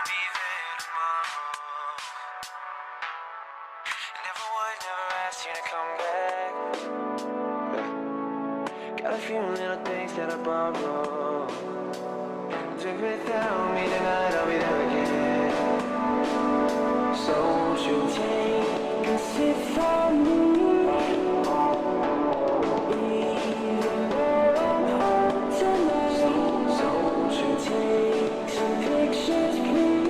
be there tomorrow. Never would, never ask you to come back. Got a few little things that I borrow. Do without me tonight, I'll be there again. So won't you take a sip from me? Even though I'm home tonight. So won't you take some pictures, please?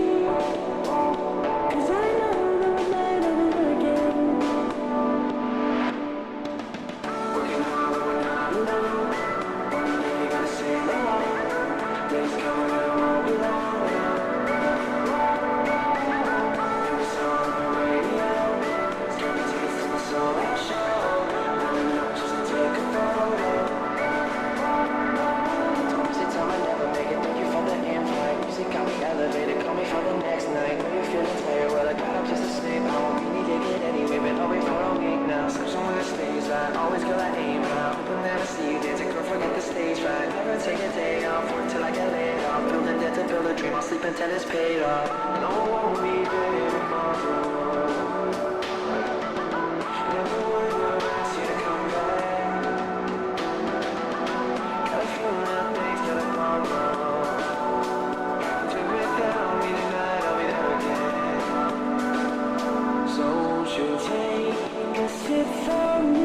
'Cause I know that we might have it again. Working hard but we're not alone. One day you gotta say no. Days coming and it won't be long. New song on the radio. It's got me tasting the soul and show. Running up just to take a photo. Don't sit time I never make it. Thank you for the invite. Music got me elevated. Call me for the next night. Know you're feeling tired. Well, I got up just to sleep. I won't be needing it anyway. Been away for a week now. Switch on with the stage line. Always gotta aim high. Hoping that I see you dancing. Girl, forget the stage right. Never take a day off. Work till I get laid off. Build a debt to build a dream. I'll sleep until it's paid off. No one will be there tomorrow. Never would have asked you to come back. Got a few little things that I borrow. Do without me tonight, I'll be there again. So won't you take a sip from me?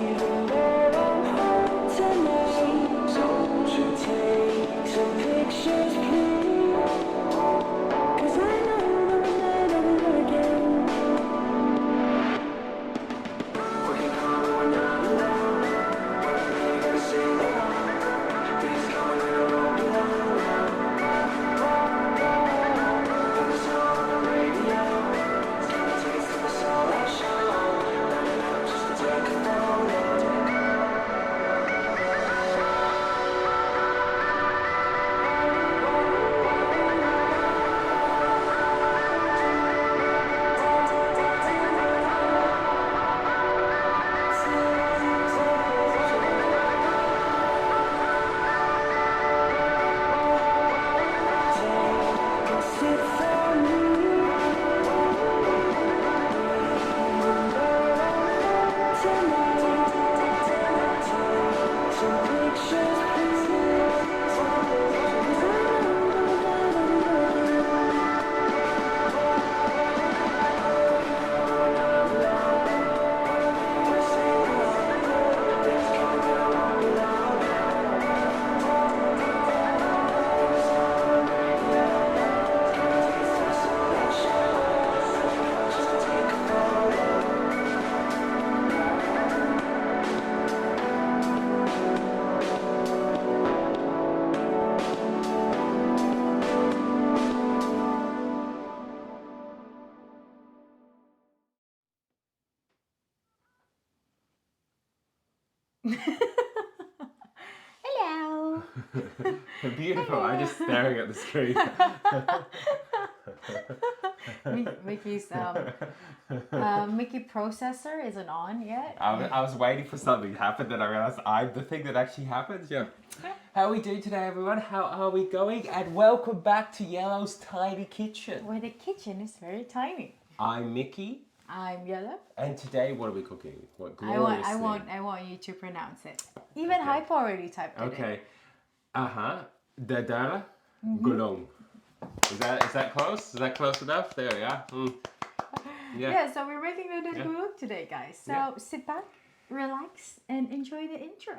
Even though I'm home tonight. So won't you take some pictures, please? 'Cause I know that we might have it again. Working hard but we're not alone. One day you gotta say no. Days coming and it won't be long. New song on the radio. It's got me tasting the soul and show. Lining up just to take a photo. Take a sip from me. Even though I'm home tonight. Take some pictures, please. 'Cause I know that we might have it Hello. Beautiful. I'm just staring at the screen. Mickey processor isn't on yet. I was waiting for something to happen, then I realized I'm the thing that actually happens. Yeah. How are we doing today, everyone? How are we going? And welcome back to Yellow's Tiny Kitchen. Where the kitchen is very tiny. I'm Mickey, I'm Yellow. and today what are we cooking? What I glorious want you to pronounce it. Even Hype already typed it in. Okay. Dadar, Gulung. Is that close? Is that close enough? There we are. Yeah, so we're making the Yeah. Gulung today, guys. So Yeah. sit back, relax, and enjoy the intro.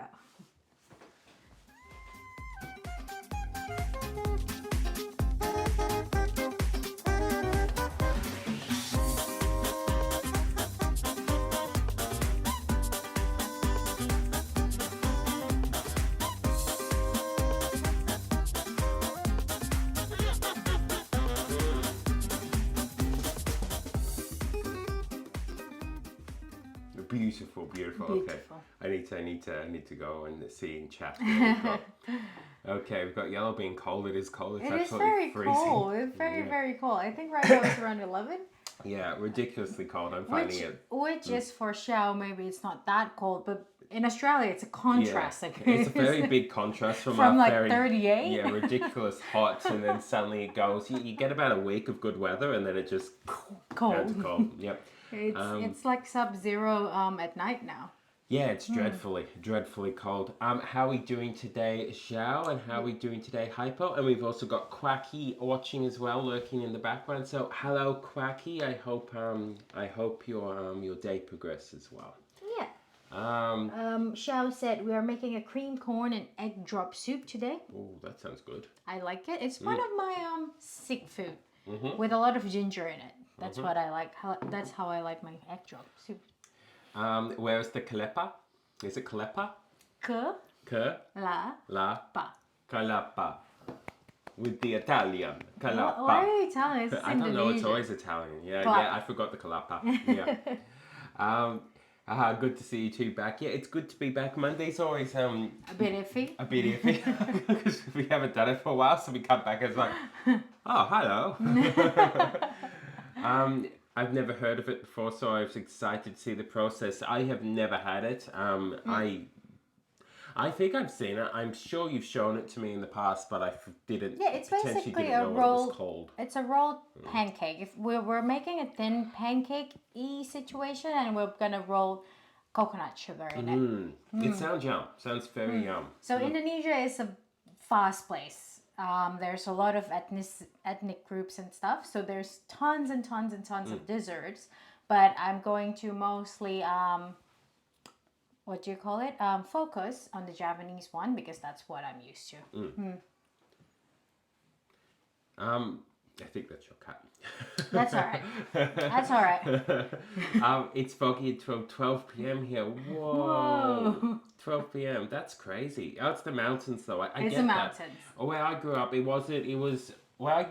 Beautiful, beautiful. Beautiful. Okay, I need to go and see in chat. Okay, we've got yellow being cold. It is cold. It's It is absolutely very freezing. cold. It's very, very cold. I think right now it's around 11. Yeah, ridiculously cold. I'm finding it. Which is for show, maybe it's not that cold, but in Australia, it's a contrast. Like, It's a very big contrast from From, our like, very 38? yeah ridiculous hot, and then suddenly it goes. You get about a week of good weather, and then it just down to cold. cold. Yep. It's like sub-zero at night now. Yeah, it's dreadfully cold. How are we doing today, Xiao? And how are we doing today, Hypo? And we've also got Quacky watching as well, lurking in the background. So, hello, Quacky. I hope your day progresses well. Yeah. Um, Xiao said we are making a cream corn and egg drop soup today. oh, that sounds good. I like it. It's one of my sick food with a lot of ginger in it. That's what I like. That's how I like my egg drop soup. Where's the calepa? Is it calepa? Ke la La pa. calapa. With the Italian. Calapa. Why are you Italian? It's I don't know, it's Indonesian. always Italian. Yeah, Clap. yeah, I forgot the calapa. Yeah. Good to see you two back. Yeah, it's good to be back. Monday's always A bit iffy. a bit iffy because we haven't done it for a while, so we come back and it's like, oh, hello. I've never heard of it before, so I was excited to see the process. I have never had it. I think I've seen it. I'm sure you've shown it to me in the past, but I didn't. Yeah, it's potentially basically didn't a know what it rolled. was called. It's a rolled pancake. If we're making a thin pancake-y situation, and we're gonna roll coconut sugar in it. It sounds yum. Sounds very yum. So Indonesia is a fast place. There's a lot of ethnic groups and stuff. So there's tons and tons and tons of desserts. But I'm going to mostly what do you call it? Focus on the Japanese one because that's what I'm used to. I think that's your cat. That's all right. That's all right. It's foggy at 12 p.m. here. Whoa. 12 p.m. That's crazy. Oh, it's the mountains though. I It's get the that. mountains. Oh, where I grew up, it was where I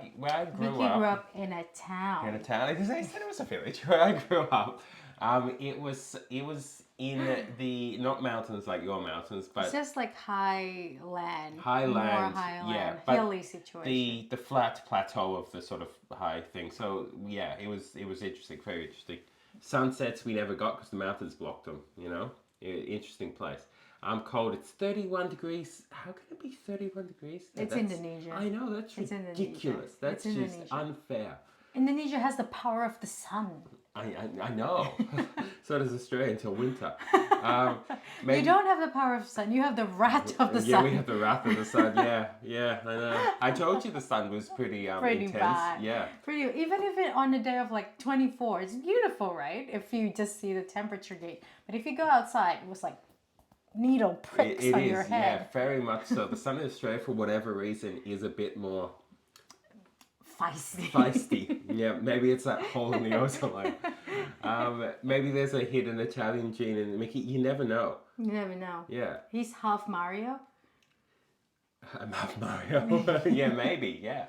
grew Vicky up. grew up in a town. In a town. I said it was a village where I grew up. It was in the not mountains like your mountains, but It's just like highland. Highland, More highland. yeah, but Hilly situation. the flat plateau of the sort of high thing. So yeah, it was interesting, very interesting. Sunsets we never got because the mountains blocked them. You know, interesting place. I'm cold. It's 31 degrees. How can it be 31 degrees? It's Indonesia. I know that's It's ridiculous. Indonesia. That's It's just Indonesia. unfair. Indonesia has the power of the sun. I know. So does Australia until winter. You don't have the power of the sun. You have the wrath of the Yeah, sun. we have the wrath of the sun. Yeah, I know. I told you the sun was pretty Pretty intense. bad. Yeah. Pretty. Even if it on a day of like 24, it's beautiful, right? If you just see the temperature gauge. But if you go outside, it was like needle pricks It on is, your yeah, head. very much so. The sun in Australia, for whatever reason, is a bit more feisty. Yeah, maybe it's that hole in the ozone layer. Maybe there's a hidden Italian gene in Mickey. You never know. You never know. Yeah. He's half Mario. I'm half Mario. Yeah, maybe. Yeah.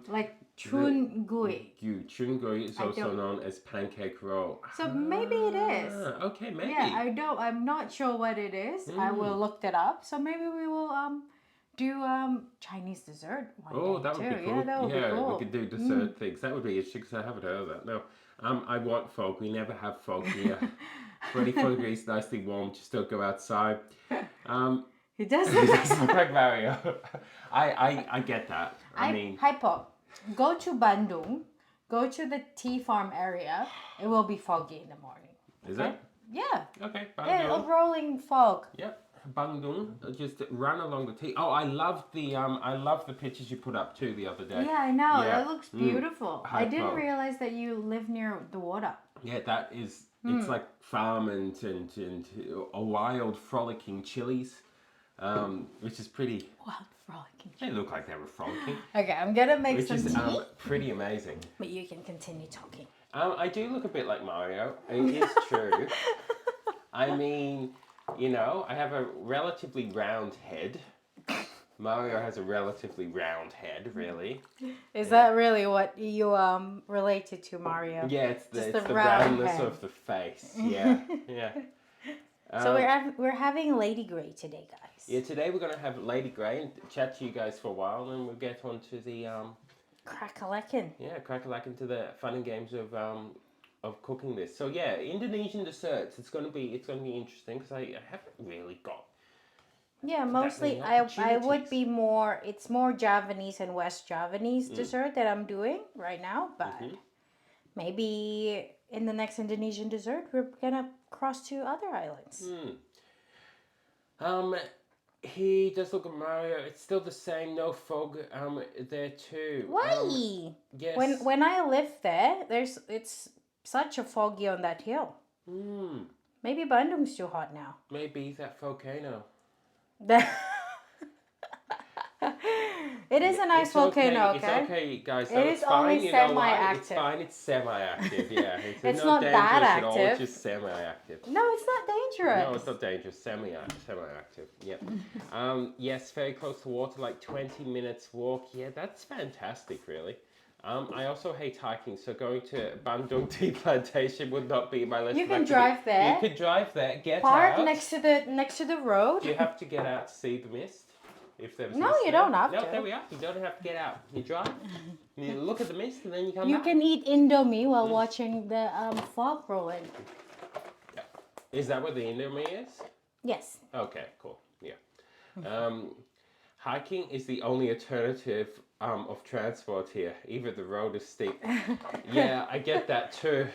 Like chun gui. Chungui is also known as pancake roll. So maybe it is. Okay, maybe. Yeah, I'm not sure what it is. I will look that up. So maybe we will do Chinese dessert one day That would too. be cool. Yeah, that would be cool. We could do dessert things. That would be interesting because I haven't heard of that. No. I want fog. We never have fog here. 24 degrees, nicely warm. Just don't go outside. It does It look doesn't look like Mario. I get that. I mean, Hypo, go to Bandung, go to the tea farm area. It will be foggy in the morning. is Okay? it? Yeah. Okay, Yeah, a Bandung. rolling fog. Yep. Bandung. Just run along the tea. Oh, I love the pictures you put up too the other day. Yeah, I know. Yeah. That looks beautiful. I didn't Hypo. realize that you live near the water. Yeah, that is. It's like farm and a wild frolicking chilies, which is pretty. Wild frolicking. They look like they were frolicking, Okay, I'm gonna make which some is tea, pretty amazing. but you can continue talking. I do look a bit like Mario. It is true. I mean, I have a relatively round head. Mario has a relatively round head, really. Is that really what you related to Mario? Yeah, it's Just the the round roundness head. of the face. Yeah, yeah. So we're having Lady Grey today, guys. Yeah, today we're going to have Lady Grey and chat to you guys for a while, and then we'll get on to the Crack-a-lackin'. crack-a-lack into the fun and games of of cooking this. So yeah, Indonesian desserts. It's gonna be interesting because I haven't really got. Yeah, many mostly I would opportunities. be more. It's more Javanese and West Javanese dessert that I'm doing right now, but maybe in the next Indonesian dessert we're gonna cross to other islands. He does look at Mario. It's still the same. No fog. There too. Why? Yes. When I lived there, it's such a foggy on that hill. Maybe Bandung's too hot now. Maybe that volcano. It is a nice It's volcano, It's okay? okay, guys. It So is it's fine. only You know why? semi-active. It's fine. It's semi-active. Yeah. It's not not that dangerous at all. It's active. just semi-active. No, it's not dangerous. No, it's not dangerous. Semi-active. Yep. Yes, very close to water, like 20 minutes walk. Yeah, that's fantastic, really. I also hate hiking, so going to Bandung Tea Plantation would not be my list. You of can activity. drive there. You could drive there. Get Park out. next to the road. Do you have to get out to see the mist? If there was No, mist you there? don't have No, to. there we are. You don't have to get out. You drive. You look at the mist, and then you come You back. can eat Indomie while watching the fog roll in. Yeah. Is that what the Indomie is? Yes. Okay, cool. Yeah. Hiking is the only alternative of transport here. Even the road is steep. Yeah, I get that too.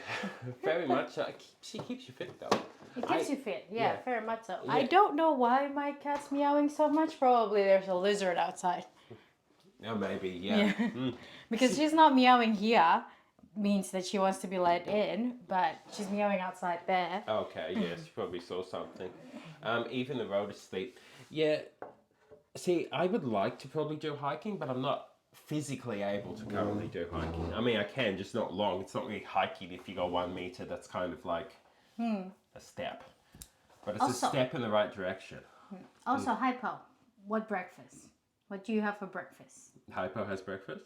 Very much. She keeps you fit though. It keeps you fit. Yeah, yeah. very much so. Yeah. I don't know why my cat's meowing so much. Probably there's a lizard outside. Oh, maybe. Yeah. Because she's not meowing here, means that she wants to be let in, but she's meowing outside there. Okay. Yes, you probably saw something. Even the road is steep. Yeah. See, I would like to probably do hiking, but I'm not physically able to currently do hiking. I mean, I can, just not long. It's not really hiking if you go 1 meter. That's kind of like a step. But it's Also- a step in the right direction. Also, Hypo, what breakfast? What do you have for breakfast? Hypo has breakfast?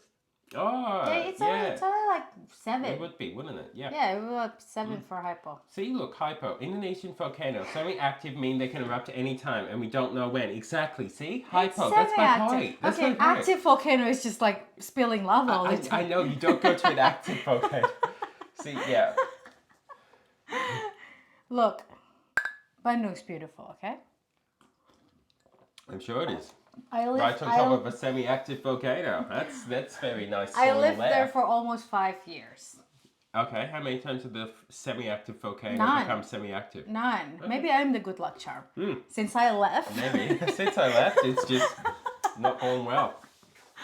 Oh, It's only like 7. It would be, wouldn't it? Yeah. Yeah, it was like 7 for Hypo. See, look, Hypo, Indonesian volcano. Semi-active mean they can erupt at any time, and we don't know when. Exactly, see? Hypo, that's my point. That's Okay, my point. active volcano is just like spilling lava all the I time. know, you don't go to an active volcano. See, yeah. Look, Bandung's beautiful, okay? I'm sure it is. I live, Right on top of a semi-active volcano. That's very nice. I soil lived there for almost 5 years. Okay, how many times did the semi-active volcano None. become semi-active? None. Maybe I'm the good luck charm. Since I left. Maybe. Since I left, it's just not going well.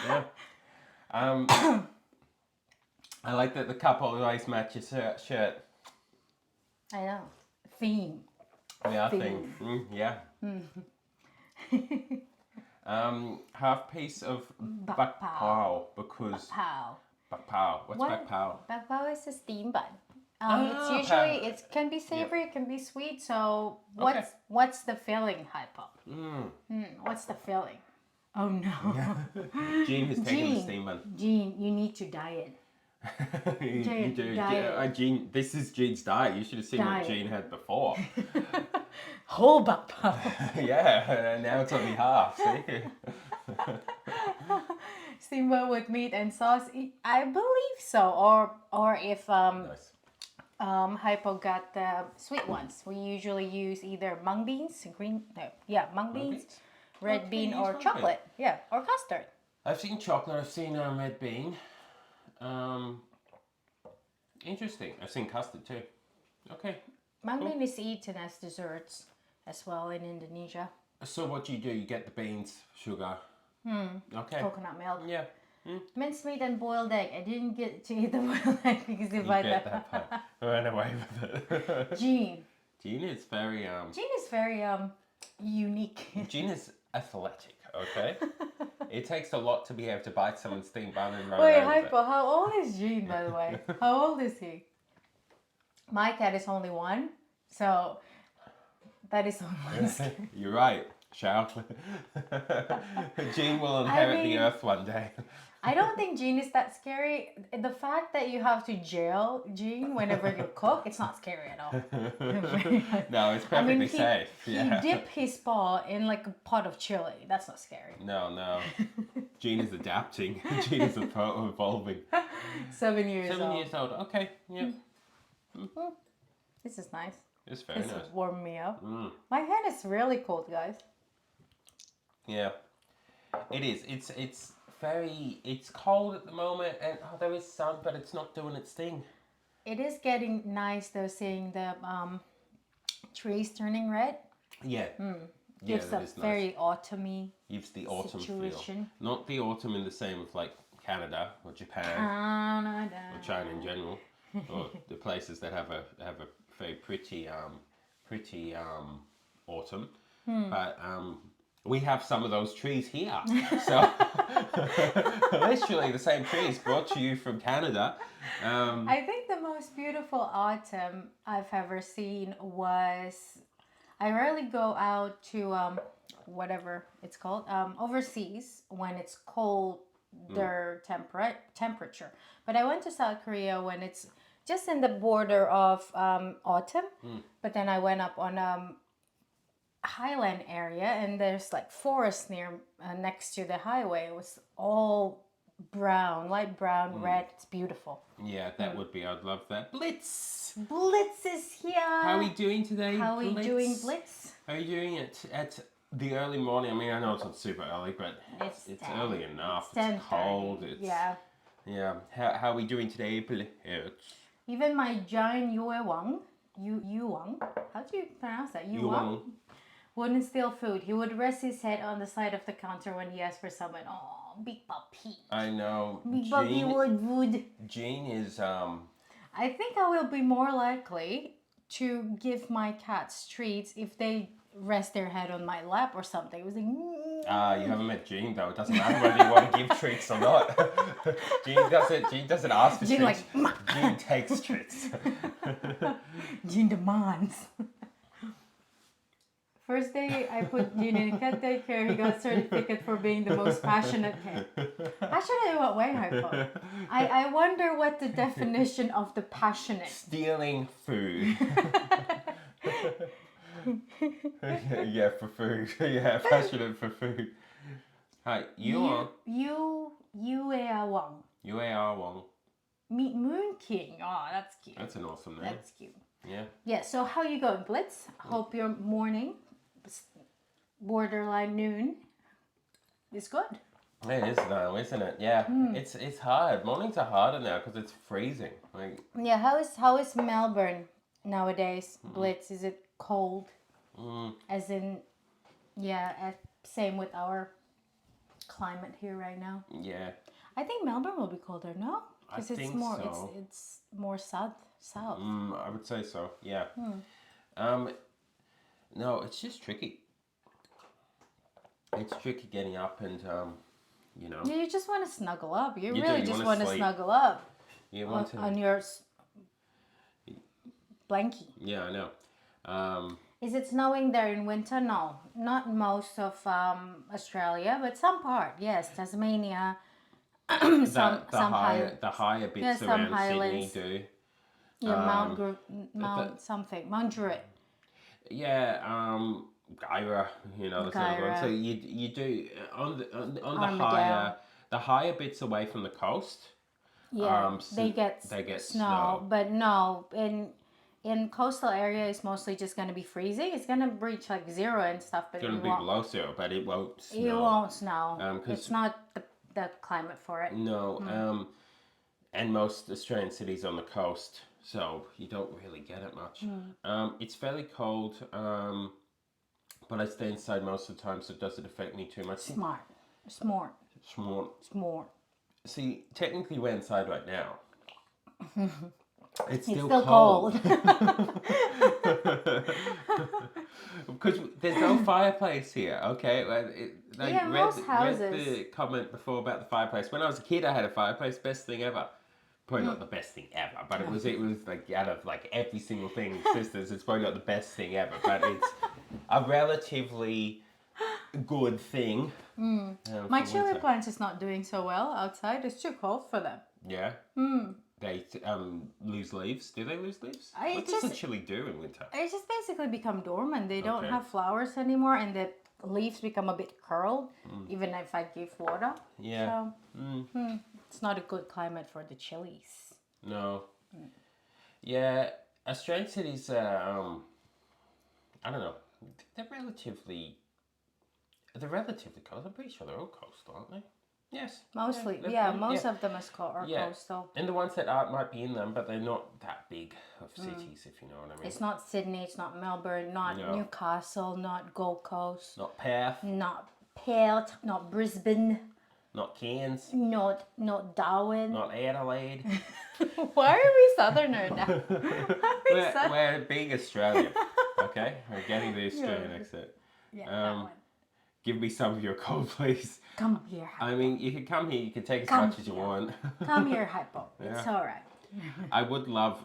Yeah. I like that the couple always matches her shirt. I know. Theme. Yeah, I Theme. think. Yeah. Half piece of bak pao because Pow. bak pao. What's What? bak pao? Bak pao is a steam bun. Ah, It's usually, pow. it can be savory, it can be sweet. So Okay. what's the filling, Hypo? What's the filling? Oh no. Jean has taken the Jean. steam bun. Jean, you need to diet. you Jean, do. diet. Jean, this is Jean's diet. You should have seen Diet. what Jean had before. Whole bak pao. Yeah, and now it's only half. See? Steam bun with meat and sauce. I believe so. Or if Nice. Hypo got the sweet ones. We usually use either mung beans, mung beans, beans? red Okay, bean, use or mung chocolate. Yeah, or custard. I've seen chocolate. I've seen red bean. Interesting. I've seen custard too. Okay. Mung bean is eaten as desserts as well in Indonesia. So what do? You get the beans, sugar. Okay. Coconut milk. Yeah. Mincemeat and boiled egg. I didn't get to eat the boiled egg because if You I get that part. I ran away with it. Jean. Jean is very Jean is very unique. Jean is athletic. Okay. It takes a lot to be able to bite someone's steam bun and run Wait, around with it. Hypo, how old is Jean, by the way? How old is he? My cat is only 1, so that is almost. You're right, Shao. Jean will inherit mean- the earth one day. I don't think Jean is that scary. The fact that you have to jail Jean whenever you cook, it's not scary at all. No, it's I perfectly mean, safe. he Yeah. dip his paw in like a pot of chili. That's not scary. No. Jean is adapting. Jean is evolving. 7 years 7 old. years old. Okay. Yeah. This is nice. It's very This nice. warmed me up. Mm. My hand is really cold, guys. Yeah, it is. It's cold at the moment, and there is sun, but it's not doing its thing. It is getting nice though, seeing the trees turning red. Yeah. Yeah, Gives that a is nice. very autumny Gives the autumn feel. situation. Not the autumn in the same with like Canada or Japan Canada. or China in general, or the places that have a very pretty autumn. But we have some of those trees here. So literally the same trees brought to you from Canada. I think the most beautiful autumn I've ever seen was, I rarely go out to whatever it's called, overseas when it's colder temperature. But I went to South Korea when it's just in the border of autumn. But then I went up on highland area, and there's like forest near next to the highway. It was all brown, light brown, red. It's beautiful. Yeah, that would be. I'd love that. Blitz. Blitz is here. How are we doing today? How are we doing, Blitz? How are you doing it at the early morning? I mean, I know it's not super early, but it's 10. early enough. It's It's cold. 10:30. It's, Yeah. How are we doing today, Blitz? Even my giant Yuewang, Yuwang, how do you pronounce that? Yuwang? Wouldn't steal food. He would rest his head on the side of the counter when he asked for someone. Oh, big puppy. I know. Big puppy would. Jean is I think I will be more likely to give my cats treats if they rest their head on my lap or something. It was like, you haven't met Jean though. It doesn't matter whether you want to give treats or not. Jean doesn't ask for Jean treats. like, Jean takes treats. Jean demands. First day I put Jean in cat daycare, he got certificate for being the most passionate cat. Passionate in what way, Hypo? I wonder what the definition of the passionate. Stealing food. Yeah, for food. Yeah, passionate for food. Hi, you are Yuewang. Wong. Moon King. Oh, that's cute. That's an awesome name. That's cute. Yeah. Yeah, so how you going, Blitz? Hope your morning, borderline noon, is good. It is now, isn't it? Yeah. It's hard. Mornings are harder now because it's freezing. Like. Yeah, how is Melbourne nowadays, Blitz? Is it cold? As in, same with our climate here right now. Yeah. I think Melbourne will be colder, no? Because it's think more so. it's more south. I would say so. Yeah. No, it's just tricky. It's tricky getting up and you know. Yeah, you just want to snuggle up. You do, really you just wanna want to sleep. snuggle up You want to. on your blankie. Yeah, I know. Is it snowing there in winter? No, not most of Australia, but some part. Yes, Tasmania. The higher bits some around highlands. Sydney do. Yeah, Mount Druitt. Yeah, Gyra, you know, the sort of one. Gyra. So you do on the Armadale. the higher bits away from the coast. Yeah, so they get snow. but no, in coastal area, it's mostly just going to be freezing. It's going to reach like 0 and stuff, but It's going to be below 0, but it won't snow. It won't snow. 'Cause it's not the climate for it. No, and most Australian cities on the coast, so you don't really get it much. It's fairly cold, but I stay inside most of the time, so it doesn't affect me too much. Smart. See, technically we're inside right now. It's still cold. Because there's no fireplace here, okay? Most houses. Read the comment before about the fireplace. When I was a kid, I had a fireplace. Best thing ever. Probably not the best thing ever, but it was like out of like every single thing in existence, it's probably not the best thing ever, but it's a relatively good thing. My chili plant is not doing so well outside. It's too cold for them. Yeah. They lose leaves. Do they lose leaves? What does the chili do in winter? It just basically become dormant. They don't Okay. have flowers anymore, and the leaves become a bit curled, even if I give water. Yeah. So, it's not a good climate for the chilies. No. Yeah, Australian cities, I don't know. They're relatively coastal. I'm pretty sure they're all coastal, aren't they? Yes. Mostly, they're most of them are Yeah. coastal. And the ones that are might be in them, but they're not that big of cities, if you know what I mean. It's not Sydney, it's not Melbourne, not No. Newcastle, not Gold Coast, Not Perth, not Perth, not Brisbane, not Cairns, not Darwin. not Adelaide. Why are we Southerner now? we're being Australian, okay? We're getting the Australian accent. Yeah, that one. Give me some of your cold, please. Come here. I mean, you can come here. You can take as Come much as you here. want. Come here, Hypo. It's Yeah. all right. I would love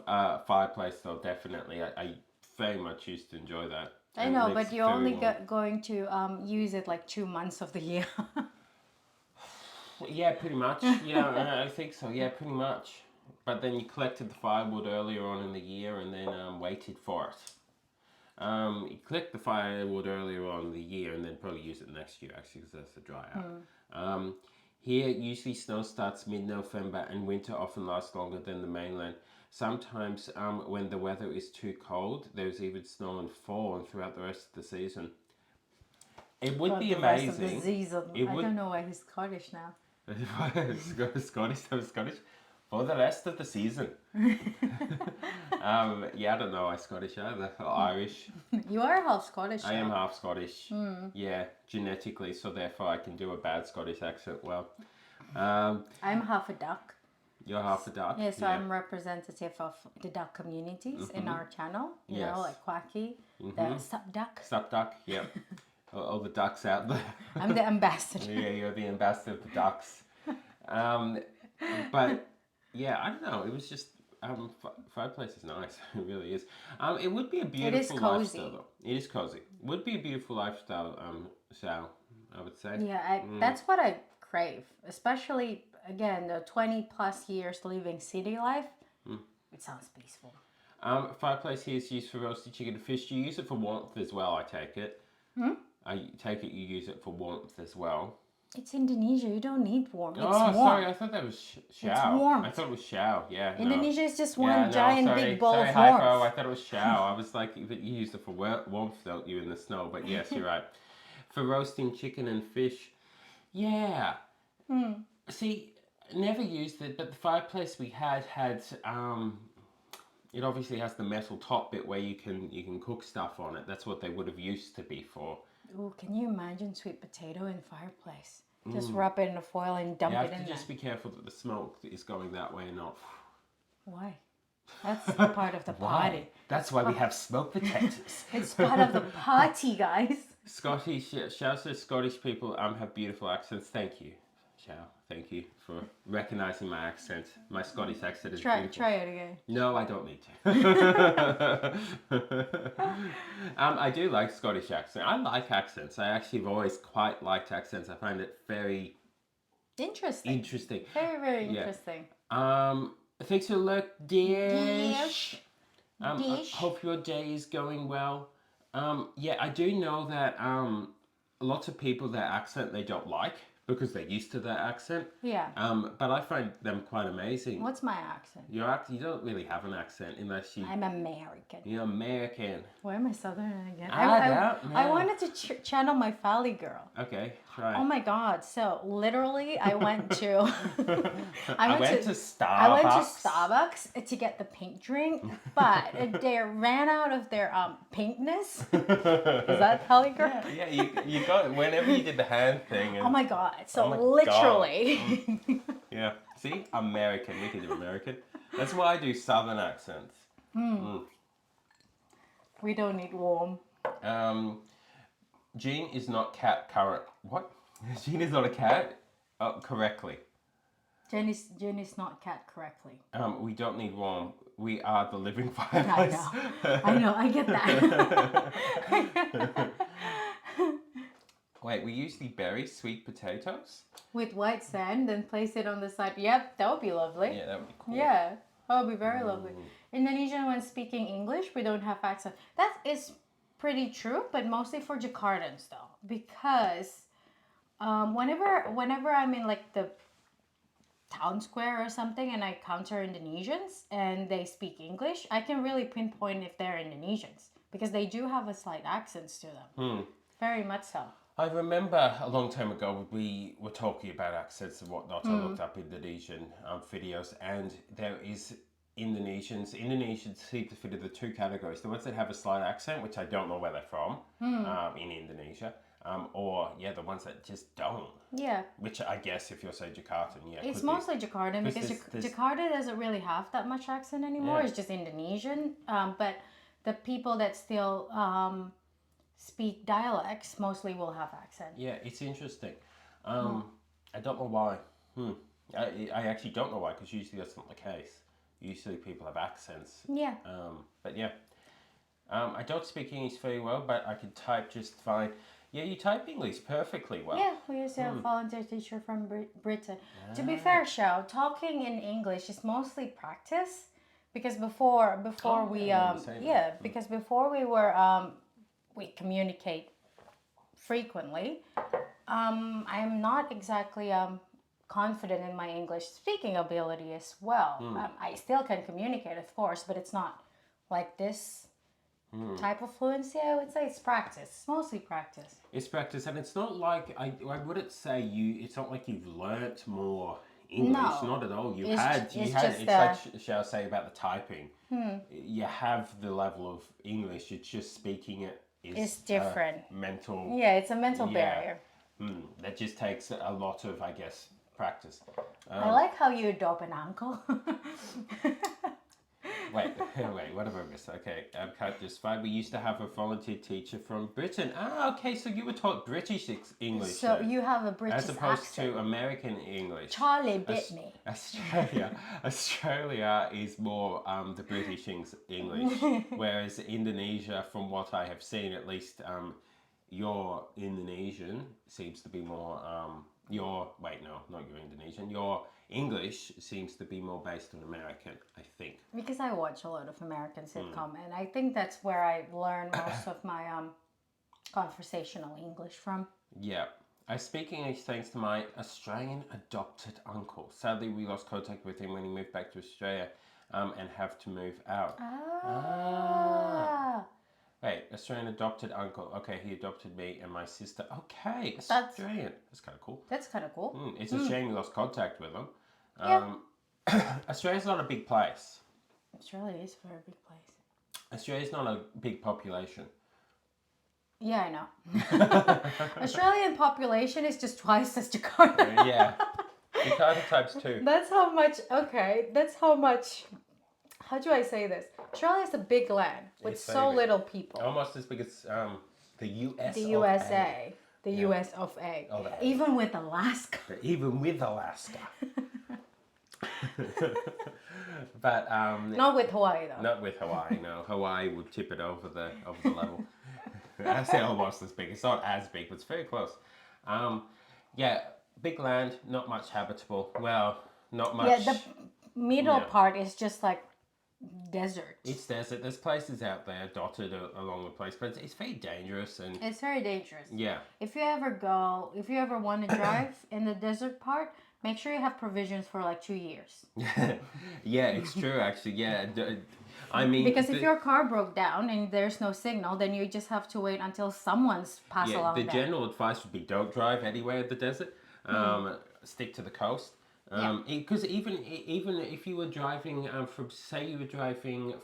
fireplace, though. Definitely, I very much used to enjoy that. I And know, it makes but you're very only warm. going to use it like 2 months of the year. Yeah, pretty much. Yeah, I think so. Yeah, pretty much. But then you collected the firewood earlier on in the year and then waited for it. You collect the firewood earlier on in the year and then probably use it next year, actually, because that's a dry out. Here, usually snow starts mid-November and winter often lasts longer than the mainland. Sometimes when the weather is too cold, there's even snow in fall and throughout the rest of the season. It would be The rest of the amazing. season. It I would- don't know why he's Scottish now. Scottish for the rest of the season. Yeah, I don't know. I'm Scottish either, or Irish. You are half Scottish. I am though. half Scottish. Yeah, genetically, so therefore I can do a bad Scottish accent well. I'm half a duck. You're half a duck. Yeah, so I'm representative of the duck communities in our channel. You Yes. know, like Quacky, the sub duck. Sup duck. Yeah. All the ducks out there. I'm the ambassador. Yeah, you're the ambassador of the ducks. But yeah, I don't know. It was just fireplace is nice. It really is. It would be a beautiful cozy. lifestyle, though. It is cozy. Would be a beautiful lifestyle, Sal, I would say. Yeah, that's what I crave. Especially, again, the 20 plus years living city life. It sounds peaceful. Fireplace here is used for roasted chicken and fish. Do you use it for warmth as well? I take it. I take it you use it for warmth as well. It's Indonesia. You don't need warm. It's Oh, warm. sorry. I thought that was shao. warmth. I thought it was shao. Yeah. no. Indonesia is just Yeah, one no, giant sorry. big bowl Sorry, of Hypo. warmth. I thought it was shao. I was like, you used it for warmth, don't you, in the snow? But yes, you're right. For roasting chicken and fish, yeah. See, never used it, but the fireplace we had it obviously has the metal top bit where you can cook stuff on it. That's what they would have used to be for. Ooh, can you imagine sweet potato in fireplace? Just wrap it in the foil and dump You it have in to there. just be careful that the smoke is going that way and not. Why? That's part of the party. That's why we have smoked potatoes. It's part of the party, guys. Scottish, Shao says Scottish people have beautiful accents. Thank you, Shao. Thank you for recognizing my accent. My Scottish accent is beautiful. Try it again. No, I don't need to. I do like Scottish accent. I like accents. I actually have always quite liked accents. I find it very Interesting. interesting. Very, very Yeah. interesting. Thanks for the look, Dish. Dish. Hope your day is going well. Yeah, I do know that lots of people, their accent they don't like because they're used to their accent. Yeah. But I find them quite amazing. What's my accent? You don't really have an accent unless I'm American. you're American. Why am I Southern again? I don't I know. wanted to channel my Valley girl. Okay, try. Oh my god! So literally, I went to I went to Starbucks. I went to Starbucks to get the pink drink, but they ran out of their pinkness. Is that Valley girl? Yeah, you got it whenever you did the hand thing. And, Oh my god! So Oh my literally, yeah, see, American. We can do American. That's why I do Southern accents. we don't need warm. Jean is not cat current. What? Jean is not a cat. Correctly. Jen is not cat correctly. We don't need warm. We are the living I fireplace. know. I know. I get that. Wait, we usually bury sweet potatoes? With white sand, then place it on the side. Yep, that would be lovely. Yeah, that would be cool. Yeah, that would be very lovely. Indonesian, when speaking English, we don't have accent. That is pretty true, but mostly for Jakartans though, because whenever I'm in like the town square or something and I encounter Indonesians and they speak English, I can really pinpoint if they're Indonesians because they do have a slight accents to them. Very much so. I remember a long time ago we were talking about accents and whatnot. I looked up Indonesian videos, and there is Indonesians. Indonesians seem to fit into two categories: the ones that have a slight accent, which I don't know where they're from in Indonesia, or the ones that just don't. Yeah. Which I guess if you're say Jakartan, It's mostly Jakartan because Jakarta doesn't really have that much accent anymore. Yeah. It's just Indonesian. But the people that still speak dialects mostly will have accent. Yeah, it's interesting. I don't know why. I actually don't know why, because usually that's not the case. Usually people have accents. Yeah. But yeah. I don't speak English very well, but I can type just fine. Yeah, you type English perfectly well. Yeah, we used to have a volunteer teacher from Britain. To be fair, Shao, talking in English is mostly practice because before we communicate frequently. I'm not exactly confident in my English speaking ability as well. I still can communicate, of course, but it's not like this type of fluency. I would say it's practice. It's mostly practice. It's practice, and it's not like I wouldn't say it's not like you've learnt more English. No. Not at all. It's like shall I say about the typing. You have the level of English. It's just speaking it is It's different. Mental. Yeah, it's a mental barrier. That just takes a lot of, I guess, practice. I like how you adopt an uncle. Wait, what have I missed? Okay, cut this fine. We used to have a volunteer teacher from Britain. Okay, so you were taught British English. So then, you have a British as opposed accent. to American English. Charlie bit me. Australia is more the British English, whereas Indonesia, from what I have seen, at least, your Indonesian seems to be more. Not your Indonesian. Your English seems to be more based on American, I think. Because I watch a lot of American sitcom, and I think that's where I learn most of my conversational English from. Yeah. I speak English thanks to my Australian adopted uncle. Sadly, we lost contact with him when he moved back to Australia and have to move out. Wait, Australian adopted uncle. Okay, he adopted me and my sister. Okay, Australian. That's kind of cool. That's kind of cool. It's a shame we lost contact with him. Yeah. Australia's not a big place. Australia is a very big place. Australia's not a big population. Yeah, I know. Australian population is just twice as Jakarta. Yeah. Jakarta times 2. That's how much. How do I say this? Australia is a big land with It's so very big. little people. Almost as big as the US. The USA. The US of A. Even with Alaska. Even with Alaska. But Not with Hawaii though. not with Hawaii. No, Hawaii would tip it over the level. I say almost as big. It's not as big, but it's very close. Big land, not much habitable. Well, not much. Yeah, the middle part is just like desert. It's desert. There's places out there dotted along the place, but it's very dangerous and It's very dangerous. yeah. If you ever want to drive in the desert part, make sure you have provisions for like 2 years. Yeah, it's true actually. Yeah, I mean Because if your car broke down and there's no signal, then you just have to wait until someone's passed along the there. general advice would be don't drive anywhere in the desert. Stick to the coast. Because even if you were driving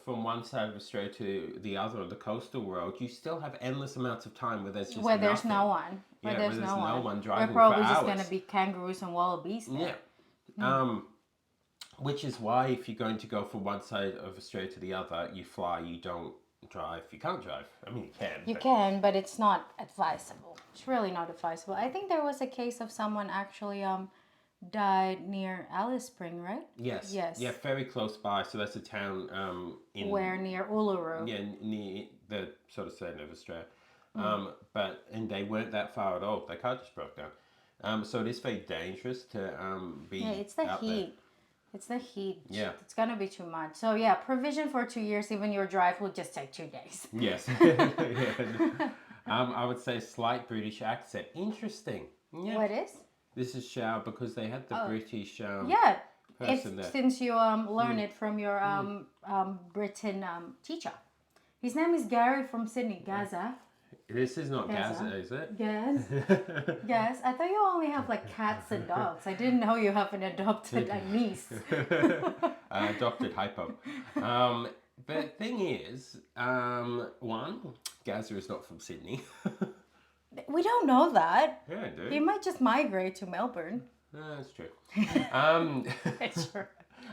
from one side of Australia to the other on the coastal road, you still have endless amounts of time where there's just Where there's nothing. no one. Where there's no one driving They're probably for just hours. going to be kangaroos and wallabies there. Yeah. Which is why if you're going to go from one side of Australia to the other, you fly, you don't drive. You can't drive. I mean, you can. You can, but it's not advisable. It's really not advisable. I think there was a case of someone actually died near Alice Spring, right? Yes. Yes. Yeah, very close by. So that's a town in... Where near Uluru. Yeah, near the sort of centre of Australia. And they weren't that far at all. Their car just broke down. So it is very dangerous to be it's the out heat. there. It's the heat. Yeah. It's going to be too much. So yeah, provision for 2 years, even your drive will just take 2 days. Yes. I would say slight British accent. Interesting. Yeah. What is? This is Xiao because they had the British Yeah, person there. since you learn it from your Britain teacher. His name is Gary from Sydney. Gaza. This is not Gaza. Gaza, is it? Yes. Yes. I thought you only have like cats and dogs. I didn't know you have an adopted niece. I adopted Hypo. The thing is, one, Gaza is not from Sydney. We don't know that. Yeah, I do. He might just migrate to Melbourne. That's true. It's true.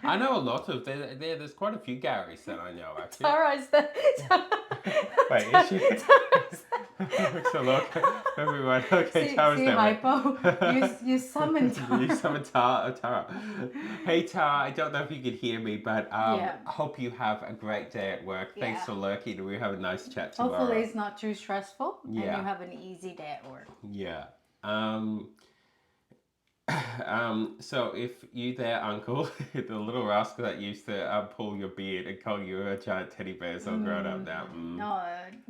I know a lot of there's quite a few Garys that I know actually. Tara is the. Wait, is she? So look, everyone. Okay, Tara's see there. Hypo. You summoned Tara. You summoned Tara. Hey Tara, I don't know if you could hear me, but I hope you have a great day at work. Thanks Yeah. for lurking, and we have a nice chat tomorrow. Hopefully it's not too stressful and you Yeah. have an easy day at work. Yeah. So if you there, Uncle, the little rascal that used to pull your beard and call you a giant teddy bear, so grown up now. No,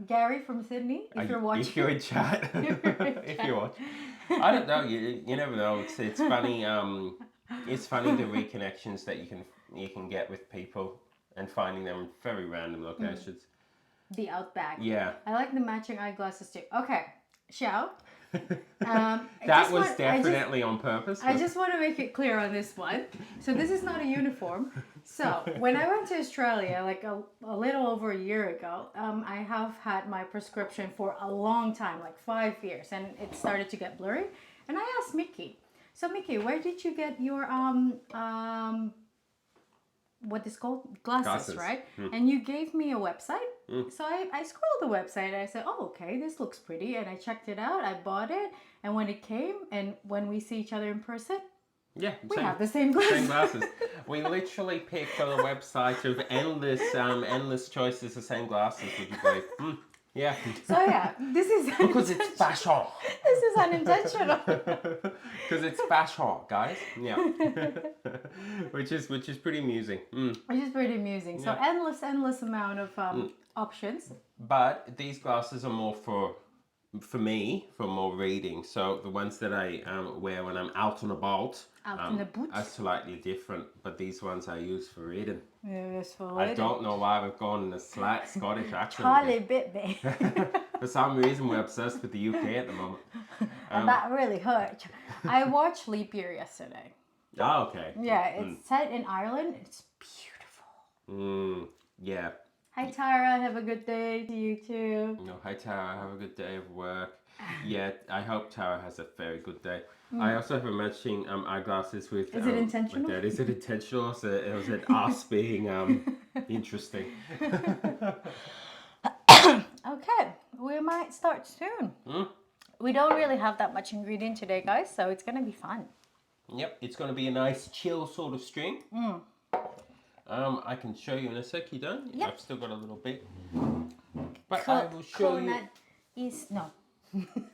Gary from Sydney, if you're watching. If you're in chat, if you're watching, I don't know. You never know. It's funny. It's funny the reconnections that you can get with people and finding them in very random locations. The Outback. Yeah. I like the matching eyeglasses too. Okay, Xiao. That was definitely on purpose. I just want to make it clear on this one. So this is not a uniform. So when I went to Australia, like a little over a year ago, I have had my prescription for a long time, like 5 years, and it started to get blurry. And I asked Mickey, so Mickey, where did you get your what is called glasses, right? And you gave me a website. So I scrolled the website and I said, oh, okay, this looks pretty. And I checked it out. I bought it. And when it came and when we see each other in person, yeah, we have the same glasses. Same glasses. We literally picked on a website of endless choices the same glasses, would you believe? Yeah. So yeah, this is because it's fashion. This is unintentional. Because it's fashion, guys. Yeah. which is pretty amusing. Which is pretty amusing. So endless amount of options. But these glasses are more for me, for more reading. So the ones that I wear when I'm out and about are slightly different. But these ones I use for reading. Yes, for I don't know why we've gone in a slight Scottish accent. Charlie bit me. For some reason, we're obsessed with the UK at the moment. And that really hurt. I watched Leap Year yesterday. Oh, okay. Yeah, it's set in Ireland. It's beautiful. Yeah. Hi Tara, have a good day to you too. No, hi Tara, have a good day of work. Yeah, I hope Tara has a very good day. I also have a matching eyeglasses with. Is it intentional? With that. Is it intentional? Or was it us being interesting? Okay, we might start soon. We don't really have that much ingredient today, guys, so it's gonna be fun. Yep, it's gonna be a nice chill sort of stream. I can show you in a sec. You done? Yep. I've still got a little bit, but I will show you. Is no.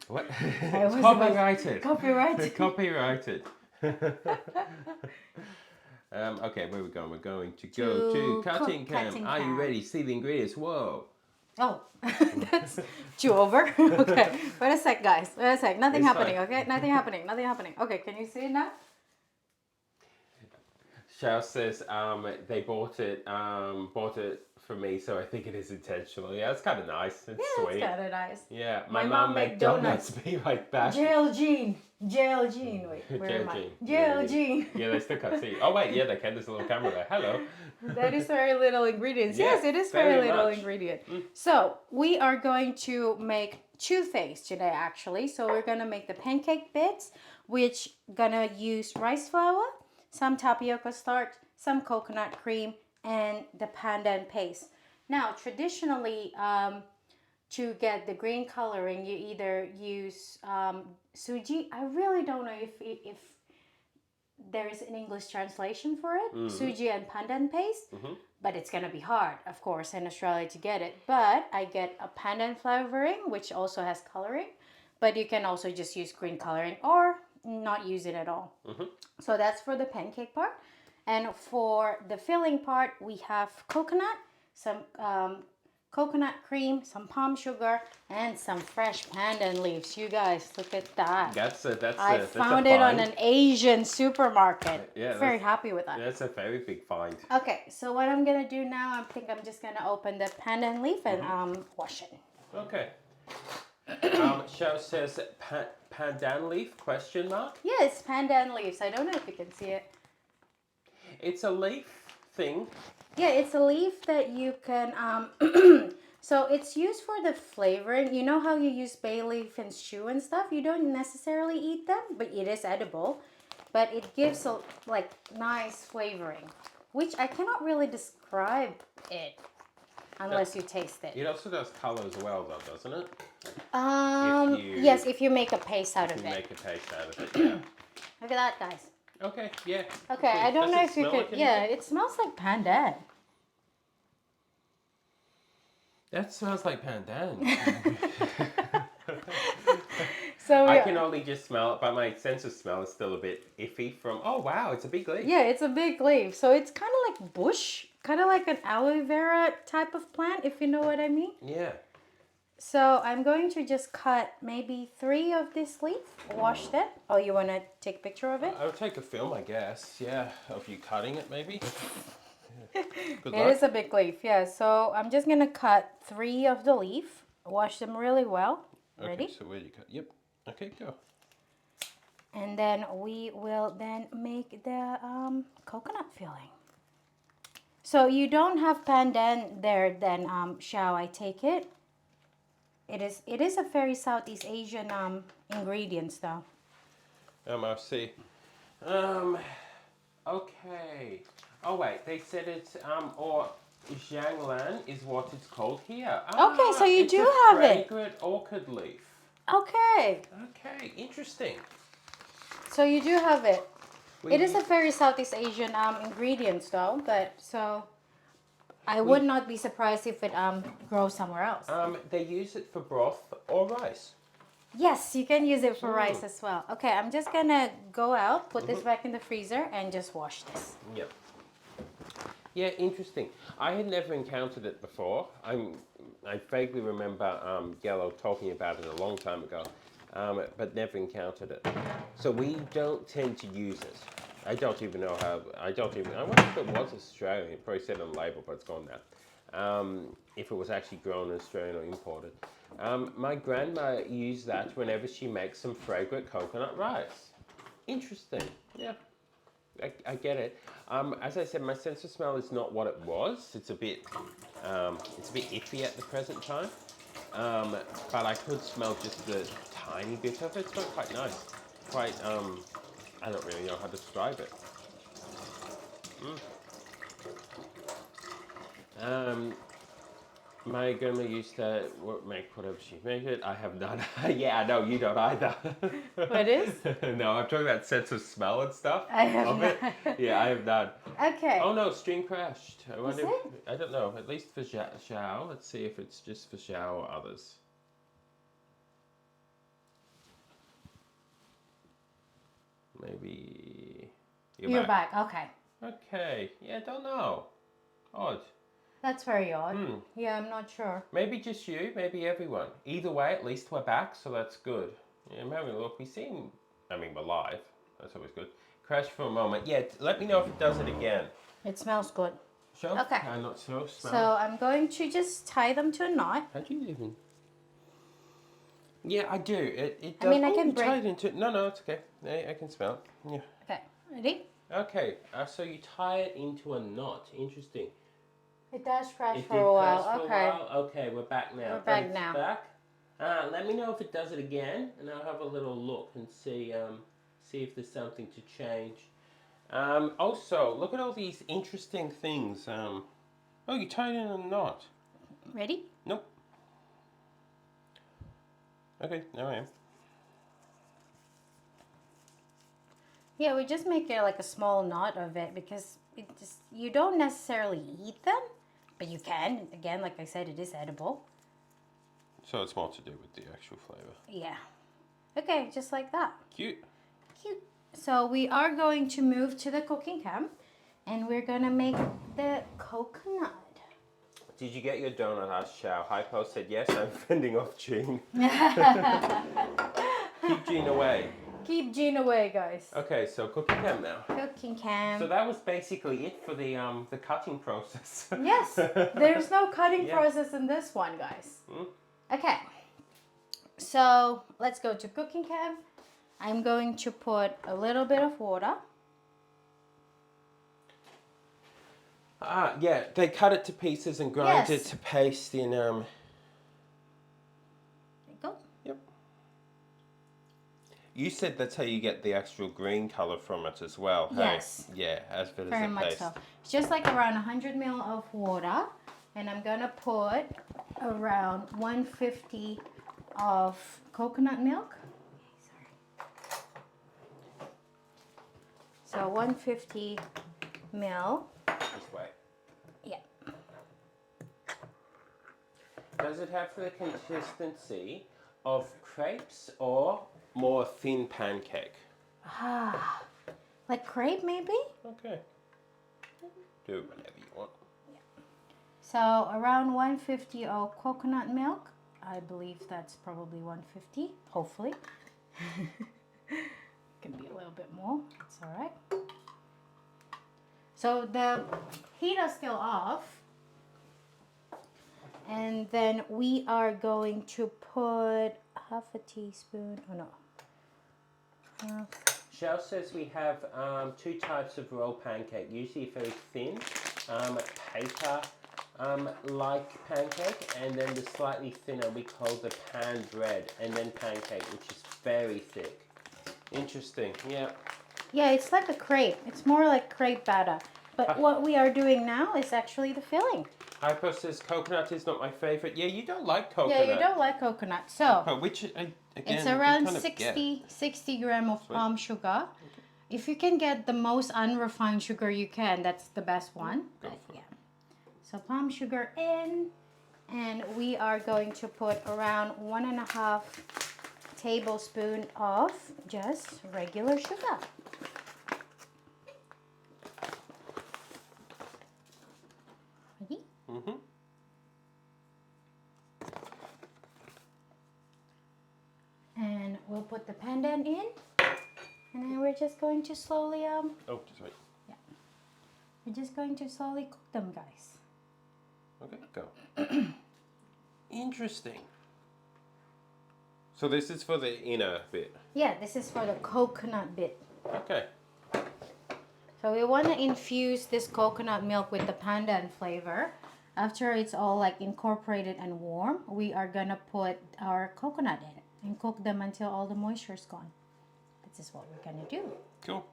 What? It's copyrighted. Copyrighted. Copyrighted. Okay, where are we going? We're going to go to cutting cam. Are you ready? See the ingredients. Whoa. Oh, that's too over. Okay, wait a sec, guys. Wait a sec. Nothing It's happening. fine. Okay, nothing happening. Nothing happening. Okay, can you see it now? Xiao says they bought it for me, so I think it is intentional. Yeah, it's kind of nice. It's sweet. It's kind of nice. Yeah, My my mom mom make made donuts. Be like that. Jail Jean. Wait, where am I? Jail Jean. Yeah, they still can't see. Oh wait, yeah, they can. There's a little camera there. Hello. That is very little ingredients. Yeah, Yes, it is very very little much. ingredient. So we are going to make two things today, actually. So we're gonna make the pancake bits, which gonna use rice flour, some tapioca starch, some coconut cream, and the pandan paste. Now, traditionally, to get the green coloring, you either use suji. I really don't know if there is an English translation for it, suji and pandan paste, but it's gonna be hard, of course, in Australia to get it. But I get a pandan flavoring, which also has coloring, but you can also just use green coloring or not use it at all. So that's for the pancake part. And for the filling part, we have coconut, some coconut cream, some palm sugar, and some fresh pandan leaves. You guys, look at that. I found it on an Asian supermarket. Yeah, very happy with that. That's a very big find. Okay, so what I'm gonna do now, I think I'm just gonna open the pandan leaf and wash it. Okay. Shao says pandan leaf, question mark? Yes, pandan leaves. I don't know if you can see it. It's a leaf thing. Yeah, it's a leaf that you can, so it's used for the flavoring. You know how you use bay leaf in stew and stuff? You don't necessarily eat them, but it is edible. But it gives a, like, nice flavoring, which I cannot really describe it unless you taste it. It also does colour as well, though, doesn't it? Yes, if you make a paste out of it. Make a paste out of it, yeah. Look at that, guys. Okay, yeah. Okay, I don't know if you could. Yeah, it smells like pandan. That smells like pandan. So I can only just smell it, but my sense of smell is still a bit iffy from, oh wow, it's a big leaf. yeah, it's a big leaf. So it's kind of like bush, kind of like an aloe vera type of plant, if you know what I mean. Yeah. So I'm going to just cut maybe 3 of this leaf, wash that. Oh, you want to take a picture of it? I'll take a film, I guess. Yeah, of you cutting it, maybe. Good It luck. is a big leaf, yeah. So I'm just going to cut 3 of the leaf, wash them really well. Ready? Okay, so where do you cut? Yep. Okay, go. And then we will then make the coconut filling. So you don't have pandan there then, Shao, I take it? It is a very Southeast Asian ingredients though. I'll see. Okay. Oh wait, they said it's or Jianglan is what it's called here. Okay, so you it's do a have it. fragrant orchid leaf. Okay, Okay, interesting. so you do have it. We- It is a very Southeast Asian ingredients though, but so I would not be surprised if it grows somewhere else. They use it for broth or rice. Yes, you can use it for rice as well. Okay, I'm just gonna go out, put this back in the freezer, and just wash this. Yep. Yeah, interesting. I had never encountered it before. I vaguely remember Gallo talking about it a long time ago, but never encountered it. So we don't tend to use it. I don't even know how. I wonder if it was Australian. It probably said on the label, but it's gone now. If it was actually grown in Australia or imported. My grandma used that whenever she makes some fragrant coconut rice. Interesting. Yeah. I get it. As I said, my sense of smell is not what it was. It's a bit iffy at the present time. But I could smell just a tiny bit of it. It's quite nice. Quite, I don't really know how to describe it. My grandma used to make whatever she made it. I have none. Yeah, I know you don't either. What is? No, I'm talking about sense of smell and stuff. I have of it. Yeah, I have none. Okay. Oh no, string crashed. I wonder. it? I don't know. At least for Xiao. Let's see if it's just for Xiao or others. Maybe. You're back. Okay. Okay. Yeah, I don't know. Odd. That's very odd. Yeah, I'm not sure. Maybe just you, maybe everyone. Either way, at least we're back, so that's good. Yeah, I'm having a look. We're live. That's always good. Crash for a moment. Yeah, let me know if it does it again. It smells good. Sure? Okay. Not so smell. So I'm going to just tie them to a knot. How do you even... Yeah, I do. It does... I mean, I Oh, can you break... tie it into... No, it's okay. I can smell it. Yeah. Okay, ready? Okay, so you tie it into a knot. Interesting. It does crash It for did a while. crash for a Okay. while. Okay, we're back now. We're back It's now. Back. Let me know if it does it again, and I'll have a little look and see if there's something to change. Also, look at all these interesting things. Oh, you tied it in a knot. Ready? Nope. Okay, now I am. Yeah, we just make it like a small knot of it because you don't necessarily eat them, but you can. Again, like I said, it is edible. So it's more to do with the actual flavour. Yeah. Okay, just like that. Cute. Cute. So we are going to move to the cooking camp and we're going to make the coconut. Did you get your donut? Asked Xiao. Hypo said yes. I'm fending off Jean. Keep Jean away. Keep Jean away, guys. Okay, so cooking cam now. Cooking cam. So that was basically it for the cutting process. Yes, there's no cutting Yeah. process in this one, guys. Mm. Okay, so let's go to cooking cam. I'm going to put a little bit of water. Yeah, they cut it to pieces and grind Yes. it to paste in. There you go. Yep. You said that's how you get the actual green color from it as well. Hey? Yes. Yeah, as good Very as a much paste. so. It's just like around 100 ml of water, and I'm gonna put around 150 of coconut milk. So 150 ml. This way. Yeah. Does it have the consistency of crepes or more thin pancake? Ah, like crepe maybe? Okay. Do whatever you want. So around 150 of coconut milk. I believe that's probably 150, hopefully. Can be a little bit more, it's all right. So the heat is still off. And then we are going to put half a teaspoon, oh no. Xiao says we have two types of roll pancake, usually very thin, paper like pancake, and then the slightly thinner we call the pan bread, and then pancake, which is very thick. Interesting, yeah. Yeah, it's like a crepe. It's more like crepe batter. But what we are doing now is actually the filling. Hypo says coconut is not my favorite. Yeah, you don't like coconut. Yeah, you don't like coconut. So But which, again, it's you around kind of get. 60 gram of palm sugar. If you can get the most unrefined sugar you can, that's the best one. Go But for it. yeah. So palm sugar in, and we are going to put around 1.5 tablespoon of just regular sugar. Ready? Mm-hmm. And we'll put the pandan in, and then we're just going to slowly Oh, just wait. we're just going to slowly cook them, guys. Okay, go. Interesting. So this is for the inner bit. Yeah, this is for the coconut bit. Okay. So we want to infuse this coconut milk with the pandan flavor. After it's all like incorporated and warm, we are gonna put our coconut in and cook them until all the moisture is gone. This is what we're gonna do. Cool.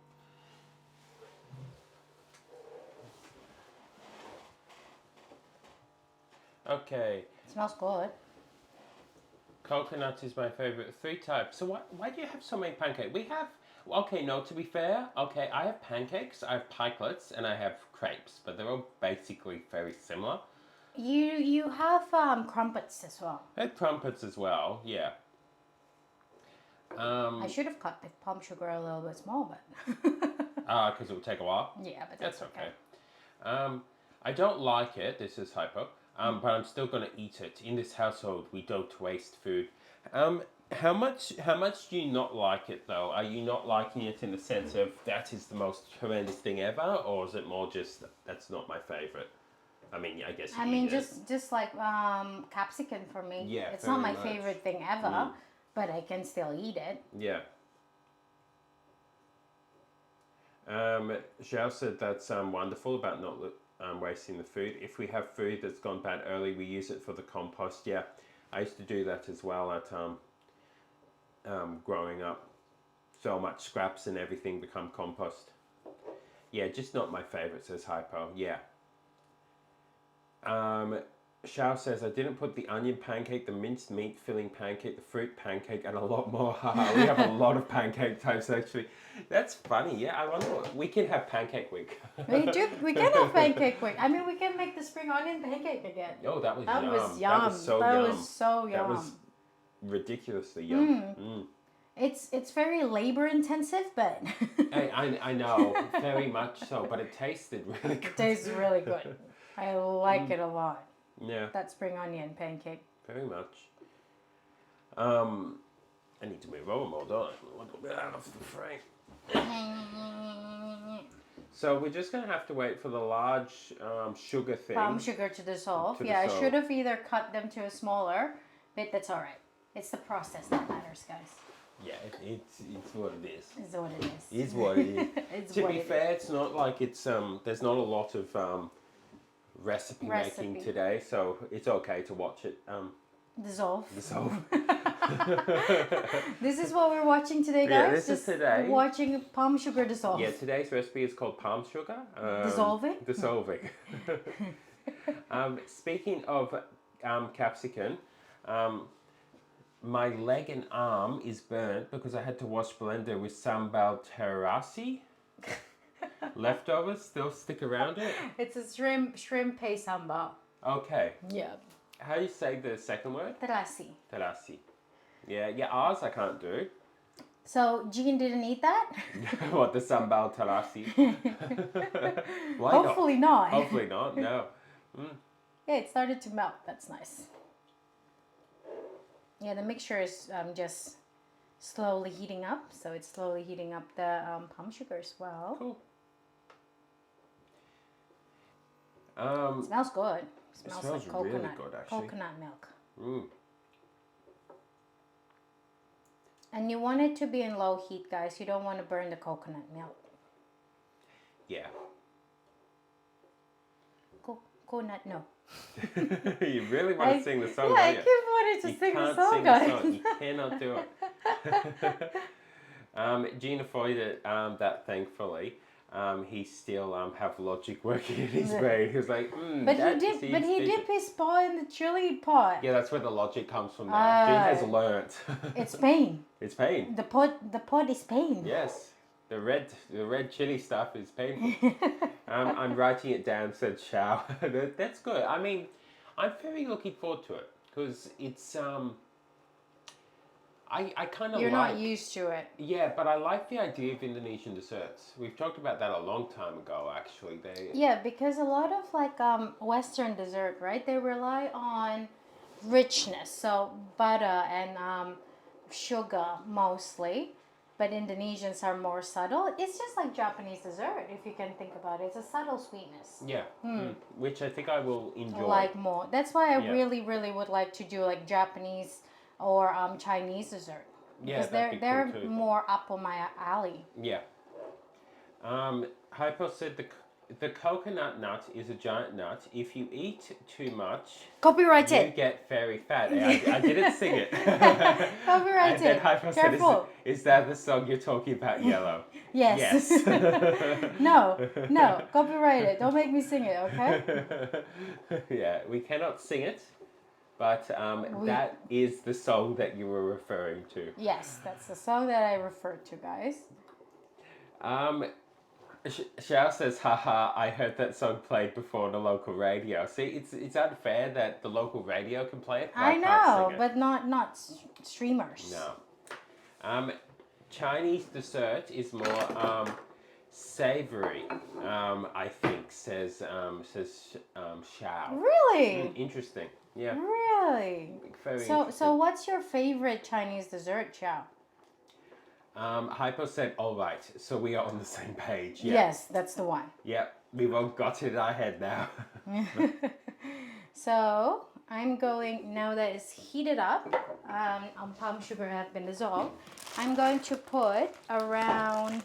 Okay. It smells good. Coconut is my favorite. 3 types. So why do you have so many pancakes? We have, okay, no, to be fair, okay, I have pancakes, I have pikelets, and I have crepes, but they're all basically very similar. You have crumpets as well. I have crumpets as well, yeah. I should have cut the palm sugar a little bit small, but Because it will take a while. yeah, but that's okay. I don't like it, this is hypo, but I'm still going to eat it. In this household, we don't waste food. How much do you not like it, though? Are you not liking it in the sense of that is the most horrendous thing ever, or is it more just that's not my favorite? I mean, I guess you eat it. just like capsicum for me. Yeah, it's not my very much. favorite thing ever, but I can still eat it. Yeah. Zhao said that's wonderful about not wasting the food. If we have food that's gone bad early, we use it for the compost. Yeah, I used to do that as well at growing up. So much scraps and everything become compost. Yeah, just not my favorite, says Hypo. Yeah. Xiao says, I didn't put the onion pancake, the minced meat filling pancake, the fruit pancake, and a lot more. Haha, we have a lot of pancake types actually. That's funny, yeah. I wonder what, we can have pancake week. We can have pancake quick. I mean, we can make the spring onion pancake again. Oh, that was That yum. was yum. That was so That yum. was so yum. That was ridiculously yum. It's very labor intensive, but Hey, I know, very much so, but it tasted really good. it tastes really good. I like it a lot. Yeah, that spring onion pancake. very much. I need to move over more, don't I? A little bit out of the frame. So we're just gonna have to wait for the large sugar thing. Palm sugar to dissolve. To Yeah, I dissolve. should have either cut them to a smaller, but that's all right. It's the process that matters, guys. Yeah, it's what it is. Is what it is. Is what it is. It's To what be it fair, it's not like it's there's not a lot of recipe making today, so it's okay to watch it Dissolve. dissolve. This is what we're watching today, guys. Yeah, this is Just today. watching palm sugar dissolve. Yeah, today's recipe is called palm sugar. Dissolving? Dissolving. Speaking of capsicum, my leg and arm is burnt because I had to wash blender with sambal terasi. Leftovers still stick around it. It's a shrimp paste sambal. Okay. Yeah. How do you say the second word? Terasi. Terasi. Yeah, ours I can't do. So Jean didn't eat that? What, the sambal terasi? Why Hopefully not. Hopefully not, no. Yeah, it started to melt. That's nice. Yeah, the mixture is just slowly heating up. So it's slowly heating up the palm sugar as well. Cool. It smells good. It smells like coconut. really good, actually. Coconut milk. Mm. And you want it to be in low heat, guys. You don't want to burn the coconut milk. Yeah. Coconut, no. You really want to sing the song, Yeah, I don't keep you? wanting to You sing the can't song, sing guys. the song. You cannot do it. Gina avoided that, thankfully. He still have logic working in his brain. He was like, But that he seems dipped fishy. his paw in the chili pot. Yeah, that's where the logic comes from now. Gina has learnt. It's pain. It's pain. The pot is pain. Yes. The red chili stuff is painful. I'm writing it down, said Xiao. That's good. I mean, I'm very looking forward to it because it's I kind of You're like. not used to it. Yeah, but I like the idea of Indonesian desserts. We've talked about that a long time ago, actually. Yeah, because a lot of like Western dessert, right? They rely on richness, so butter and sugar mostly. But Indonesians are more subtle. It's just like Japanese dessert, if you can think about it. It's a subtle sweetness. Yeah, which I think I will enjoy. Like more. That's why I Yeah. really, really would like to do like Japanese or Chinese dessert. Yeah, Because that'd be they're cool too. more up on my alley. Yeah. Hypo said the coconut nut is a giant nut. If you eat too much, you Copyrighted. get very fat. I didn't sing it. Copyrighted. And then Hypo said, Careful. is that the song you're talking about, Yellow? Yes. No, copyrighted. Don't make me sing it, okay? Yeah, we cannot sing it, but that is the song that you were referring to. Yes, that's the song that I referred to, guys. Xiao says, haha, I heard that song played before on the local radio. See, it's unfair that the local radio can play it. But I can't know, sing it. but not streamers. No. Chinese dessert is more savory, I think, says Xiao. Really? Interesting. Yeah. Really? Very So interesting. what's your favorite Chinese dessert, Chow? Hypo said, all right, so we are on the same page. Yeah. Yes, that's the one. Yep, we've all got it in our head now. So I'm going, now that it's heated up, palm sugar have been dissolved, I'm going to put around,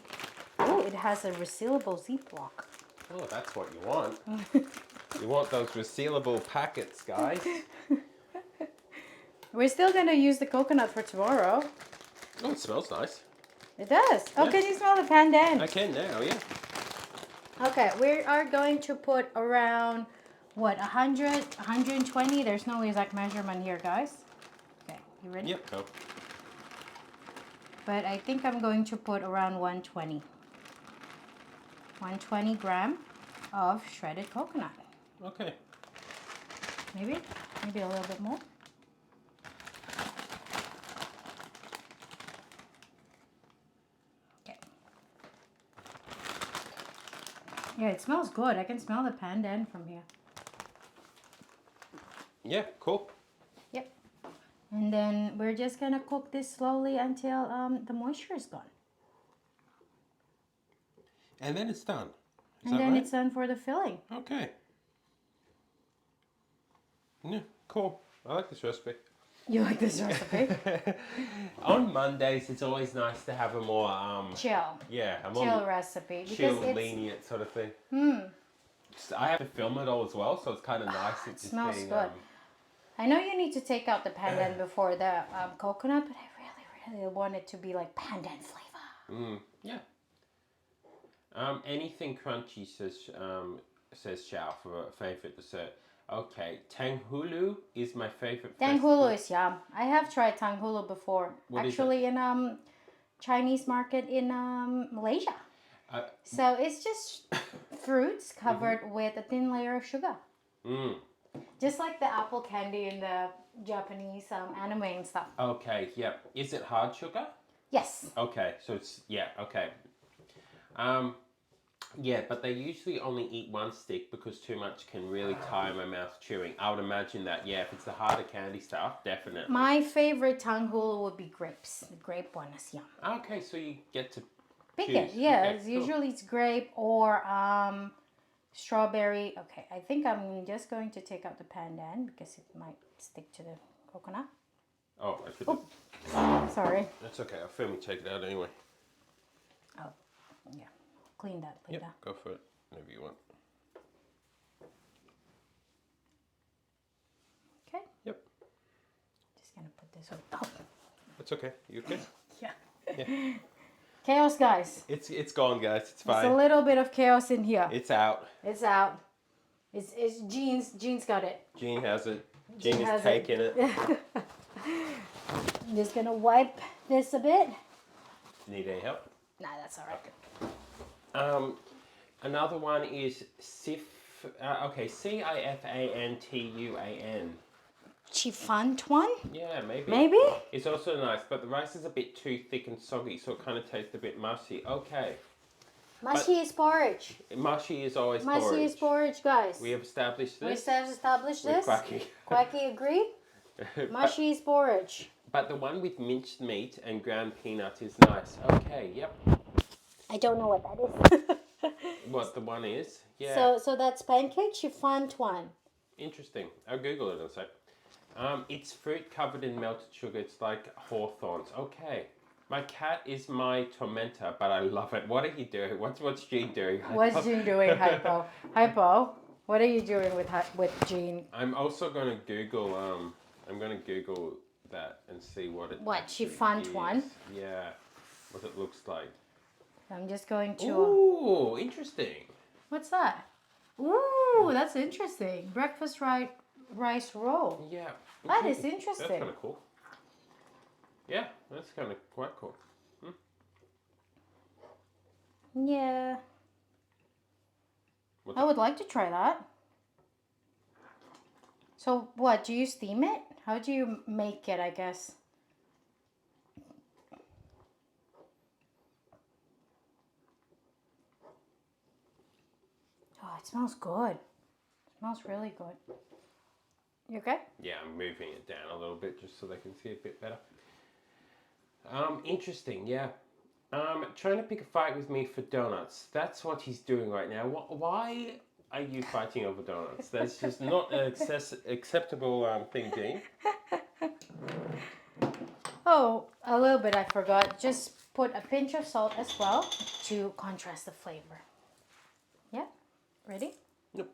oh, it has a resealable Ziploc. Oh, that's what you want. You want those resealable packets, guys. We're still going to use the coconut for tomorrow. Oh, it smells nice. It does. Oh, Yeah. can you smell the pandan? I can now, yeah. Okay, we are going to put around, what, 100, 120? There's no exact measurement here, guys. Okay, you ready? Yep, go. But I think I'm going to put around 120. 120 gram of shredded coconut. Okay. Maybe a little bit more. Okay. Yeah, it smells good. I can smell the pandan from here. Yeah, cool. Yep. And then we're just gonna cook this slowly until the moisture is gone. And then it's done. Is And that then right? it's done for the filling. Okay. Yeah, cool. I like this recipe. You like this recipe? On Mondays, it's always nice to have a more Chill. yeah, a Chill more recipe. chill, Because it's lenient sort of thing. I have to film it all as well, so it's kind of nice. It just smells being, good. I know you need to take out the pandan before the coconut, but I really want it to be like pandan flavor. Yeah. Anything crunchy says Xiao for a favorite dessert. Okay, tanghulu is my favorite. Tanghulu is yum. I have tried tanghulu before. What is Actually, in Chinese market in Malaysia. So it's just fruits covered with a thin layer of sugar. Just like the apple candy in the Japanese anime and stuff. Okay, yeah. Is it hard sugar? Yes. Okay, so it's yeah. Okay. Yeah, but they usually only eat one stick because too much can really tire my mouth chewing. I would imagine that, yeah, if it's the harder candy stuff, definitely. My favorite tanghulu would be grapes. The grape one is yum. Okay, so you get to Pick choose. it, yeah. Okay, It's cool. usually it's grape or strawberry. Okay, I think I'm just going to take out the pandan because it might stick to the coconut. Oh, I should have. Sorry. That's okay, I'll film you take it out anyway. Oh, yeah. Clean that later. Yep, go for it, whatever you want. Okay. Yep, Just gonna put this on. Oh, that's okay. You okay? yeah. Yeah. Chaos, guys. It's gone, guys. It's There's a fine. little bit of chaos in here. It's out. It's out. It's Jean's got it. Jean has it. Jean Jean has is taking it. I'm just gonna wipe this a bit. Need any help? Nah, that's all right. Another one is Cifantuan. Chifantuan? Yeah, maybe. Maybe? It's also nice, but the rice is a bit too thick and soggy, so it kind of tastes a bit mushy. Okay. Mushy is porridge. Mushy is always Mushy porridge. is porridge, guys. We have established We this. have established With this. Quacky. Quacky agree? Mushy is porridge. But the one with minced meat and ground peanut is nice. Okay, yep. I don't know what that is. What the one is? Yeah. So that's pancake chifantuan. Interesting. I'll Google it in a sec. It's fruit covered in melted sugar. It's like hawthorns. Okay. My cat is my tormentor, but I love it. What are you doing? What's Jean doing? What's Jean doing, Hypo? Hypo, what are you doing with Jean? I'm also going to Google. I'm going to Google that and see what it. What, actually chifantuan? is. Yeah. What it looks like. I'm just going to. Ooh, interesting. What's that? Ooh, that's interesting. Breakfast rice roll. Yeah. That is That's interesting. kind of cool. Yeah, that's kind of quite cool. Yeah. What's I would like to try that. So what, do you steam it? How do you make it, I guess? Oh, it smells good. It smells really good. You okay? Yeah, I'm moving it down a little bit just so they can see a bit better. Interesting, yeah. Trying to pick a fight with me for donuts. That's what he's doing right now. Why are you fighting over donuts? That's just not an acceptable thing, Jean. Oh, a little bit I forgot. Just put a pinch of salt as well to contrast the flavor. Yeah? Ready? Nope.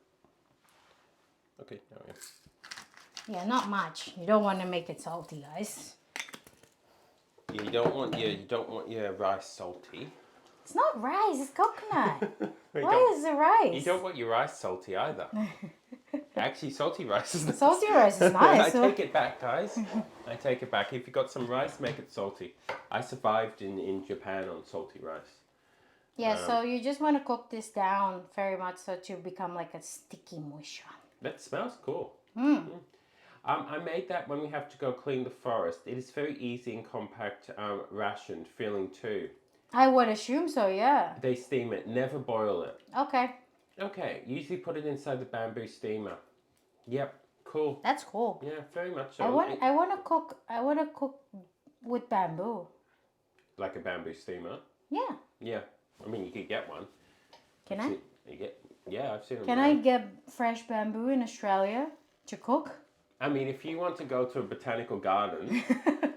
Okay, now yeah. Yeah, not much. You don't want to make it salty, guys. Yeah, you don't want your rice salty. It's not rice, it's coconut. You Why don't- is it rice? You don't want your rice salty either. Actually, salty rice is nice. Salty rice is nice. I take it back, guys. I take it back. If you got some rice, make it salty. I survived in Japan on salty rice. Yeah, so you just want to cook this down very much so to become like a sticky mush. That smells cool. I made that when we have to go clean the forest. It is very easy and compact, rationed, filling too. I would assume so, yeah. They steam it, never boil it. Okay. Okay, usually put it inside the bamboo steamer. Yep, Cool. That's cool. Yeah, very much so. I want to cook with bamboo. Like a bamboo steamer. Yeah. Yeah. I mean, you could get one. Can I? Yeah, I've seen them. Can I get fresh bamboo in Australia to cook? I mean, if you want to go to a botanical garden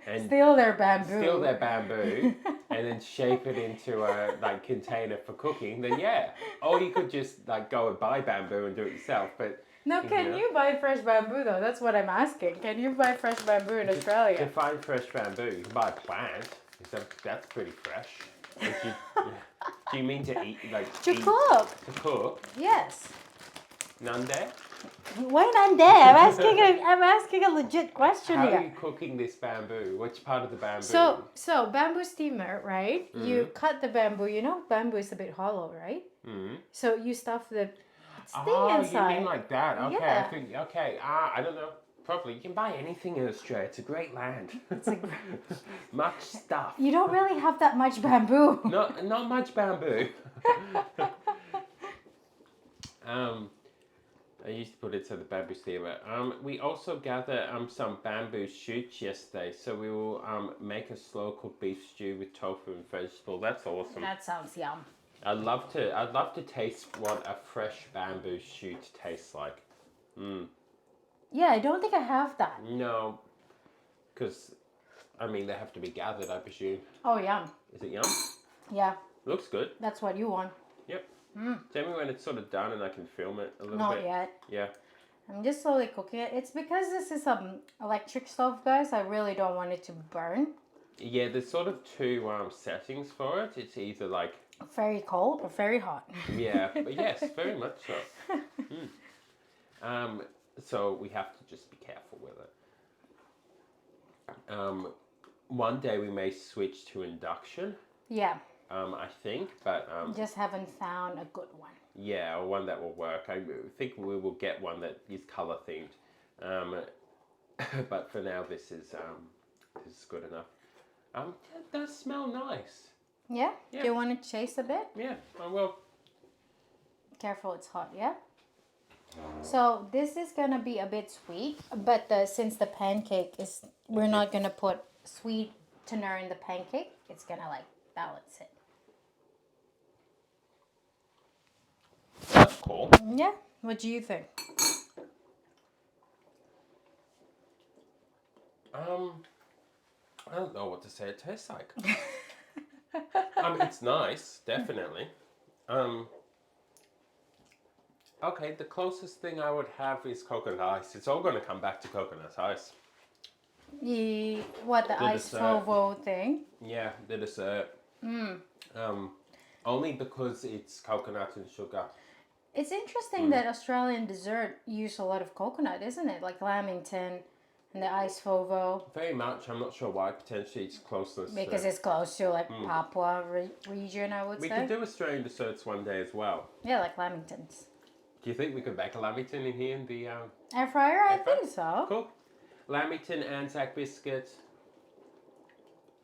and Steal their bamboo. and then shape it into a like container for cooking, then yeah. Or you could just like go and buy bamboo and do it yourself. But No, can you buy fresh bamboo though? That's what I'm asking. Can you buy fresh bamboo in to Australia? find fresh bamboo, you can buy a plant. That's pretty fresh. Do you mean to eat To cook? To cook? Yes. None there? Why not there? I'm asking a legit question How here. are you cooking this bamboo? Which part of the bamboo? So bamboo steamer, right? You cut the bamboo. You know, bamboo is a bit hollow, right? So you stuff the thing inside. You mean like that? Okay, Yeah. I think I don't know. Probably you can buy anything in Australia. It's a great land. Much stuff. You don't really have that much bamboo. Not much bamboo. I used to put it to the bamboo steamer. We also gathered some bamboo shoots yesterday, so we will make a slow cooked beef stew with tofu and vegetable. That's awesome. That sounds yum. I'd love to taste what a fresh bamboo shoot tastes like. Yeah, I don't think I have that. No, because I mean they have to be gathered, I presume. Oh, yum. Is it yum? Yeah, Looks good. that's what you want. Yep. Tell me when it's sort of done and I can film it a little Not bit. yet. Yeah. I'm just slowly cooking it. It's because this is electric stove, guys. I really don't want it to burn. Yeah, there's sort of two settings for it. It's either like Very cold or very hot. yeah, but yes, very much so. So we have to just be careful with it. One day we may switch to induction. Yeah. I think, but Just haven't found a good one. yeah, or one that will work. I think we will get one that is color themed. But for now, this is good enough. It does smell nice. Yeah? Yeah. Do you want to chase a bit? Yeah, I will. Careful, it's hot, yeah? So this is gonna be a bit sweet, but since the pancake is, we're not gonna put sweetener in the pancake, it's gonna like balance it. That's cool. Yeah? What do you think? I don't know what to say it tastes like. It's nice, definitely. Okay, the closest thing I would have is coconut ice. It's all going to come back to coconut ice. The ice dessert. fovo thing? Yeah, the dessert. Only because it's coconut and sugar. It's interesting that Australian dessert use a lot of coconut, isn't it? Like lamington and the ice fovo. Very much. I'm not sure why. Potentially it's closeness. Because it's close to like Papua region, I would We say. could do Australian desserts one day as well. Yeah, like lamingtons. Do you think we could bake a lamington in here in the Air fryer? I Air fryer? think so. Cool. Lamington, Anzac biscuit.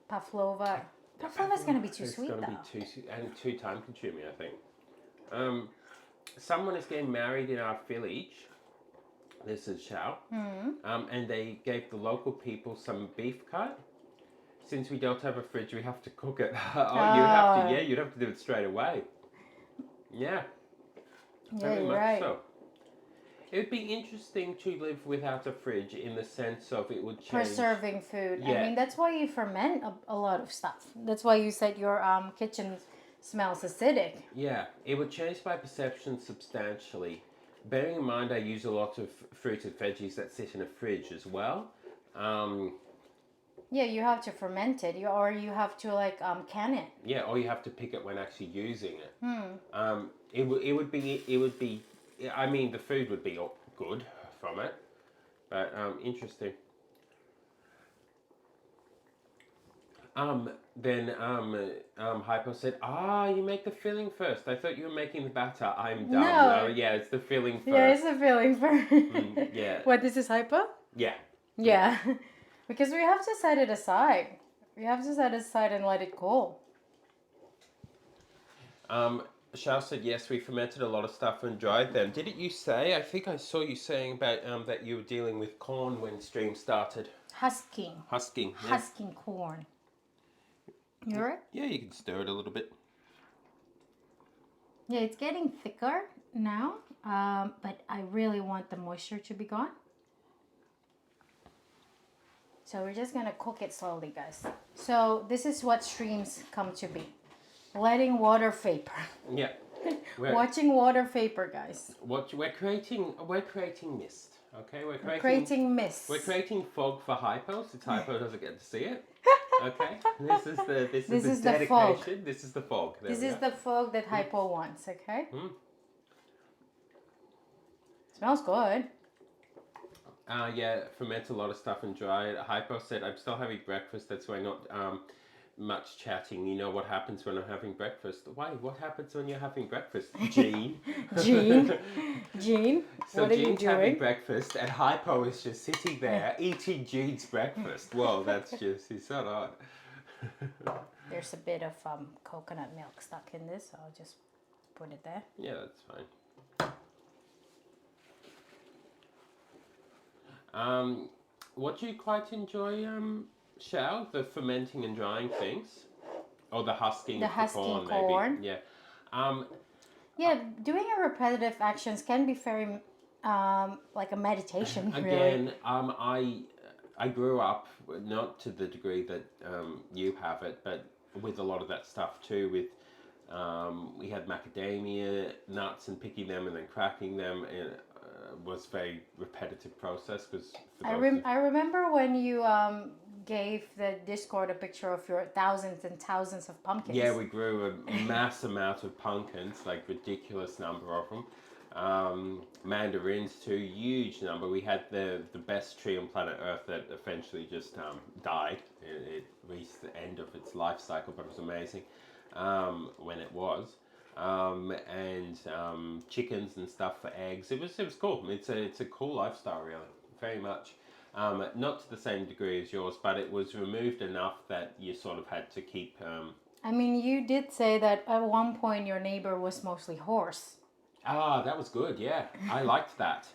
Pavlova. Pavlova's going to be too sweet It's though. going to be too time consuming, I think. Someone is getting married in our village. This is Shao. And they gave the local people some beef cut. Since we don't have a fridge, we have to cook it. You'd have to do it straight away. Yeah. Yeah, Very you're much right. so. It would be interesting to live without a fridge in the sense of it would change. Preserving food. Yeah. I mean, that's why you ferment a lot of stuff. That's why you said your kitchen smells acidic. Yeah, it would change my perception substantially. Bearing in mind I use a lot of fruits and veggies that sit in a fridge as well. Yeah, you have to ferment it, or you have to like can it. Yeah, or you have to pick it when actually using it. It would be. I mean, the food would be good from it, but interesting. Then Hypo said, you make the filling first. I thought you were making the batter. I'm dumb. No. Yeah, it's the filling first. Yeah, it's a filling first. Yeah. What, this is hypo? Yeah. Yeah. Because we have to set it aside. We have to set it aside and let it cool. Shao said yes. We fermented a lot of stuff and dried them. Didn't you say? I think I saw you saying about that you were dealing with corn when stream started. Husking. Husking. Yeah. Husking corn. You alright? Yeah, you can stir it a little bit. Yeah, it's getting thicker now, but I really want the moisture to be gone. So we're just gonna cook it slowly, guys. So this is what streams come to be. Letting water vapor. Yeah. Watching water vapor, guys. We're creating mist. Okay, we're Creating mist. We're creating fog for Hypo, so Hypo doesn't get to see it. Okay, this is the dedication. fog. This is the fog. There This we is go. the fog that Hypo wants, okay? Mm. Smells good. Yeah, ferment a lot of stuff and dry it. Hypo said, I'm still having breakfast, that's why not much chatting. You know what happens when I'm having breakfast? Why? What happens when you're having breakfast? Gene. Gene, So what are you Gene's having doing? breakfast and Hypo is just sitting there eating Gene's breakfast. Whoa, that's just, he's so odd. There's a bit of coconut milk stuck in this, so I'll just put it there. Yeah, that's fine. What do you quite enjoy, Shao? The fermenting and drying things? Or the husking of the corn, corn. maybe? Yeah. Yeah, doing a repetitive actions can be very like a meditation, really. Again, I grew up, not to the degree that you have it, but with a lot of that stuff too. With we had macadamia nuts and picking them and then cracking them, and was very repetitive process. Because I remember when you gave the Discord a picture of your thousands and thousands of pumpkins. Yeah, we grew a mass amount of pumpkins, like ridiculous number of them. Mandarins too, huge number. We had the best tree on planet Earth that eventually just died. It reached the end of its life cycle, but it was amazing when it was. And chickens and stuff for eggs. It was cool. It's a cool lifestyle, really, very much. Not to the same degree as yours, but it was removed enough that you sort of had to keep. I mean, you did say that at one point your neighbor was mostly horse. Ah, that was good. Yeah, I liked that.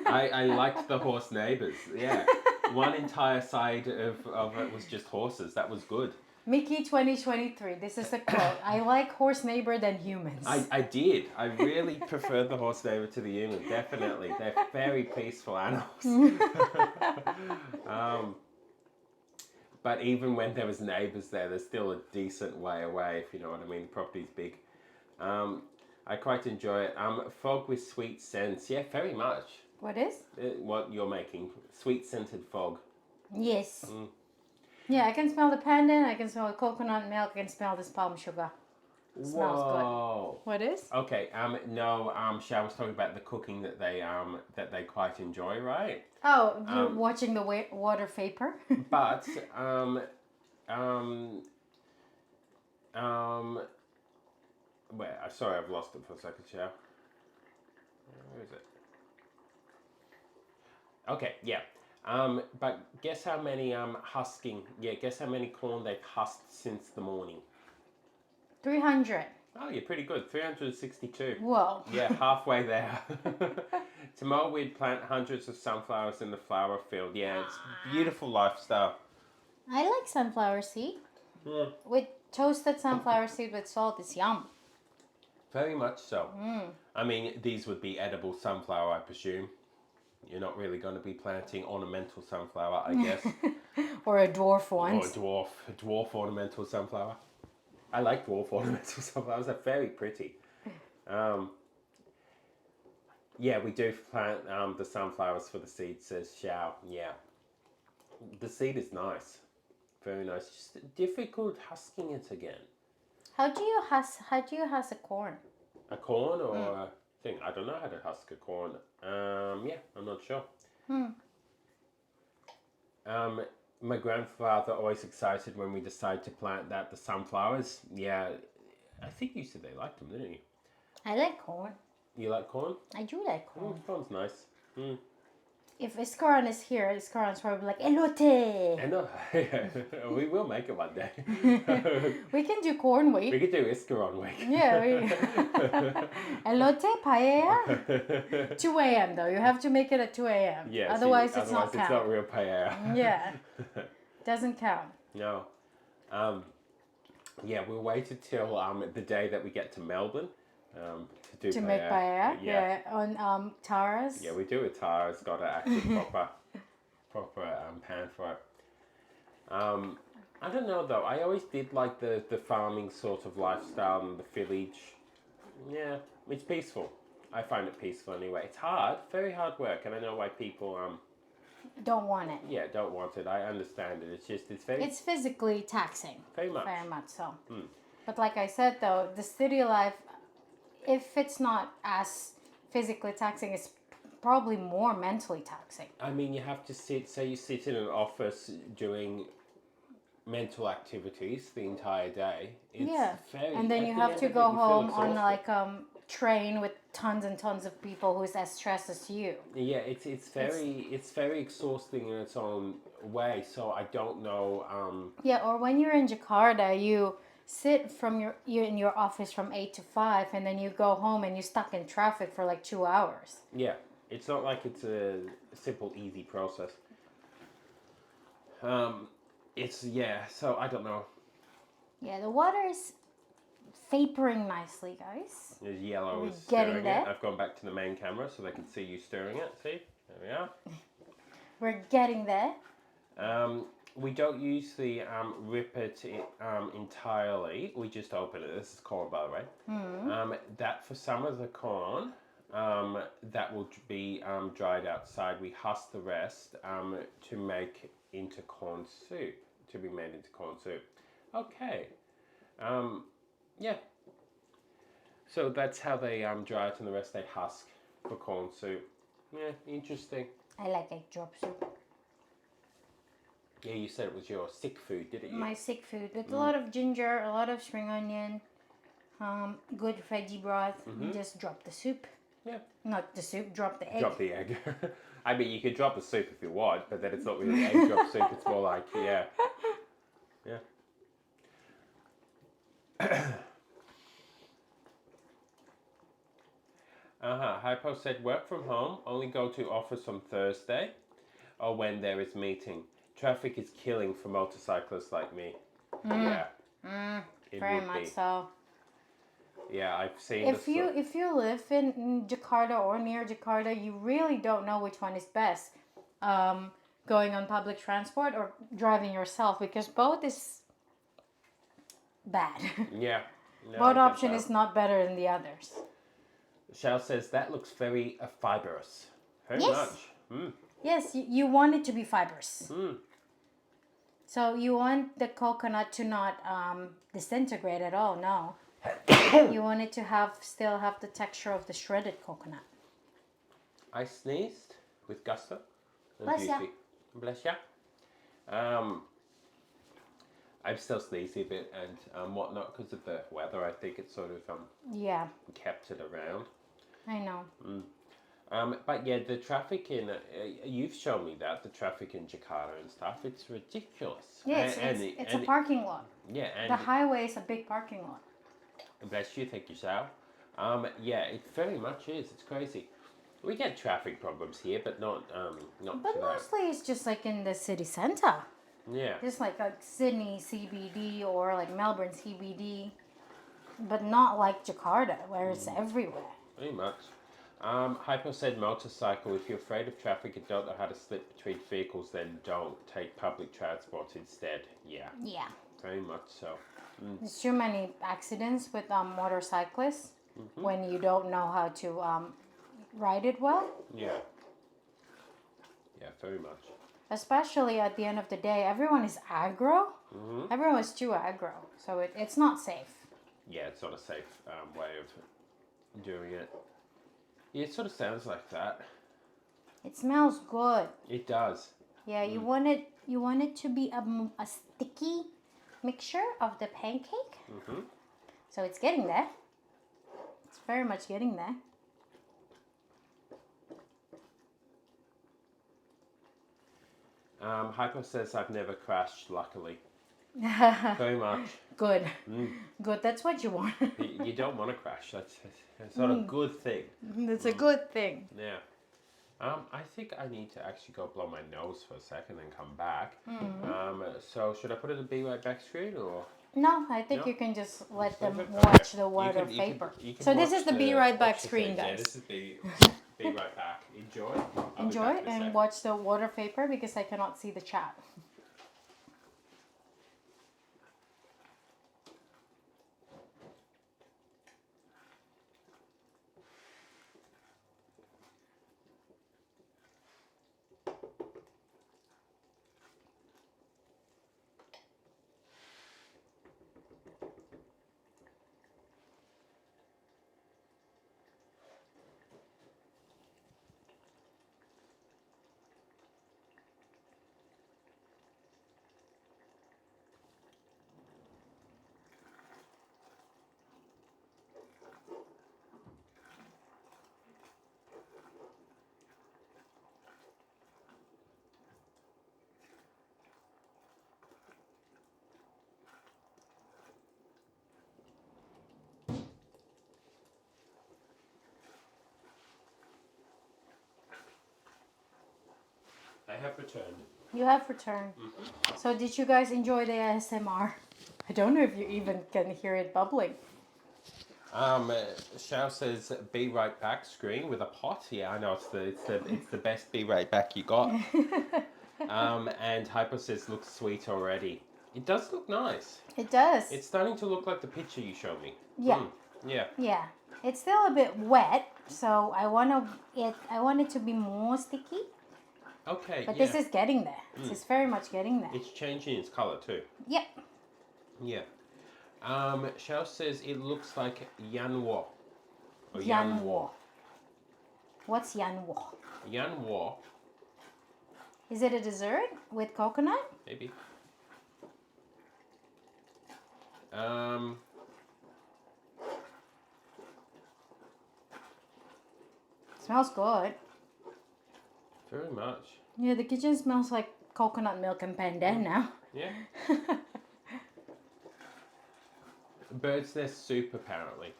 I liked the horse neighbors. Yeah, one entire side of it was just horses. That was good. Mickey 2023. This is a quote. I like horse neighbor than humans. I did. I really preferred the horse neighbor to the human. Definitely, they're very peaceful animals. But even when there was neighbors there, there's still a decent way away, if you know what I mean. The property's big. I quite enjoy it. Fog with sweet scents. Yeah, very much. What is? What you're making. Sweet scented fog. Yes. Yeah, I can smell the pandan, I can smell the coconut milk, I can smell this palm sugar. It smells good. What is? Okay, no, Shao was talking about the cooking that they quite enjoy, right? Oh, you're watching the water vapor? But, wait, sorry, I've lost it for a second, Shao. Where is it? Okay, yeah. But guess how many guess how many corn they've husked since the morning? 300. Oh, you're pretty good. 362. Whoa. Yeah, halfway there. Tomorrow we'd plant hundreds of sunflowers in the flower field. Yeah, it's beautiful lifestyle. I like sunflower seed. With toasted sunflower seed with salt, it's yum. Very much so. I mean, these would be edible sunflower, I presume. You're not really going to be planting ornamental sunflower, I guess. Or a dwarf one. Or a dwarf ornamental sunflower. I like dwarf ornamental sunflowers. They're very pretty. Yeah, we do plant the sunflowers for the seed, says Xiao. Yeah. The seed is nice. Very nice. Just difficult husking it again. How do you husk a corn? A corn or a thing? I don't know how to husk a corn. Yeah, I'm not sure. My grandfather always excited when we decide to plant the sunflowers. Yeah, I think you said they liked them, didn't you? I like corn. You like corn? I do like corn. Corn's nice. if Iskaran is here, Iskaran's probably like elote. I know. We will make it one day. We can do corn We week. could do Iscaron week. Yeah. Elote paella. 2 a.m. though. You have to make it at 2 a.m. Yeah. Otherwise, see, it's not it's not count. real paella. Yeah. Doesn't count. No. Yeah, we'll wait until the day that we get to Melbourne to do To make paella. Yeah. On Tara's. Yeah, we do it. Tara's got an actual proper pan for it. I don't know though. I always did like the farming sort of lifestyle and the village. Yeah, it's peaceful. I find it peaceful anyway. It's hard, very hard work, and I know why people Don't want it. yeah don't want it. I understand it. It's physically taxing. Very much. Very much so. But like I said though, the city life, if it's not as physically taxing, it's probably more mentally taxing. I mean, you have to say you sit in an office doing mental activities the entire day. It's very, and then at you the have end to of it, go you feel home on exhausted. like train with tons and tons of people who's as stressed as you. Yeah, it's very exhausting in its own way. So I don't know. Yeah, or when you're in Jakarta, you sit you're in your office from 8 to 5, and then you go home and you're stuck in traffic for like 2 hours. Yeah, it's not like it's a simple, easy process. So I don't know. Yeah, the water is vaporing nicely, guys. There's yellow We're is getting stirring there. it. I've gone back to the main camera so they can see you stirring it. See? There we are. We're getting there. We don't usually rip it entirely. We just open it. This is corn, by the way. That for some of the corn, that will be dried outside. We husk the rest to make into corn soup. To be made into corn soup. Okay. Yeah. So that's how they dry it, and the rest they husk for corn soup. Yeah, interesting. I like egg drop soup. Yeah, you said it was your sick food, didn't you? My sick food with a lot of ginger, a lot of spring onion, good veggie broth. And just drop the soup. Yeah. Not the soup, drop the egg. Drop the egg. I mean, you could drop the soup if you want, but then it's not really egg drop soup. It's more like, yeah. Hypo said, work from home, only go to office on Thursday or when there is meeting. Traffic is killing for motorcyclists like me. Yeah. It Very would much be. so. Yeah, I've seen If you live in Jakarta or near Jakarta, you really don't know which one is best. Going on public transport or driving yourself, because both is bad. Yeah. No, I Both get option that. is not better than the others. Shao says, that looks very fibrous. Very Yes. much. Yes, you want it to be fibrous. So you want the coconut to not disintegrate at all. No. You want it to still have the texture of the shredded coconut. I sneezed with gusto. and Bless ya. beauty. Bless ya. I'm still sneezy a bit and whatnot because of the weather. I think it's sort of Yeah, kept it around. I know. But yeah, the traffic in you've shown me that the traffic in Jakarta and stuff. It's ridiculous. Yeah, it's a parking lot. Yeah, and The highway is a big parking lot. bless you, thank you, Sal. Yeah, it very much is. It's crazy. We get traffic problems here, but not But today. mostly it's just like in the city center. Yeah. Just like Sydney CBD or like Melbourne CBD. But not like Jakarta, where it's everywhere. Very much. Hypo said motorcycle. If you're afraid of traffic and don't know how to slip between vehicles, then don't take public transport instead. Yeah, Yeah. very much so. There's too many accidents with motorcyclists when you don't know how to ride it well. Yeah. Yeah, very much. Especially at the end of the day, everyone is aggro. Everyone is too aggro. So it's not safe. Yeah, it's not a safe way of doing it. Yeah, it sort of sounds like that. It smells good. It does. Yeah, you want it to be a sticky mixture of the pancake. So it's getting there. It's very much getting there. Hypo says I've never crashed, luckily. Very much. Good. Good. That's what you want. You don't want to crash. That's not a good thing. That's a good thing. Yeah. I think I need to actually go blow my nose for a second and come back. So should I put it in Be Right Back screen or? No, I think No? you can just let them Okay. watch the water You can- vapor. you can So this watch is the Be Right Back watch the screen, thing. Yeah, guys. this is Be Right Back. Enjoy. I'll be Enjoy back in a and sec. watch the water vapor because I cannot see the chat. I have returned. You have returned. So did you guys enjoy the ASMR? I don't know if you even can hear it bubbling. Shao says Be Right Back screen with a pot. Yeah, I know it's the best Be Right Back you got. And Hypo says looks sweet already. It does look nice. It does. It's starting to look like the picture you showed me. Yeah. Yeah. Yeah. It's still a bit wet, so I want it to be more sticky. Okay. But yeah. this is getting there. This is very much getting there. It's changing its color too. Yep. Yeah. Shao says it looks like Yanwo. Or Yanwo. What's Yanwo? Yanwo. Is it a dessert with coconut? Maybe. Smells good. Very much. Yeah, the kitchen smells like coconut milk and pandan now. Yeah. Bird's nest soup apparently.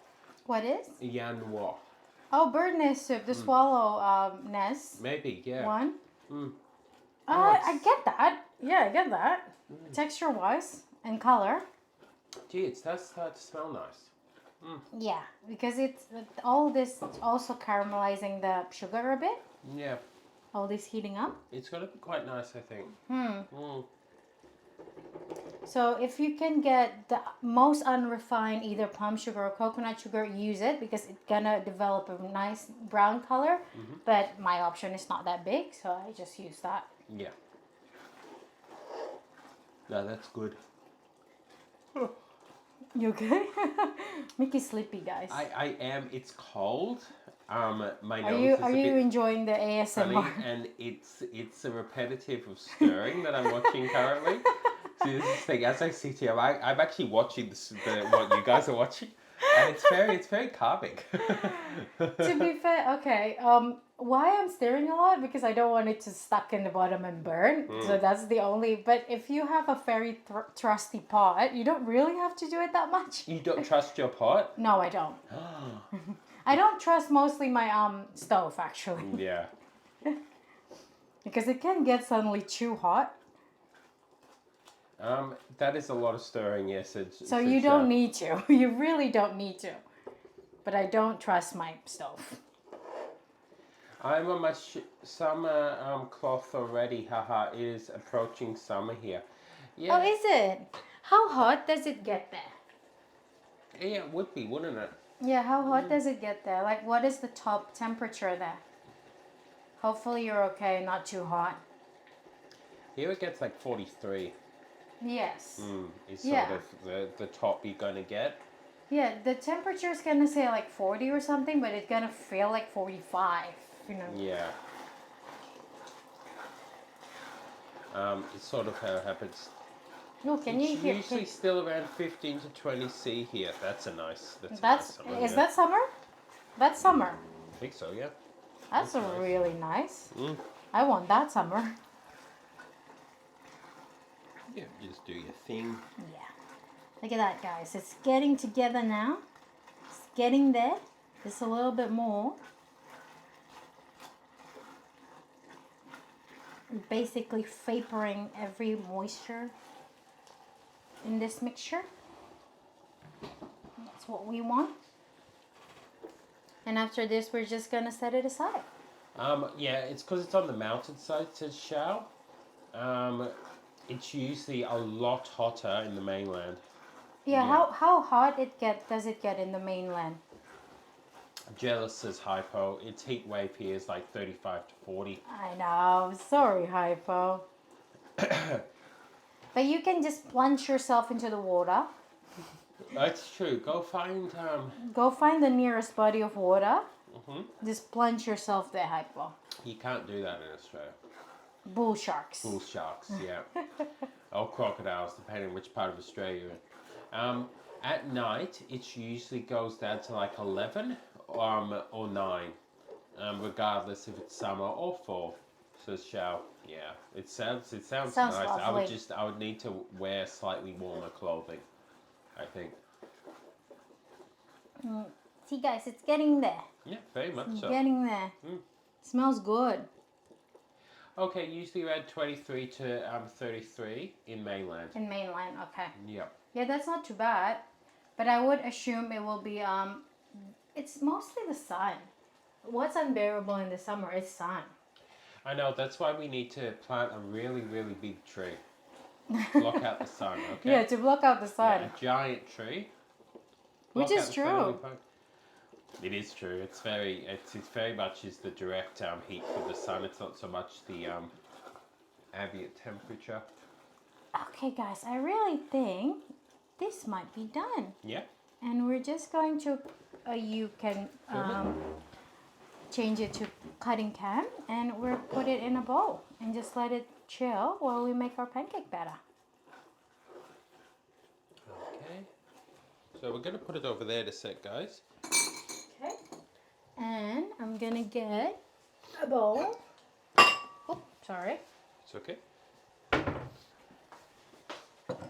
What is? Yanwo. Oh, bird nest soup, the swallow nest Maybe, yeah. one. Mm. I get that. Yeah, I get that. Texture wise and color. Gee, it does start to smell nice. Yeah, because it's all this also caramelizing the sugar a bit. Yeah. All this heating up. It's gonna be quite nice, I think. So if you can get the most unrefined either palm sugar or coconut sugar, use it because it's gonna develop a nice brown color. But my option is not that big, so I just use that. Yeah. No, that's good. You okay? Mickey's sleepy, guys. I am. It's cold. My Are nose you is a bit enjoying the funny, ASMR? and it's a repetitive of stirring that I'm watching currently. So this is the thing. As I sit here, I'm actually watching what you guys are watching, and it's very calming. To be fair, okay. Why I'm stirring a lot? Because I don't want it to stuck in the bottom and burn. So that's the only. But if you have a very trusty pot, you don't really have to do it that much. You don't trust your pot? No, I don't. I don't trust mostly my stove actually Yeah. because it can get suddenly too hot. That is a lot of stirring, yes. So you don't need to. You really don't need to. But I don't trust my stove. I'm on my summer cloth already. Haha, it is approaching summer here. Yeah. Oh, is it? How hot does it get there? Yeah, it would be, wouldn't it? Yeah, how hot does it get there? Like, what is the top temperature there? Hopefully you're okay, not too hot. Here it gets like 43. Yes. Is Yeah. sort of the top you're going to get. Yeah, the temperature is gonna say like 40 or something, but it's gonna feel like 45, you know. Yeah. It's sort of how it happens. No, can you It's hear? usually still around 15 to 20 C here. That's a nice. That's nice summer, is yeah. that summer? That's summer. I think so, yeah. That's That's nice. really nice. I want that summer. Yeah, just do your thing. Yeah. Look at that, guys. It's getting together now. It's getting there. Just a little bit more. Basically vaporing every moisture in this mixture. That's what we want. And after this, we're just gonna set it aside. Yeah, it's because it's on the mountain side, says Shao. It's usually a lot hotter in the mainland. Yeah, Yeah. how hot does it get in the mainland? Jealous says hypo. Its heat wave here is like 35 to 40. I know. Sorry, Hypo. But you can just plunge yourself into the water. That's true. Go find Go find the nearest body of water. mhm. Just plunge yourself there, Hypo. You can't do that in Australia. Bull sharks. Bull sharks, yeah. Or crocodiles, depending on which part of Australia you're in. At night, it usually goes down to like 11 or 9, regardless if it's summer or fall. So Shao, yeah, it sounds Sounds nice. lovely. I would need to wear slightly warmer clothing, I think. See, guys, it's getting there. Yeah, very much so. Getting there. Mm. Smells good. Okay, usually around 23 to 33 in mainland. In mainland, okay. Yep. Yeah, that's not too bad. But I would assume it will be, it's mostly the sun. What's unbearable in the summer is sun. I know, that's why we need to plant a really, really big tree. Block out the sun, okay? Yeah, to block out the sun. Yeah, a giant tree. Which Block is out the sun true. only part. It is true. It's very much is the direct heat from the sun. It's not so much the ambient temperature. Okay, guys, I really think this might be done. Yeah. And we're just going to, you can change it to cutting can, and we'll put it in a bowl and just let it chill while we make our pancake batter. Okay. So we're going to put it over there to set, guys. Okay. And I'm gonna get a bowl. Oh, sorry. It's okay.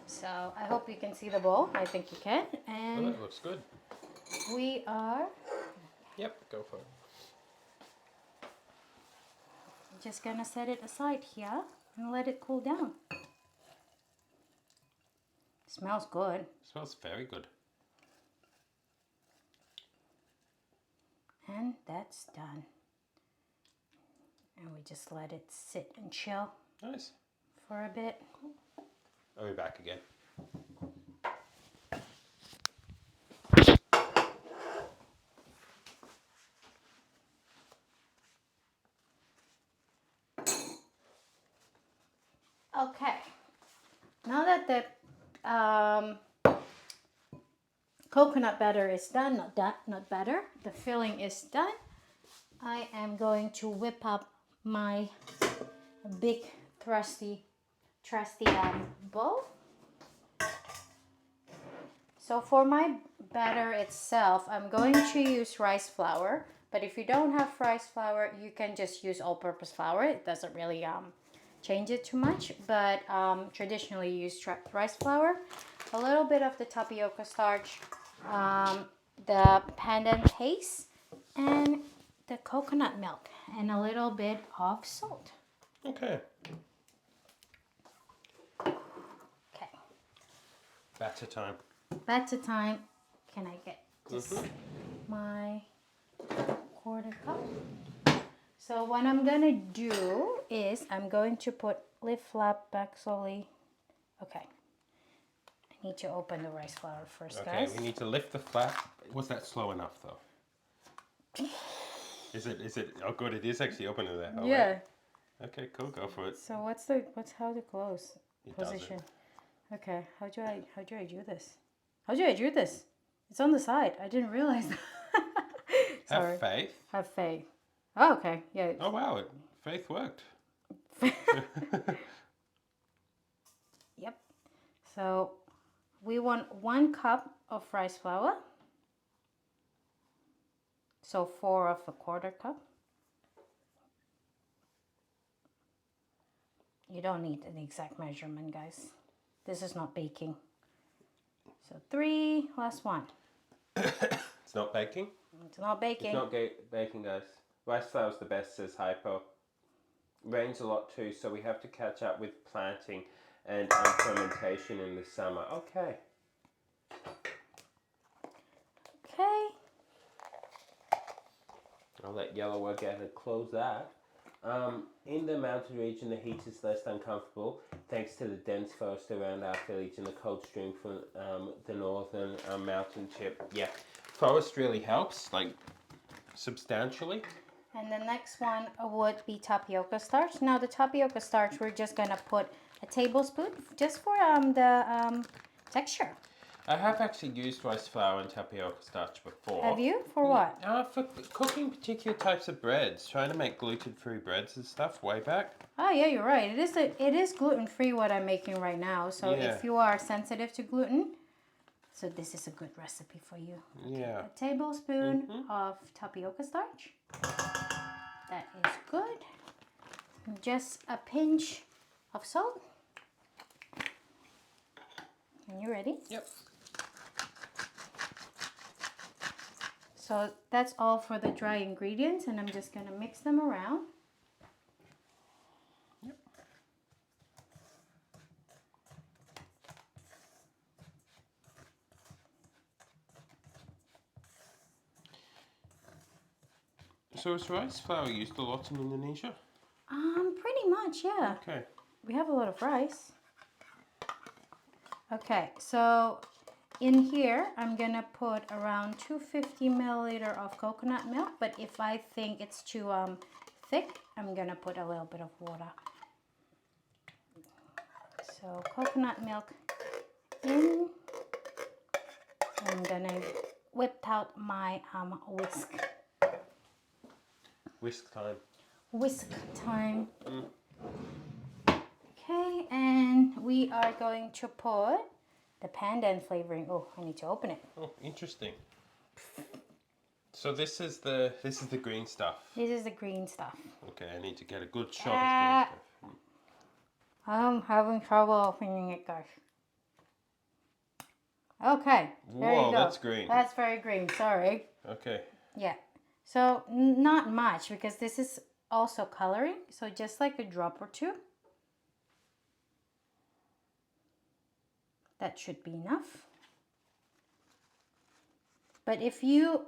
So I hope you can see the bowl. I think you can. Oh, And that looks good. we are Yep, go for it. just gonna set it aside here and let it cool down. Smells good. Smells very good. And that's done. And we just let it sit and chill Nice. for a bit. I'll be back again. Okay. Now that the coconut batter is done, not batter, the filling is done, I am going to whip up my big trusty bowl. So for my batter itself, I'm going to use rice flour, but if you don't have rice flour, you can just use all-purpose flour. It doesn't really change it too much, but traditionally you use rice flour, a little bit of the tapioca starch, the pandan paste, and the coconut milk, and a little bit of salt. Okay. Okay, Batter time. batter time. Can I get this, my quarter cup? So what I'm gonna do is I'm going to put lid flap back slowly. Okay. I need to open the rice flour first, Okay, guys. we need to lift the flap. Was that slow enough though? Is it? Oh, good. It is actually opening there. Oh, Yeah. right. Okay, cool. Go for it. So what's how to close It position? doesn't. Okay. How do I do this? How do I do this? It's on the side. I didn't realize that. Sorry. Have faith. Have faith. Oh, okay. Yeah. Oh wow, faith worked. Yep. So we want 1 cup of rice flour. So 4 of a quarter cup. You don't need an exact measurement, guys. This is not baking. So 3, last one. It's not baking? It's not baking. It's not baking, guys. Rice flour's the best, says Hypo. Rains a lot too, so we have to catch up with planting and fermentation in the summer. Okay. Okay. I'll let Yellow work out how to close that. In the mountain region, the heat is less uncomfortable thanks to the dense forest around our village and the cold stream from the northern mountain tip. Yeah, forest really helps, like substantially. And the next one would be tapioca starch. Now the tapioca starch, we're just gonna put a tablespoon just for the texture. I have actually used rice flour and tapioca starch before. Have you? For what? For cooking particular types of breads, trying to make gluten-free breads and stuff way back. Oh yeah, you're right. It is gluten-free what I'm making right now. So Yeah. if you are sensitive to gluten, so this is a good recipe for you. Yeah. A tablespoon of tapioca starch. That is good. Just a pinch of salt. And you ready? Yep. So that's all for the dry ingredients, and I'm just gonna mix them around. Yep. So is rice flour used a lot in Indonesia? Pretty much, yeah. Okay. We have a lot of rice. Okay, so in here, I'm gonna put around 250 milliliter of coconut milk, but if I think it's too thick, I'm gonna put a little bit of water. So coconut milk in, and then I whipped out my whisk. Whisk time. Whisk time. Okay, and we are going to put the pandan flavoring. Oh, I need to open it. Oh, interesting. So this is the green stuff. This is the green stuff. Okay, I need to get a good shot of green stuff. I'm having trouble opening it, guys. Okay, there you Whoa, go. that's green. That's very green, sorry. Okay. Yeah, so not much because this is also coloring, so just like a drop or two. That should be enough. But if you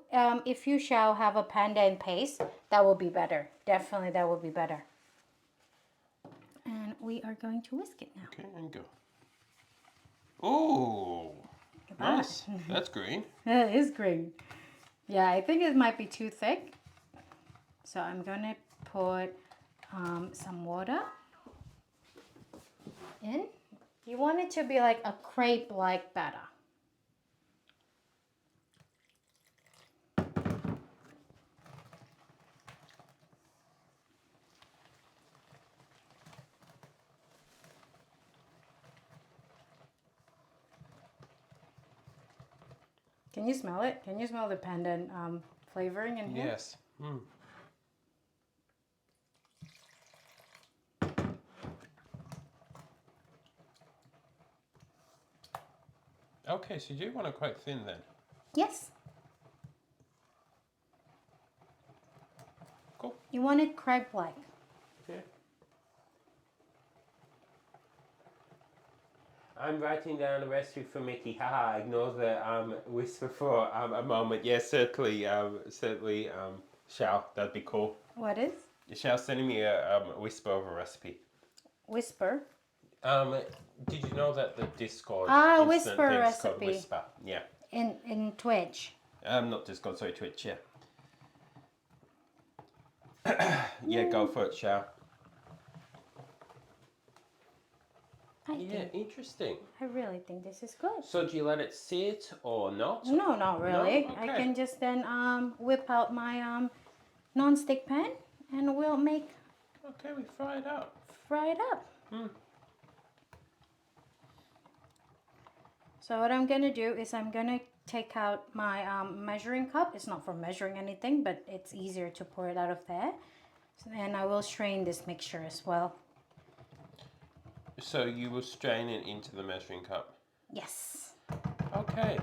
shall have a pandan paste, that will be better. Definitely, that will be better. And we are going to whisk it now. Okay, and go. Oh, Look at that. nice. That's green. It is green. Yeah, I think it might be too thick. So I'm gonna put some water in. You want it to be like a crepe-like batter. Can you smell it? Can you smell the pandan flavoring in here? Yes. Mm. Okay, so you do want it quite thin then. Yes. Cool. You want it crepe-like. Yeah. I'm writing down a recipe for Mickey. Haha, ignore the whisper for a moment. Yes, certainly, Shao, that'd be cool. What is? Shao sending me a whisper of a recipe. Whisper. Did you know that the Discord Whisper instant thing's called recipe. Whisper? Yeah. In Twitch. Not Discord, sorry, Twitch, yeah. Yeah, go for it, Shao. Yeah, interesting. I really think this is good. So do you let it sit or not? No, not really. No? I Okay. can just then whip out my non-stick pan and we'll make Okay, we fry it up. fry it up. So what I'm gonna do is I'm gonna take out my measuring cup. It's not for measuring anything, but it's easier to pour it out of there. So then I will strain this mixture as well. So you will strain it into the measuring cup. Yes. Okay.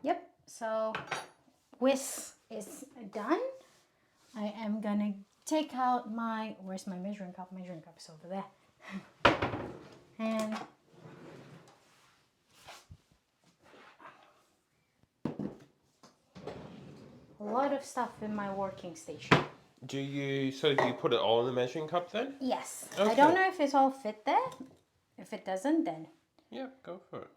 Yep. So whisk is done. I am gonna take out my, where's my measuring cup? Measuring cup is over there. And a lot of stuff in my working station. Do you put it all in the measuring cup then? Yes. Okay. I don't know if it's all fit there. If it doesn't, then Yeah, go for it.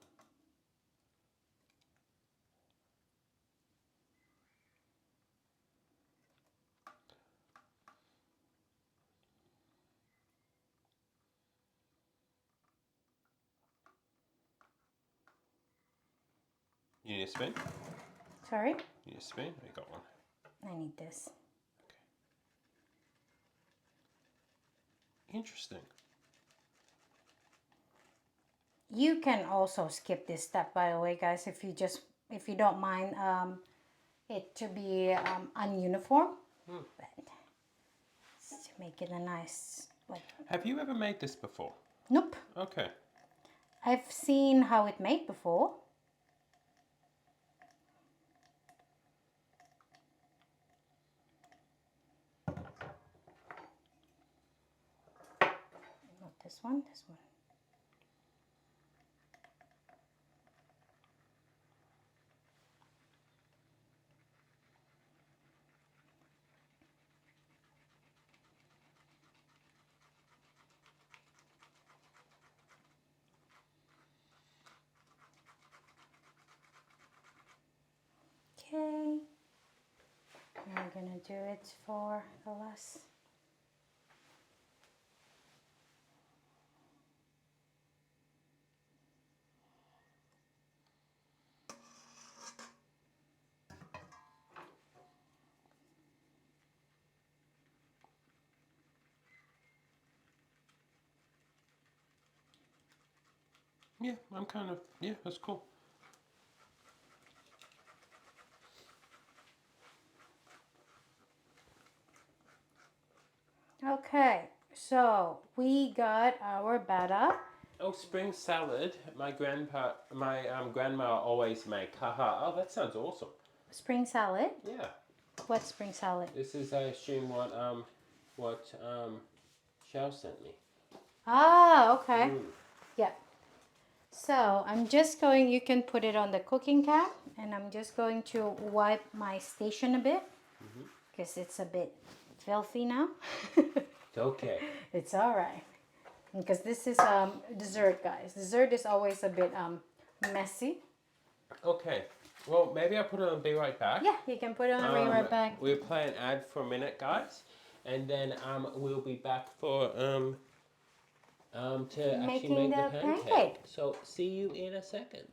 You need a spoon? sorry. You need a spoon? I got one. I need this. Interesting. You can also skip this step, by the way, guys, if you don't mind it to be ununiform. But just to make it a nice, like. Have you ever made this before? Nope. Okay. I've seen how it made before. Not this one, this one. Okay, I'm gonna do it for the last. Yeah, that's cool. Okay, so we got our batter. Oh, spring salad. My grandma always make. Haha. Oh, that sounds awesome. Spring salad. Yeah. What's spring salad? This is, I assume, what Shao sent me. Ah, okay. Yeah. So I'm just going, you can put it on the cooking cap, and I'm just going to wipe my station a bit because it's a bit filthy now. It's okay. It's all right. Because this is dessert, guys. Dessert is always a bit messy. Okay. Well, maybe I'll put it on Be Right Back. Yeah, you can put it on Be Right Back. We'll play an ad for a minute, guys, and then we'll be back for to actually Making make the the pancake. pancake. So see you in a second.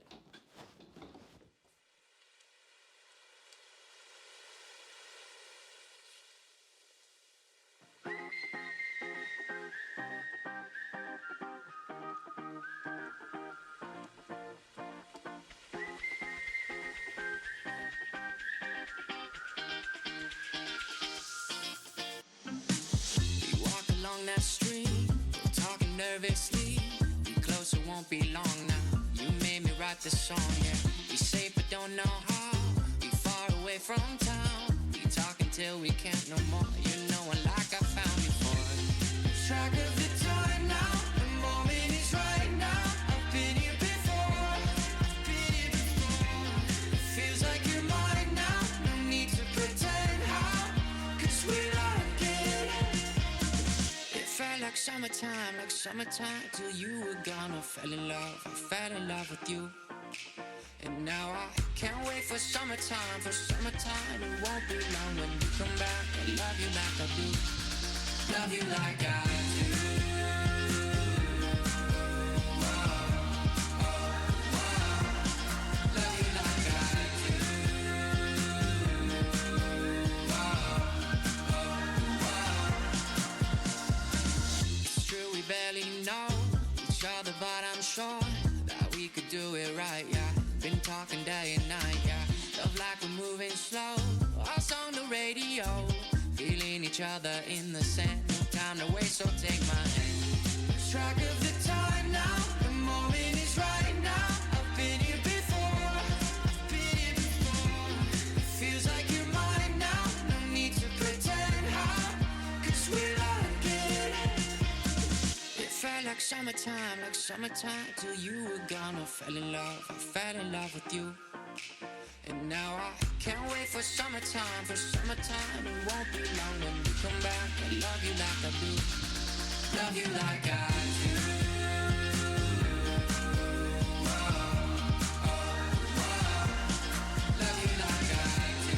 We walk along that street, talking nervously. We closer, won't be long now. You made me write this song, yeah. We safe but don't know how. We far away from town. We talk until we can't no more. You know it like I found you for. Lose track of the time now. The moment is right now. I've been here before. I've been here before. It feels like you're mine now. No need to pretend how. 'Cause we're like it. It felt like summertime till you were gone. I fell in love with you. And now I can't wait for summertime. It won't be long when you come back. I love you like I do. Love you like I do. Love you like I do. It's true we barely know each other, but I'm sure that we could do it right, yeah. Been talking day and night, yeah. Love like we're moving slow. Us on the radio, feeling each other in the sand. No time to waste, so take my hand. Lose track of like summertime till you were gone. I fell in love with you. And now I can't wait for summertime, it won't be long when you come back. I love you like I do, love you like I do. Love you like I do.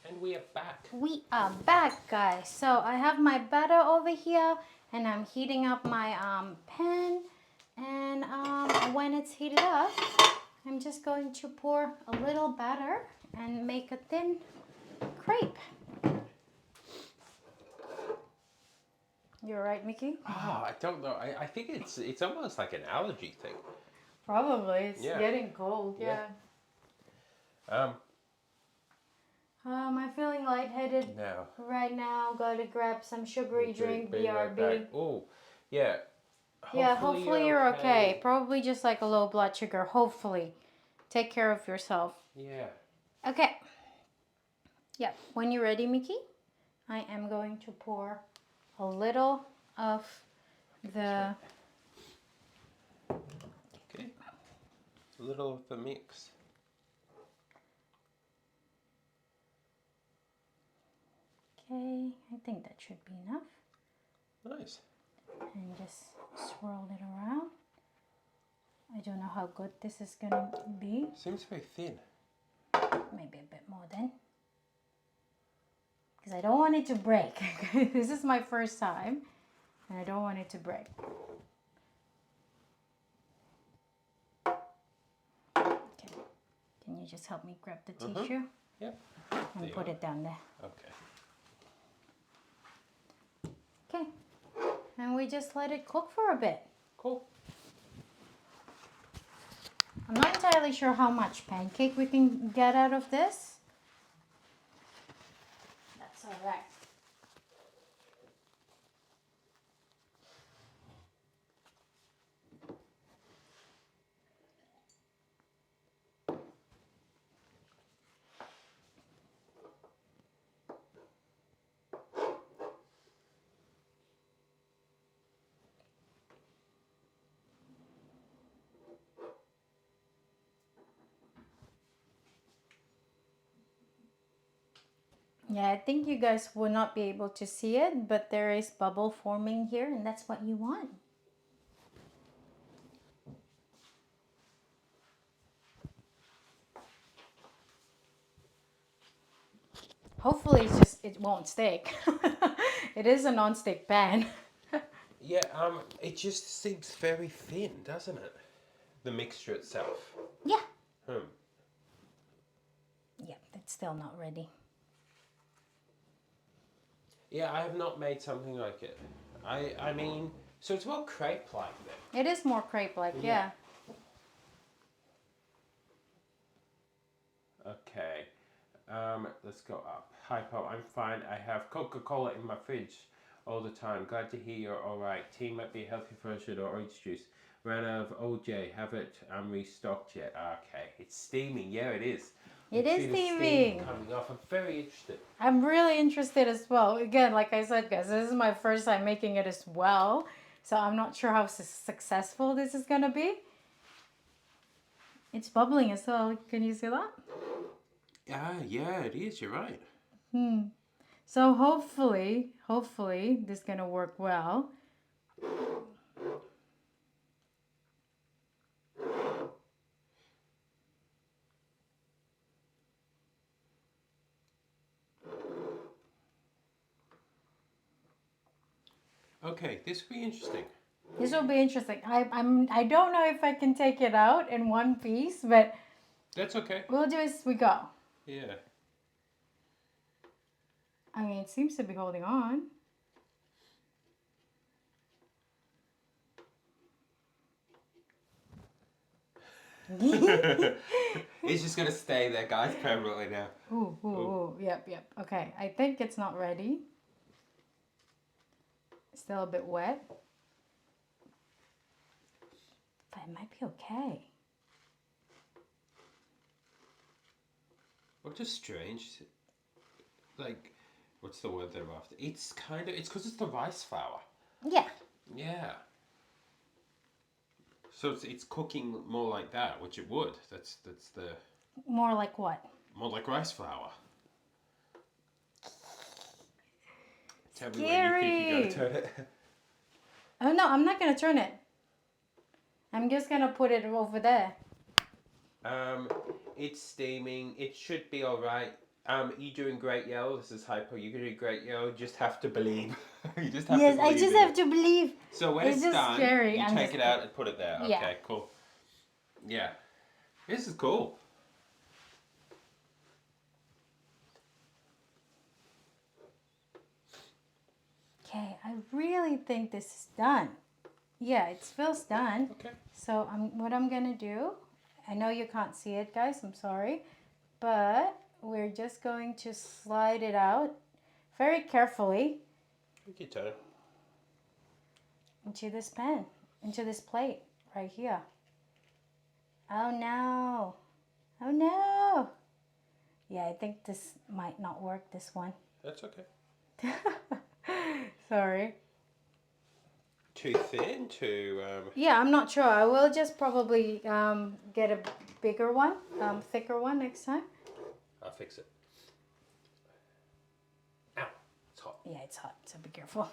And we are back. We are back, guys. So I have my batter over here, and I'm heating up my pan. And when it's heated up, I'm just going to pour a little batter and make a thin crepe. You're right, Mickey? Oh, I don't know. I think it's almost like an allergy thing. Probably. It's Yeah. getting cold. Yeah. I'm feeling lightheaded No. right now. Gotta grab some sugary drink, BRB. Right. Oh, yeah. Yeah, hopefully you're okay. Probably just like a low blood sugar. Hopefully. Take care of yourself. Yeah. Okay. Yeah, when you're ready, Mickey, I am going to pour a little of the... Okay. A little of the mix. Okay, I think that should be enough. Nice. And just swirl it around. I don't know how good this is gonna be. Seems very thin. Maybe a bit more then. Because I don't want it to break. This is my first time. And I don't want it to break. Okay. Can you just help me grab the tissue? Yep. And put it down there. Okay. Okay. And we just let it cook for a bit. Cool. I'm not entirely sure how much pancake we can get out of this. That's all right. Yeah, I think you guys will not be able to see it, but there is bubble forming here, and that's what you want. Hopefully it won't stick. It is a non-stick pan. Yeah, it just seems very thin, doesn't it? The mixture itself. Yeah. Hmm. Yeah, it's still not ready. Yeah, I have not made something like it. I mean, so it's more crepe-like then. It is more crepe-like, yeah. Okay. Let's go up. Hi, Paul. I'm fine. I have Coca-Cola in my fridge all the time. Glad to hear you're all right. Tea might be a healthy version or orange juice. Ran out of OJ. Haven't restocked yet. Okay. It's steaming. Yeah, it is. It is See the steam steaming. coming off. I'm very interested. I'm really interested as well. Again, like I said, guys, this is my first time making it as well. So I'm not sure how successful this is going to be. It's bubbling as well. Can you see that? Yeah, it is. You're right. So hopefully this is going to work well. Okay, this will be interesting. This will be interesting. I don't know if I can take it out in one piece, but That's okay. we'll do as we go. Yeah. I mean, it seems to be holding on. It's just gonna stay there, guys, permanently now. Ooh, ooh, ooh. Yep, yep. Okay, I think it's not ready. Still a bit wet. But it might be okay. What a strange, like, what's the word they're after? It's because it's the rice flour. Yeah. Yeah. So it's cooking more like that, which it would. That's the More like what? more like rice flour. Tell me when you Scary. think you're gonna turn it. Oh no, I'm not gonna turn it. I'm just gonna put it over there. It's steaming. It should be all right. You're doing great, yo. This is Hypo. You're doing great, yo. You just have to believe. You just have to Yes, believe. I just in have it. to believe. So when It's it's just done, scary. you I'm take just- it out and put it there. Yeah. Okay, cool. Yeah, this is cool. Okay, I really think this is done. Yeah, it feels done. Okay. So what I'm gonna do, I know you can't see it, guys. I'm sorry, but we're just going to slide it out very carefully Take your turn. into this pan, into this plate right here. Oh no! Oh no! Yeah, I think this might not work. This one. That's okay. Sorry. Too thin, too. Yeah, I'm not sure. I will just probably get a bigger one, thicker one next time. I'll fix it. Ow, it's hot. Yeah, it's hot, so be careful.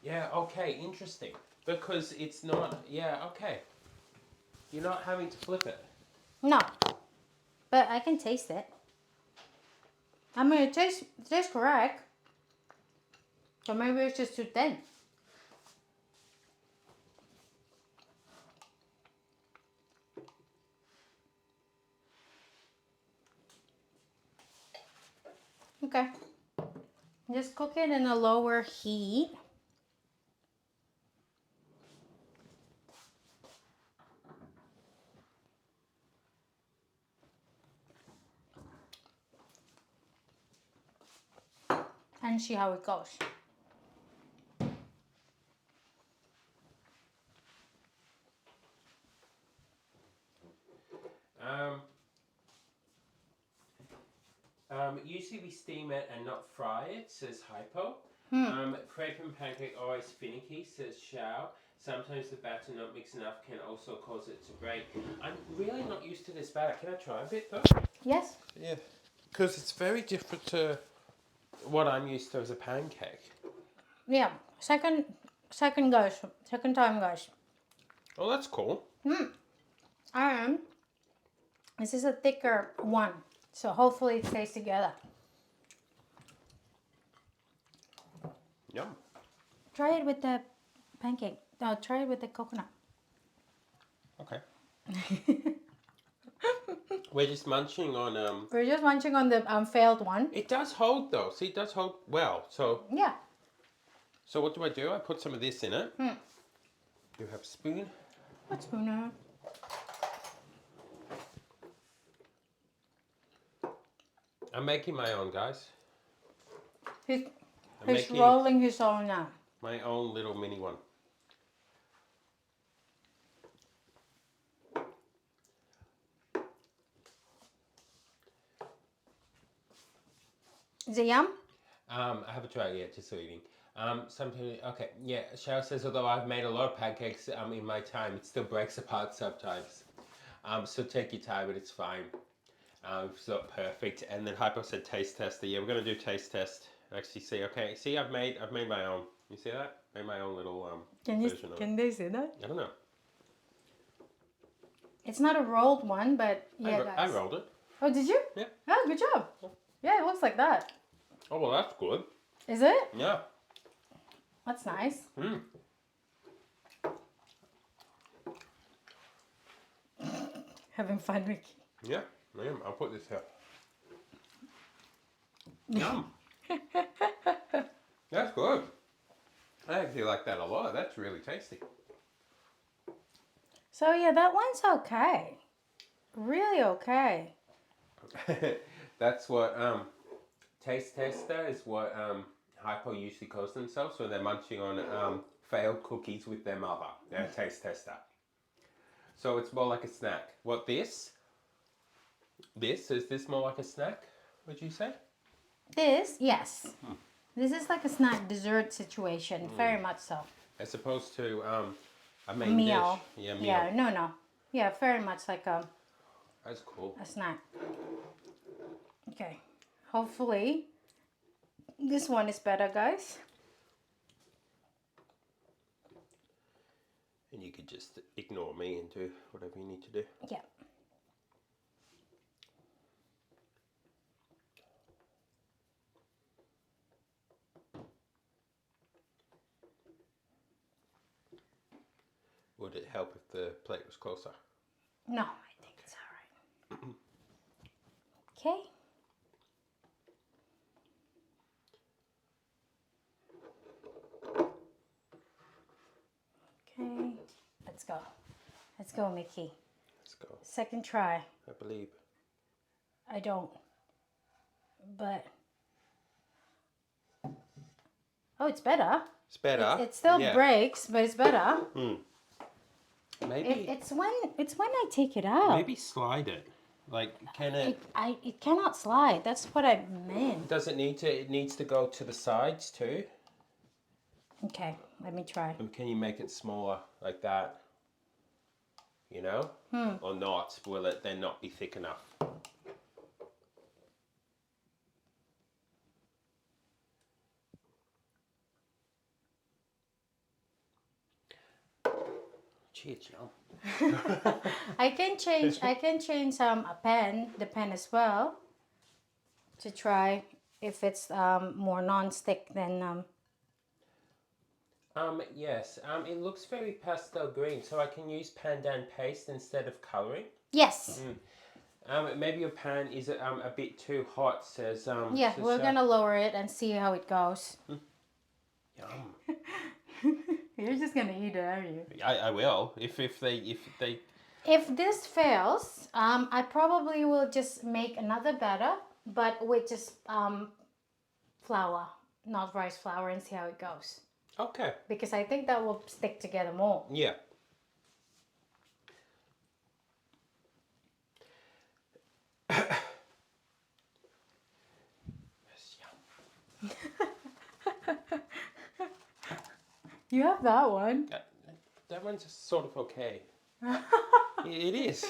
Yeah, okay, interesting. Because it's not, yeah, okay. You're not having to flip it. No, but I can taste it. I mean, it tastes correct. So maybe it's just too thin. Okay. Just cook it in a lower heat. And see how it goes. Usually we steam it and not fry it, says Hypo. Crepe and pancake always finicky, says Xiao. Sometimes the batter not mixed enough can also cause it to break. I'm really not used to this batter. Can I try a bit though? Yes? Yeah. Because it's very different to what I'm used to as a pancake. Yeah. Second guys. Second time, guys. Oh, that's cool. This is a thicker one. So hopefully it stays together. Yum. Try it with the pancake. No, try it with the coconut. Okay. We're just munching on. We're just munching on the failed one. It does hold though. See, it does hold well. So Yeah. what do? I put some of this in it. You have a spoon. What spoon? I'm making my own, guys. He's making- rolling his own now. My own little mini one. Is it yum? I haven't tried it yet, just so eating. Sometimes, okay, yeah, Cheryl says, although I've made a lot of pancakes in my time, it still breaks apart sometimes. So take your time, but it's fine. It's not perfect. And then Hypo said taste tester. Yeah, we're gonna do taste test. Actually, see, okay, see, I've made my own. You see that? Made my own little version of it. Can they see that? I don't know. It's not a rolled one, but yeah, I guys. rolled it. Oh, did you? Yeah. Oh, good job. Yeah, it looks like that. Oh well, that's good. Is it? Yeah. That's nice. Having fun, Ricky. Yeah, I'll put this here. Yum. That's good. I actually like that a lot. That's really tasty. So yeah, that one's okay. really okay. That's what taste tester is what hypo usually calls themselves when they're munching on failed cookies with their mother. They're a taste tester. So it's more like a snack. What this? Is this more like a snack? Would you say? This, yes. This is like a snack dessert situation, very much so. As opposed to a A main meal. dish. Yeah, meal. Yeah, no. Yeah, very much like That's cool. a snack. Okay. Hopefully, this one is better, guys. And you could just ignore me and do whatever you need to do. Yeah. Would it help if the plate was closer? No, I think it's all right. Okay. Okay. Let's go. Let's go, Mickey. Let's go. Second try. I believe. I don't. But. Oh, it's better. It's better. It still breaks, but it's better. Maybe It's when I take it out. maybe slide it. Like, can it? It cannot slide. That's what I meant. Does it need to? It needs to go to the sides too. Okay, let me try. And can you make it smaller like that? You know, or not? Will it then not be thick enough? Cheers, yum. I can change a pen, the pen as well, to try if it's more non-stick than Yes. It looks very pastel green, so I can use pandan paste instead of coloring. yes. Maybe your pan is a bit too hot. Says Yeah, says, we're gonna lower it and see how it goes. Yum. You're just gonna eat it, aren't you? I will if they. If this fails, I probably will just make another batter, but with just flour, not rice flour, and see how it goes. Okay. Because I think that will stick together more. Yeah. You have that one. That one's sort of okay. It is.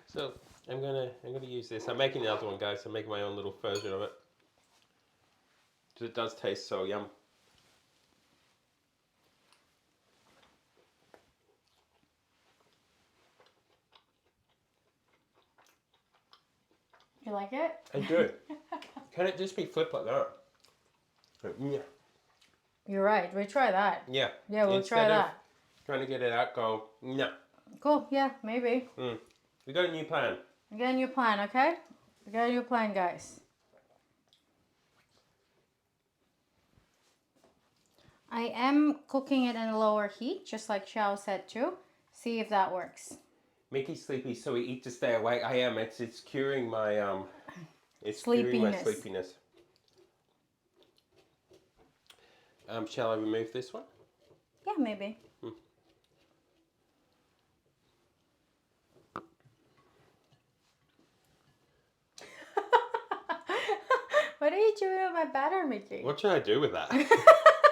So I'm gonna use this. I'm making the other one, guys. I'm making my own little version of it. Because it does taste so yum. You like it? I do. Can it just be flipped like that? Yeah. You're right. We try that. Yeah. Yeah, we'll try Instead of that. trying to get it out, go, no. Cool. Yeah, maybe. We got a new plan. We got a new plan, okay? We got a new plan, guys. I am cooking it in a lower heat, just like Xiao said too. See if that works. Mickey's sleepy, so we eat to stay awake. I am. It's curing my curing my Sleepiness. sleepiness. Shall I remove this one? Yeah, maybe. What are you doing with my batter, Mickey? What should I do with that?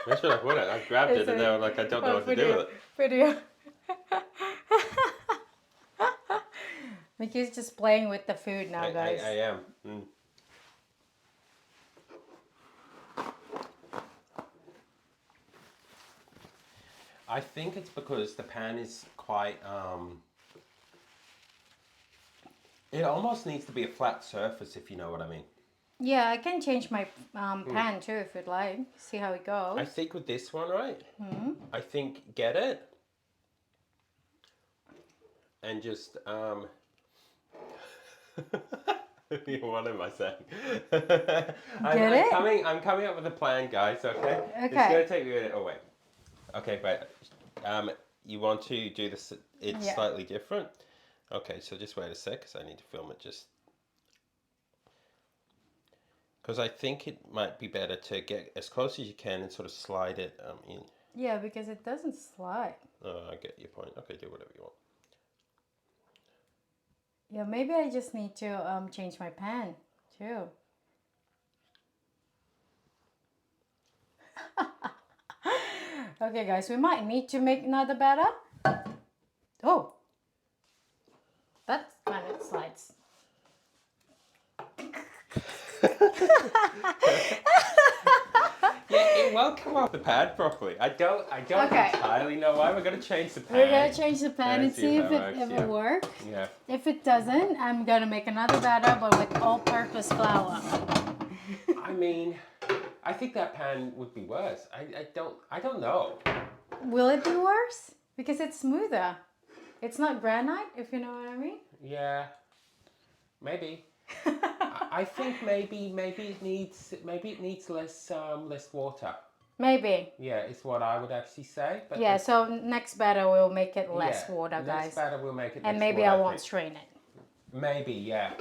Where should I put it? I grabbed it and then I was like, I don't know what to do with it. Video. Mickey's just playing with the food now, guys. I am. I think it's because the pan is quite it almost needs to be a flat surface, if you know what I mean. Yeah, I can change my pan too if you'd like. See how it goes. I think with this one, right? I think get it and just what am I saying? I'm coming up with a plan, guys. Okay. Okay. It's gonna take me a minute. Oh wait. Okay, but you want to do this? It's slightly different. Okay, so just wait a sec, because I need to film it just... Because I think it might be better to get as close as you can and sort of slide it in. Yeah, because it doesn't slide. Oh, I get your point. Okay, do whatever you want. Yeah, maybe I just need to change my pan too. Okay, guys, we might need to make another batter. Oh, that kind of slides. Yeah, it won't come off the pad properly. I don't Okay. entirely know why. We're going to change the pan. We're gonna change the pan and Let's see if how it ever works. Yeah. If it doesn't, I'm gonna make another batter, but with all-purpose flour. I mean, I think that pan would be worse. I don't know. Will it be worse? Because it's smoother. It's not granite, if you know what I mean. Yeah. Maybe. I think maybe it needs less water. Maybe. Yeah, it's what I would actually say. But Yeah, so next batter we'll make it less water, guys. Next batter we'll make it And less maybe water, I won't think. strain it. Maybe, yeah.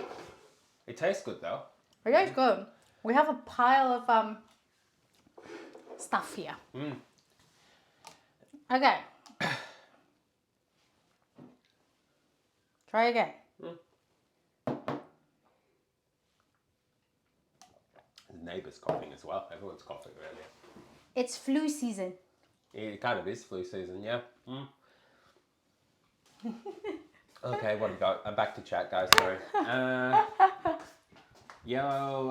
It tastes good though. It is good. We have a pile of stuff here. Okay. Try again. The neighbour's coughing as well. Everyone's coughing around here. It's flu season. It kind of is flu season, yeah. Okay, what have we got? I'm back to chat, guys. Sorry. Yellow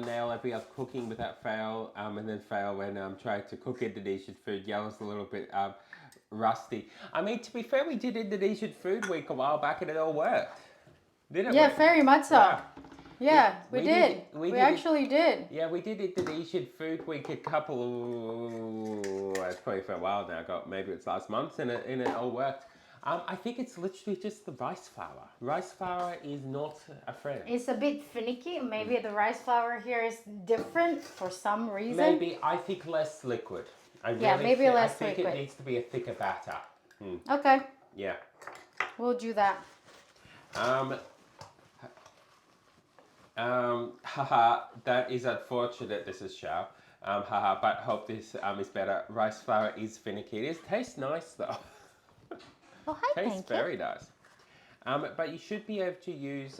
nail every other cooking without fail, and then fail when trying to cook Indonesian food. Yellow's a little bit rusty. I mean, to be fair, we did Indonesian Food Week a while back, and it all worked, didn't we? Yeah, very much so. Yeah. Yeah, we we did. did- we We did it- actually did. Yeah, we did Indonesian Food Week it's probably for a while now ago. Maybe it's last month, and it all worked. I think it's literally just the rice flour. Rice flour is not a friend. It's a bit finicky. Maybe the rice flour here is different for some reason. Maybe, I think less liquid. Maybe less I think liquid. it needs to be a thicker batter. Okay, Yeah. we'll do that. Haha, that is unfortunate. This is Xiao. Haha, but hope this is better. Rice flour is finicky. It tastes nice though. Oh, hi, Tastes Pancake. very nice. But you should be able to use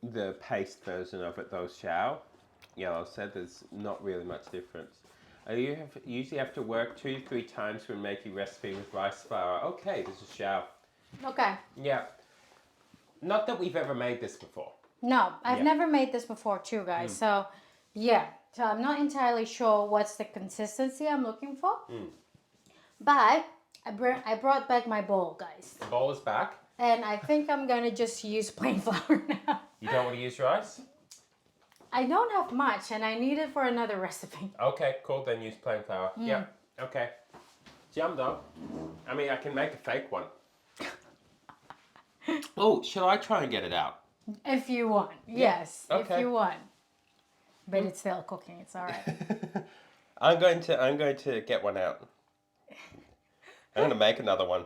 the paste version of it though, Xiao. Yellow said there's not really much difference. You usually have to work 2 to 3 times when making recipe with rice flour. Okay, this is Xiao. Okay. Yeah. Not that we've ever made this before. No, I've Yeah. never made this before too, guys. So, yeah. So I'm not entirely sure what's the consistency I'm looking for. But I brought back my bowl, guys. The bowl is back. And I think I'm going to just use plain flour now. You don't want to use rice? I don't have much and I need it for another recipe. Okay, cool. Then use plain flour. Yeah. Okay. It's yum though. I mean, I can make a fake one. Oh, should I try and get it out? If you want. Yes, Okay. if you want. But it's still cooking. It's all right. I'm going to get one out. I'm going to make another one.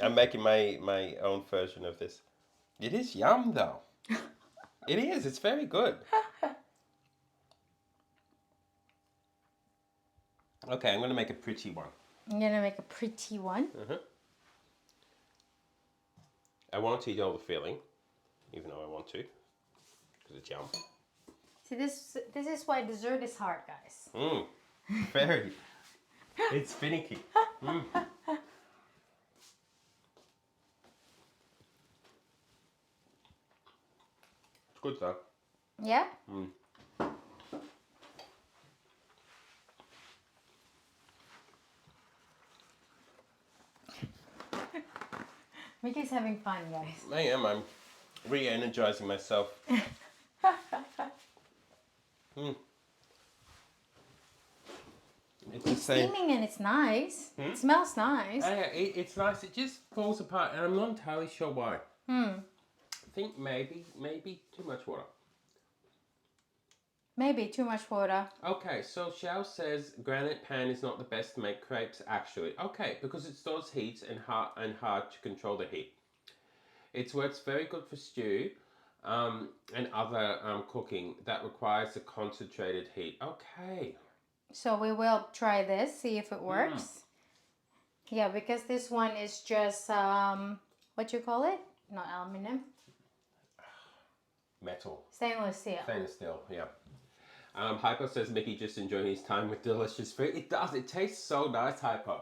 I'm making my own version of this. It is yum though. It is. It's very good. Okay, I'm going to make a pretty one. I'm going to make a pretty one. I won't eat all the filling, even though I want to, because it's yum. See, this is why dessert is hard, guys. Very. It's finicky. It's good though. Yeah? Mickey's having fun, guys. I am. I'm re-energizing myself. It's the It's same. steaming and it's nice. It smells nice. It's nice. It just falls apart, and I'm not entirely sure why. I think maybe too much water. Maybe too much water. Okay, so Xiao says granite pan is not the best to make crepes actually. Okay, because it stores heat and hard to control the heat. It works very good for stew and other cooking that requires a concentrated heat. Okay. So we will try this, see if it works. Yeah, because this one is just what you call it? Not aluminum. Metal. Stainless steel. Stainless steel, yeah. Hypo says Mickey just enjoying his time with delicious food. It does. It tastes so nice, Hypo.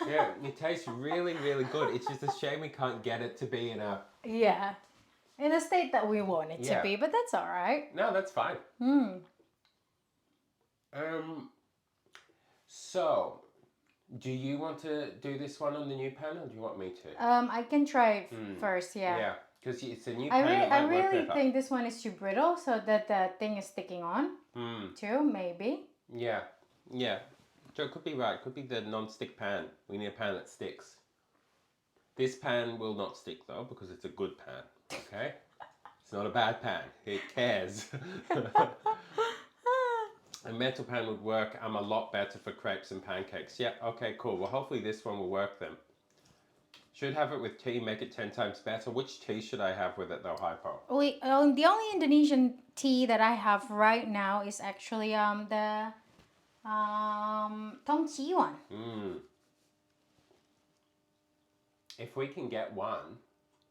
Yeah, it tastes really, really good. It's just a shame we can't get it to be in a... Yeah. In a state that we want it to be, but that's all right. No, that's fine. So, do you want to do this one on the new pan, or do you want me to? I can try it first, yeah. Yeah, because it's a new pan. I really think this one is too brittle, so that the thing is sticking on too, maybe. Yeah, yeah. So it could be right. It could be the non-stick pan. We need a pan that sticks. This pan will not stick though, because it's a good pan. Okay, it's not a bad pan. It cares. A metal pan would work a lot better for crepes and pancakes. Yeah, okay, cool. Well, hopefully this one will work then. Should have it with tea, make it 10 times better. Which tea should I have with it though, Hypo? The only Indonesian tea that I have right now is actually the Tongchi one. If we can get one.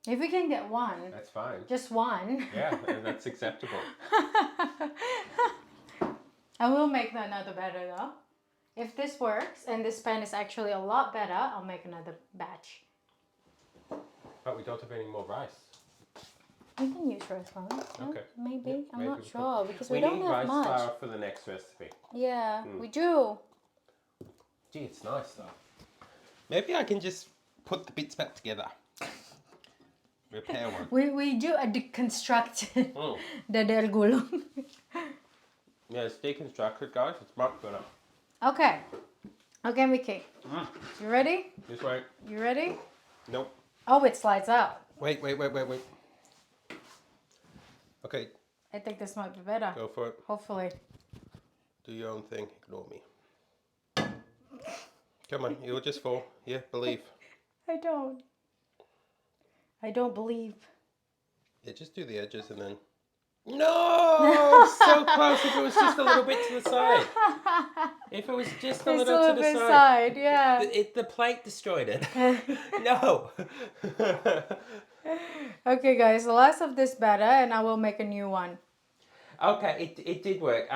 If we can get one. That's fine. Just one. Yeah, that's acceptable. I will make another better though. If this works and this pan is actually a lot better, I'll make another batch. But we don't have any more rice. We can use rice flour. Okay. Maybe. I'm maybe not we sure because We we don't need have rice much. flour for the next recipe. Yeah, we do. Gee, it's nice though. Maybe I can just put the bits back together. Repair one. We do a deconstructed Dadar Gulung. Yeah, it's deconstructed, guys. It's much better. Okay. Okay, Mickey. You ready? This way. You ready? Nope. Oh, it slides out. Wait. Okay, I think this might be better. go for it. Hopefully. Do your own thing. Ignore me. Come on, you'll just fall. Yeah, believe. I don't believe. Yeah, just do the edges and then... No! So close if it was just a little bit to the side. If it was just a little to the bit side. yeah. The plate destroyed it. No! Okay, guys, the last of this batter and I will make a new one. Okay, it did work.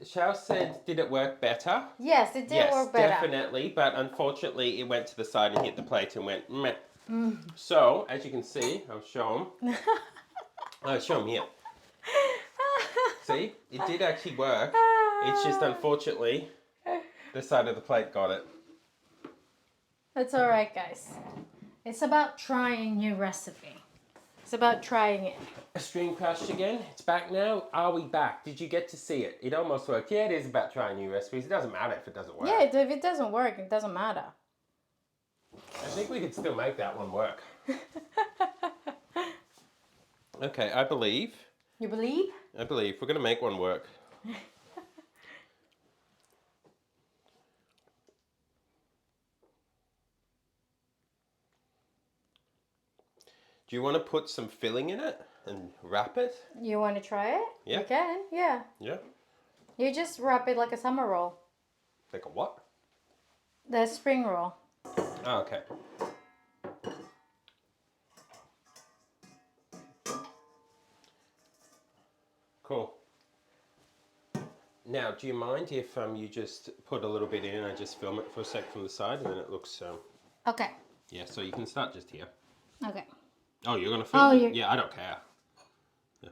Xiao said, did it work better? Yes, it did work better. Yes, definitely, but unfortunately it went to the side and hit the plate and went meh. So, as you can see, I'll show them. I'll show them here. See, it did actually work. It's just unfortunately the side of the plate got it. That's all right, guys. It's about trying new recipe. It's about trying it. A stream crashed again. It's back now. Are we back? Did you get to see it? It almost worked. Yeah, it is about trying new recipes. It doesn't matter if it doesn't work. Yeah, if it doesn't work, it doesn't matter. I think we could still make that one work. Okay, I believe. You believe? I believe. We're going to make one work. Do you want to put some filling in it and wrap it? You want to try it? Yeah. You can, yeah. Yeah. You just wrap it like a summer roll. Like a what? The spring roll. Oh, okay. Cool. Now, do you mind if you just put a little bit in and I just film it for a sec from the side and then it looks... Okay. Yeah, so you can start just here. Okay. Oh, you're going to film it? you're... Yeah, I don't care. Yeah.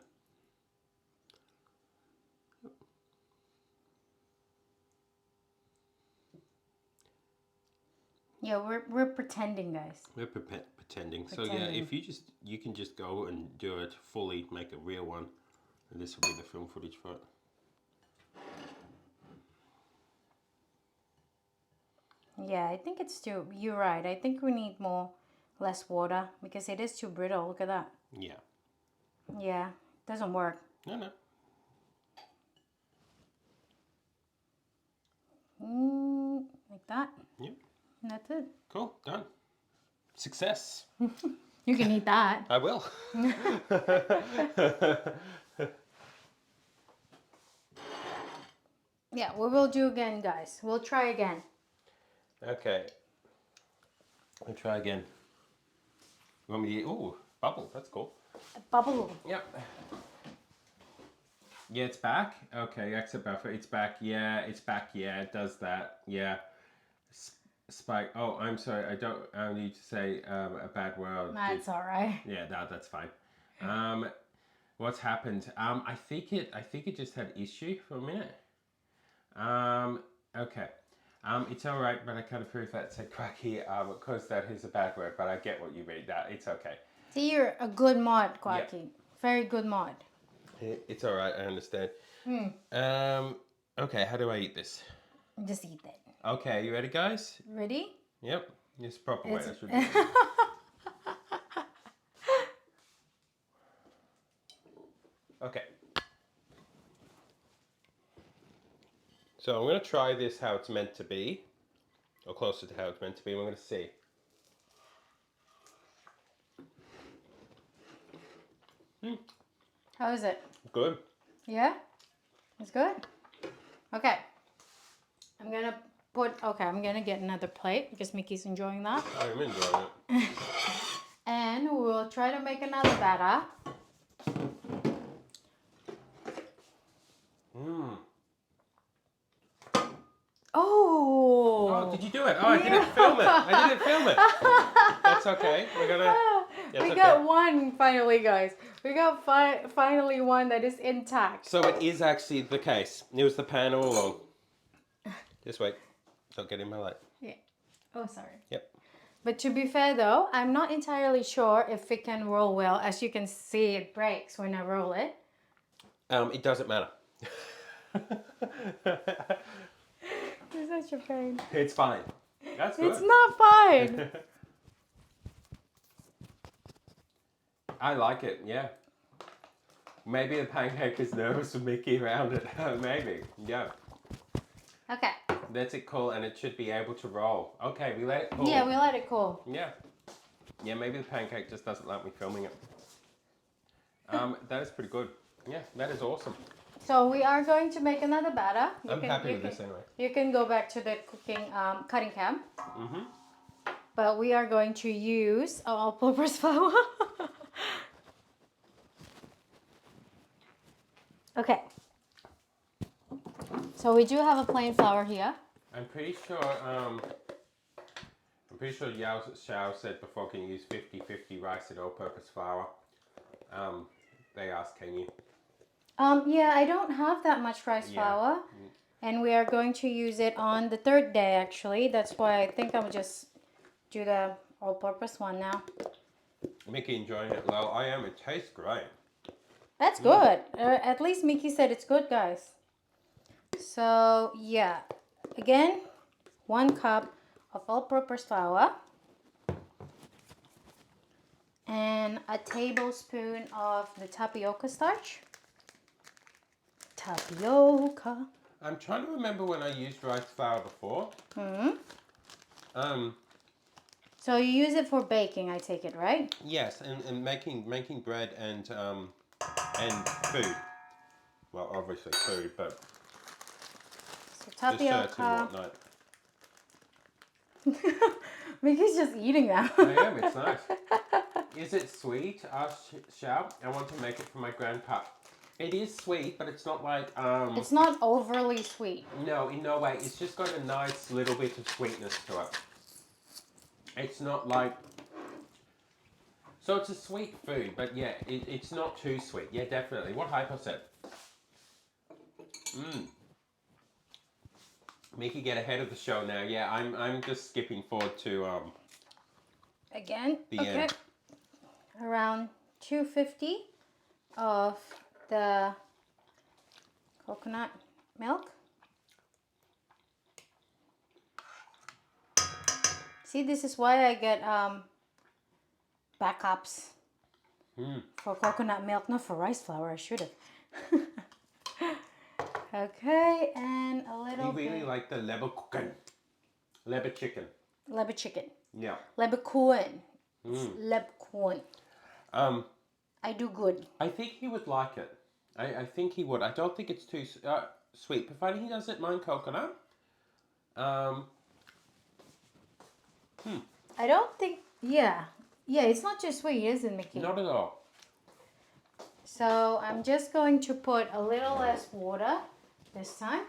Yeah, we're pretending, guys. We're pretending. So yeah, if you can just go and do it fully, make a real one. And this will be the film footage for it. Yeah, I think it's too... You're right. I think we need less water because it is too brittle. Look at that. Yeah. Yeah, doesn't work. No. Like that. Yep. And that's it. Cool. Done. Success. You can eat that. I will. Yeah, we will do again, guys. We'll try again. Okay. We'll try again. You want me to eat? Ooh, bubble. That's cool. Bubble. Yep. Yeah, it's back. Okay, exit buffer. It's back. Yeah, it's back. Yeah, it does that. Yeah. Spike. Oh, I'm sorry. I need to say a bad word. That's all right. Yeah, that's fine. What's happened? I think it just had issue for a minute. Okay. It's all right, but I can't approve that said cracky because that is a bad word. But I get what you mean. That it's okay. See, you're a good mod, Quacky. Very good mod. It's all right. I understand. Okay. How do I eat this? Just eat it. Okay. You ready, guys? Ready? Yep. This is the proper way. I should. Okay. So I'm going to try this how it's meant to be, or closer to how it's meant to be, and we're going to see. How is it? Good. Yeah? It's good? Okay. I'm gonna get another plate because Mickey's enjoying that. I'm enjoying it. And we'll try to make another batter. Oh! Oh, did you do it? Oh, I didn't film it. I didn't film it. That's okay. We're gonna. We got one finally, guys. We got finally one that is intact. So it is actually the case. It was the pan all along. Just wait. Don't get in my light. Yeah. Oh, sorry. Yep. But to be fair though, I'm not entirely sure if it can roll well. As you can see, it breaks when I roll it. It doesn't matter. It's such a pain. It's fine. That's good. It's not fine. I like it, yeah. Maybe the pancake is nervous with Mickey around it. Maybe, yeah. Okay. That's it cool, and it should be able to roll. Okay, we let it cool. Yeah, we let it cool. Yeah. Yeah, maybe the pancake just doesn't like me filming it. That is pretty good. Yeah, that is awesome. So we are going to make another batter. I'm happy with this anyway. You can go back to the cutting cam. Mm-hmm. But we are going to use all-purpose flour. Okay. So we do have a plain flour here. I'm pretty sure Yao Xiao said before, can you use 50-50 rice and all-purpose flour? They asked, can you? Yeah, I don't have that much rice flour. And we are going to use it on the third day, actually. That's why I think I'll just do the all-purpose one now. Mickey enjoying it, Lil. I am. It tastes great. That's good. At least Mickey said it's good, guys. So, yeah. Again, 1 cup of all-purpose flour. And a tablespoon of the tapioca starch. Tapioca. I'm trying to remember when I used rice flour before. So you use it for baking, I take it, right? Yes, and making bread and food. Well, obviously food, but So tapioca. desserts and whatnot. Mickey's just eating that. I am. It's nice. Is it sweet? Asked Xiao. I want to make it for my grandpa. It is sweet, but it's not like It's not overly sweet. No, in no way. It's just got a nice little bit of sweetness to it. It's not like. So it's a sweet food, but yeah, it's not too sweet. Yeah, definitely. What Hyper said. Mickey, get ahead of the show now. Yeah, I'm just skipping forward to Again, the okay. end. Around 250 of the coconut milk. See, this is why I get backups for coconut milk, not for rice flour. I should have. Okay, and a He little really bit liked the leberkuchen. Leber chicken. leber chicken. Yeah. Leberkuchen. It's Leberkuchen. Um, I do good. I think he would like it. I think he would. I don't think it's too sweet, provided he doesn't mind coconut. Um, I don't think, yeah. Yeah, it's not too sweet, is it, Mickey? not at all. So I'm just going to put a little less water this time.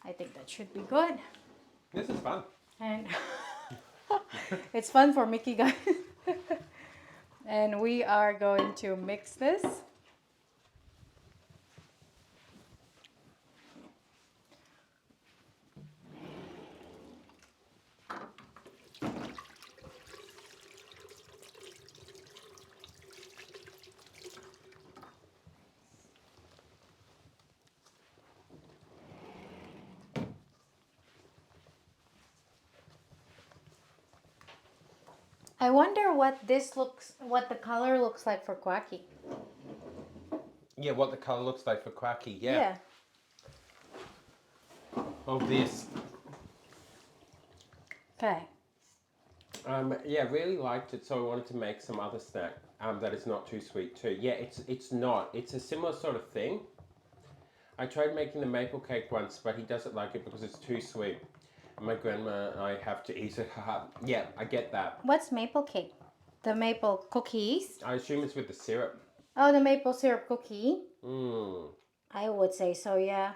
I think that should be good. This is fun. And it's fun for Mickey, guys. And we are going to mix this. I wonder what the color looks like for Quacky. Yeah, what the color looks like for Quacky. Yeah. Of this. Okay. Yeah, really liked it, so I wanted to make some other snack that is not too sweet too. Yeah, it's not. It's a similar sort of thing. I tried making the maple cake once, but he doesn't like it because it's too sweet. And my grandma and I have to eat it. Yeah, I get that. What's maple cake? The maple cookies? I assume it's with the syrup. Oh, the maple syrup cookie? Mmm. I would say so, yeah.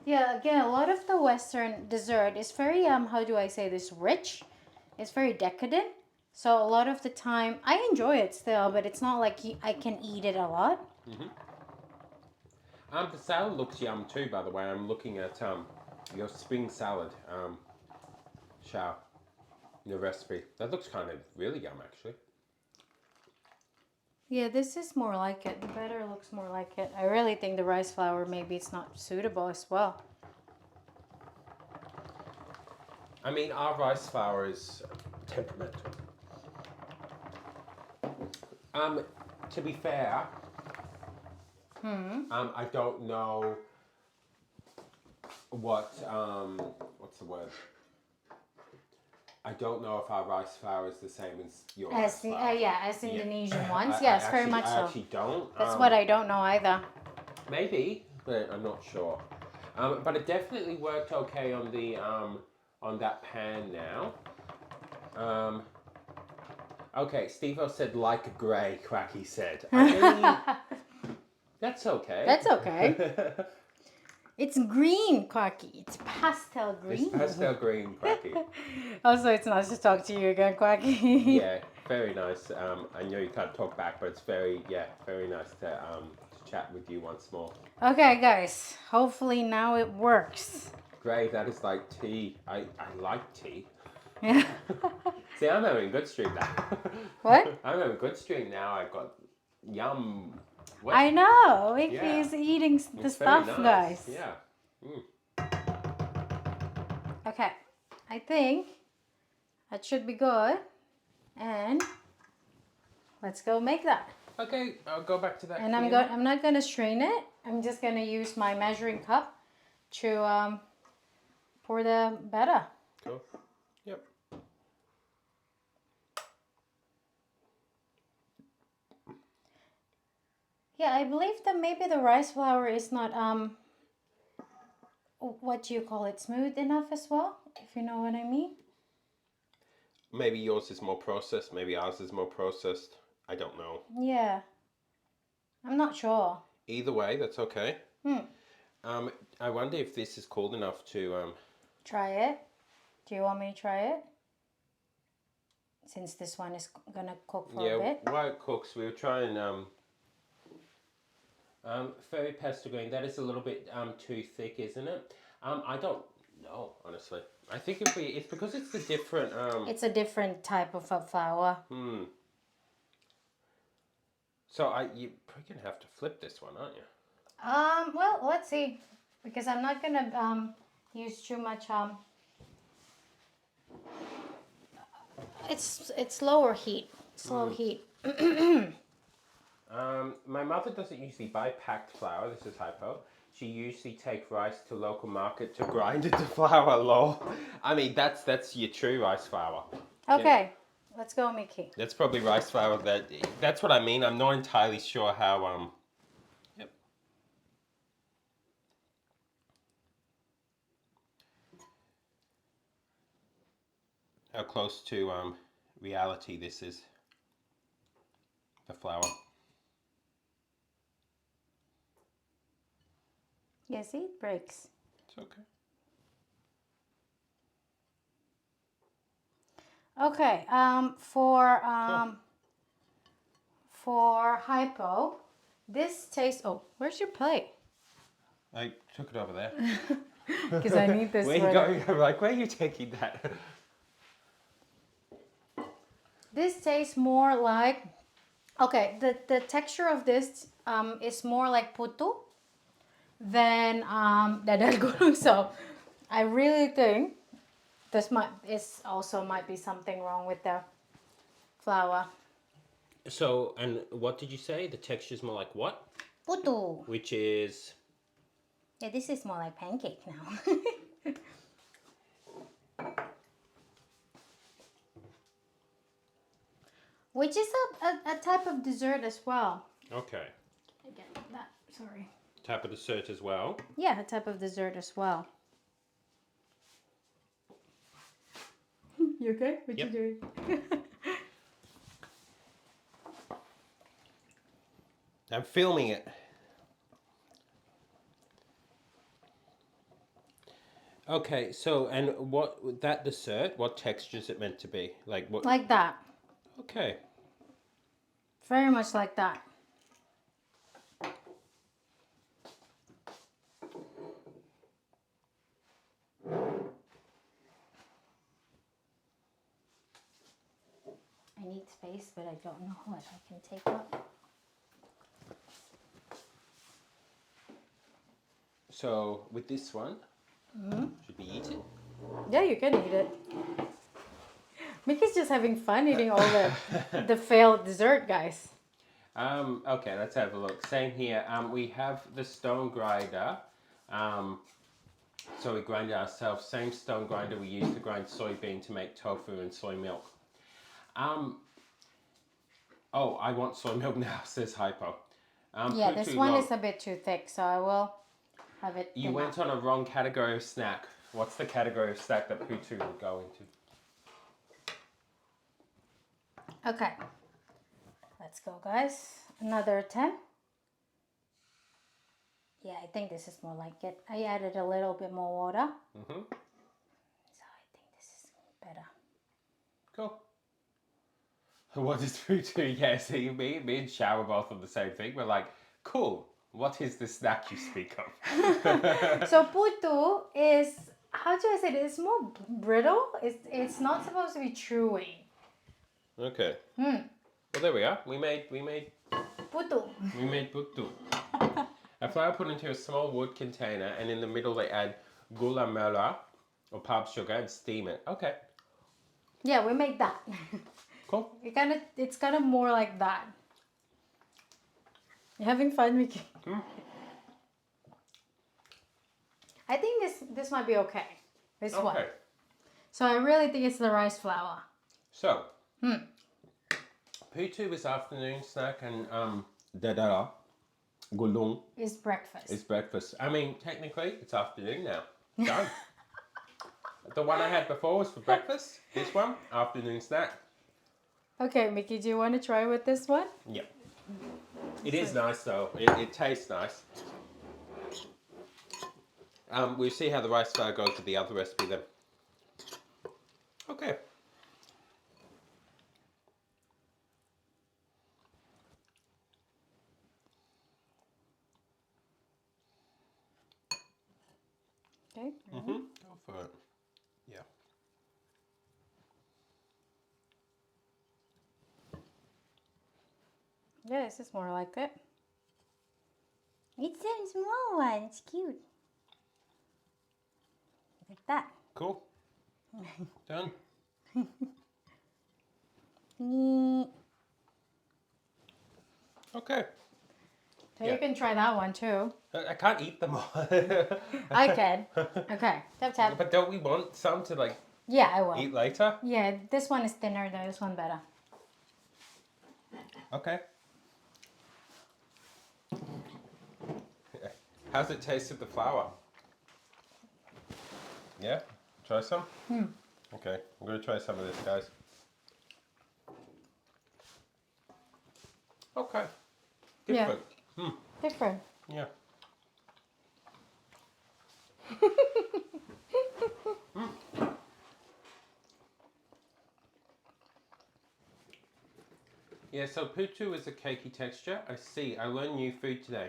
Yeah, again, a lot of the Western dessert is very, how do I say this, rich. It's very decadent. So a lot of the time, I enjoy it still, but it's not like I can eat it a lot. The salad looks yum too, by the way. I'm looking at your spring salad, Shao, the recipe. That looks kind of really yum, actually. Yeah, this is more like it. The batter looks more like it. I really think the rice flour, maybe it's not suitable as well. I mean, our rice flour is temperamental. To be fair, I don't know what's the word? I don't know if our rice flour is the same as your rice flour. As Indonesian ones. I Yes, actually, very much I so. actually don't. That's what I don't know either. Maybe, but I'm not sure. But it definitely worked okay on the on that pan now. Okay, Steve-O said like a grey, Quacky said. I mean, that's okay. That's okay. It's green, Quacky. It's pastel green. It's pastel green, Quacky. Also, it's nice to talk to you again, Quacky. Yeah, very nice. I know you can't talk back, but it's very nice to chat with you once more. Okay, guys. Hopefully now it works. Great, that is like tea. I like tea. Yeah. See, I'm having a good stream now. What? I'm having a good stream now. I've got yum. What? I know. Yeah. He's eating the It's stuff, very nice. guys. Yeah. Okay. I think that should be good. And let's go make that. Okay, I'll go back to that. And I'm not gonna strain it. I'm just gonna use my measuring cup to pour the batter. Cool. Yep. Yeah, I believe that maybe the rice flour is not what do you call it, smooth enough as well, if you know what I mean. Maybe yours is more processed. Maybe ours is more processed. I don't know. Yeah. I'm not sure. Either way, that's okay. I wonder if this is cold enough to Try it. Do you want me to try it? Since this one is gonna cook for a bit. While it cooks, we'll try and fairy pesto green. That is a little bit too thick, isn't it? I don't know, honestly. I think it's because it's the different It's a different type of flour. So you're probably gonna have to flip this one, aren't you? Well, let's see, because I'm not gonna use too much. It's lower heat, slow heat. My mother doesn't usually buy packed flour. This is hypo. She usually take rice to local market to grind it to flour. Lol. I mean, that's your true rice flour. Okay, let's go, Mickey. That's probably rice flour. That's what I mean. I'm not entirely sure how. Yep. How close to reality this is. The flour. Yeah, see, it breaks. It's okay. Okay, for hypo, this tastes. Oh, where's your plate? I took it over there. Because I need this. Where you going? I'm like, where are you taking that? This tastes more like. Okay, the texture of this is more like putu than dadar gulung. So, I really think this might be something wrong with the flour. So, and what did you say? The texture's more like what? Putu. Which is... Yeah, this is more like pancake now. Which is a type of dessert as well. Okay. Again, that, sorry. Type of dessert as well. Yeah, a type of dessert as well. You okay? What Yep. you doing? I'm filming it. Okay, so, and what, that dessert, what texture is it meant to be? Like what? Like that. Okay. Very much like that. I need space, but I don't know what I can take up. So, with this one, should we eat it? Yeah, you can eat it. Mickey's just having fun eating all the failed dessert, guys. Okay, let's have a look. Same here. We have the stone grinder. So we grind it ourselves. Same stone grinder we use to grind soybean to make tofu and soy milk. Oh, I want soy milk now, says Hypo. Yeah, this one is a bit too thick, so I will have it. You went on a wrong category of snack. What's the category of snack that Putu would go into? Okay. Let's go, guys. Another attempt. Yeah, I think this is more like it. I added a little bit more water. So I think this is better. Cool. What is Putu? Yeah, see, me and Shao were both on the same thing. We're like, cool. What is the snack you speak of? So putu is, how do I say it? It's more brittle. It's not supposed to be chewy. Okay. Well, there we are. We made Putu. putu. A flour put into a small wood container, and in the middle they add gula merah or palm sugar and steam it. Okay. Yeah, we make that. Cool. It's kind of more like that. You having fun, Mickey? I think this might be okay. This one. Okay. So I really think it's the rice flour. So, Putu is afternoon snack, and Dadar, Gulung, Is breakfast. is breakfast. I mean, technically, it's afternoon now. Done. The one I had before was for breakfast. This one, afternoon snack. Okay, Mickey, do you want to try with this one? Yeah. It is nice though. It tastes nice. We'll see how the rice flour goes with the other recipe then. Okay. Okay. Go for it. Yeah. Yeah, this is more like it. It's a small one. It's cute. Like that. Cool. Done. Okay. So Yeah. you can try that one too. I can't eat them all. I can. Okay. Tap tap. But don't we want some to like Yeah, I will. eat later? Yeah, this one is thinner though. This one better. Okay. How's it taste with the flour? Yeah? Try some? Okay, I'm going to try some of this, guys. Okay. Yeah. Different. Different. Yeah. Yeah, so putu is a cakey texture. I see. I learned new food today.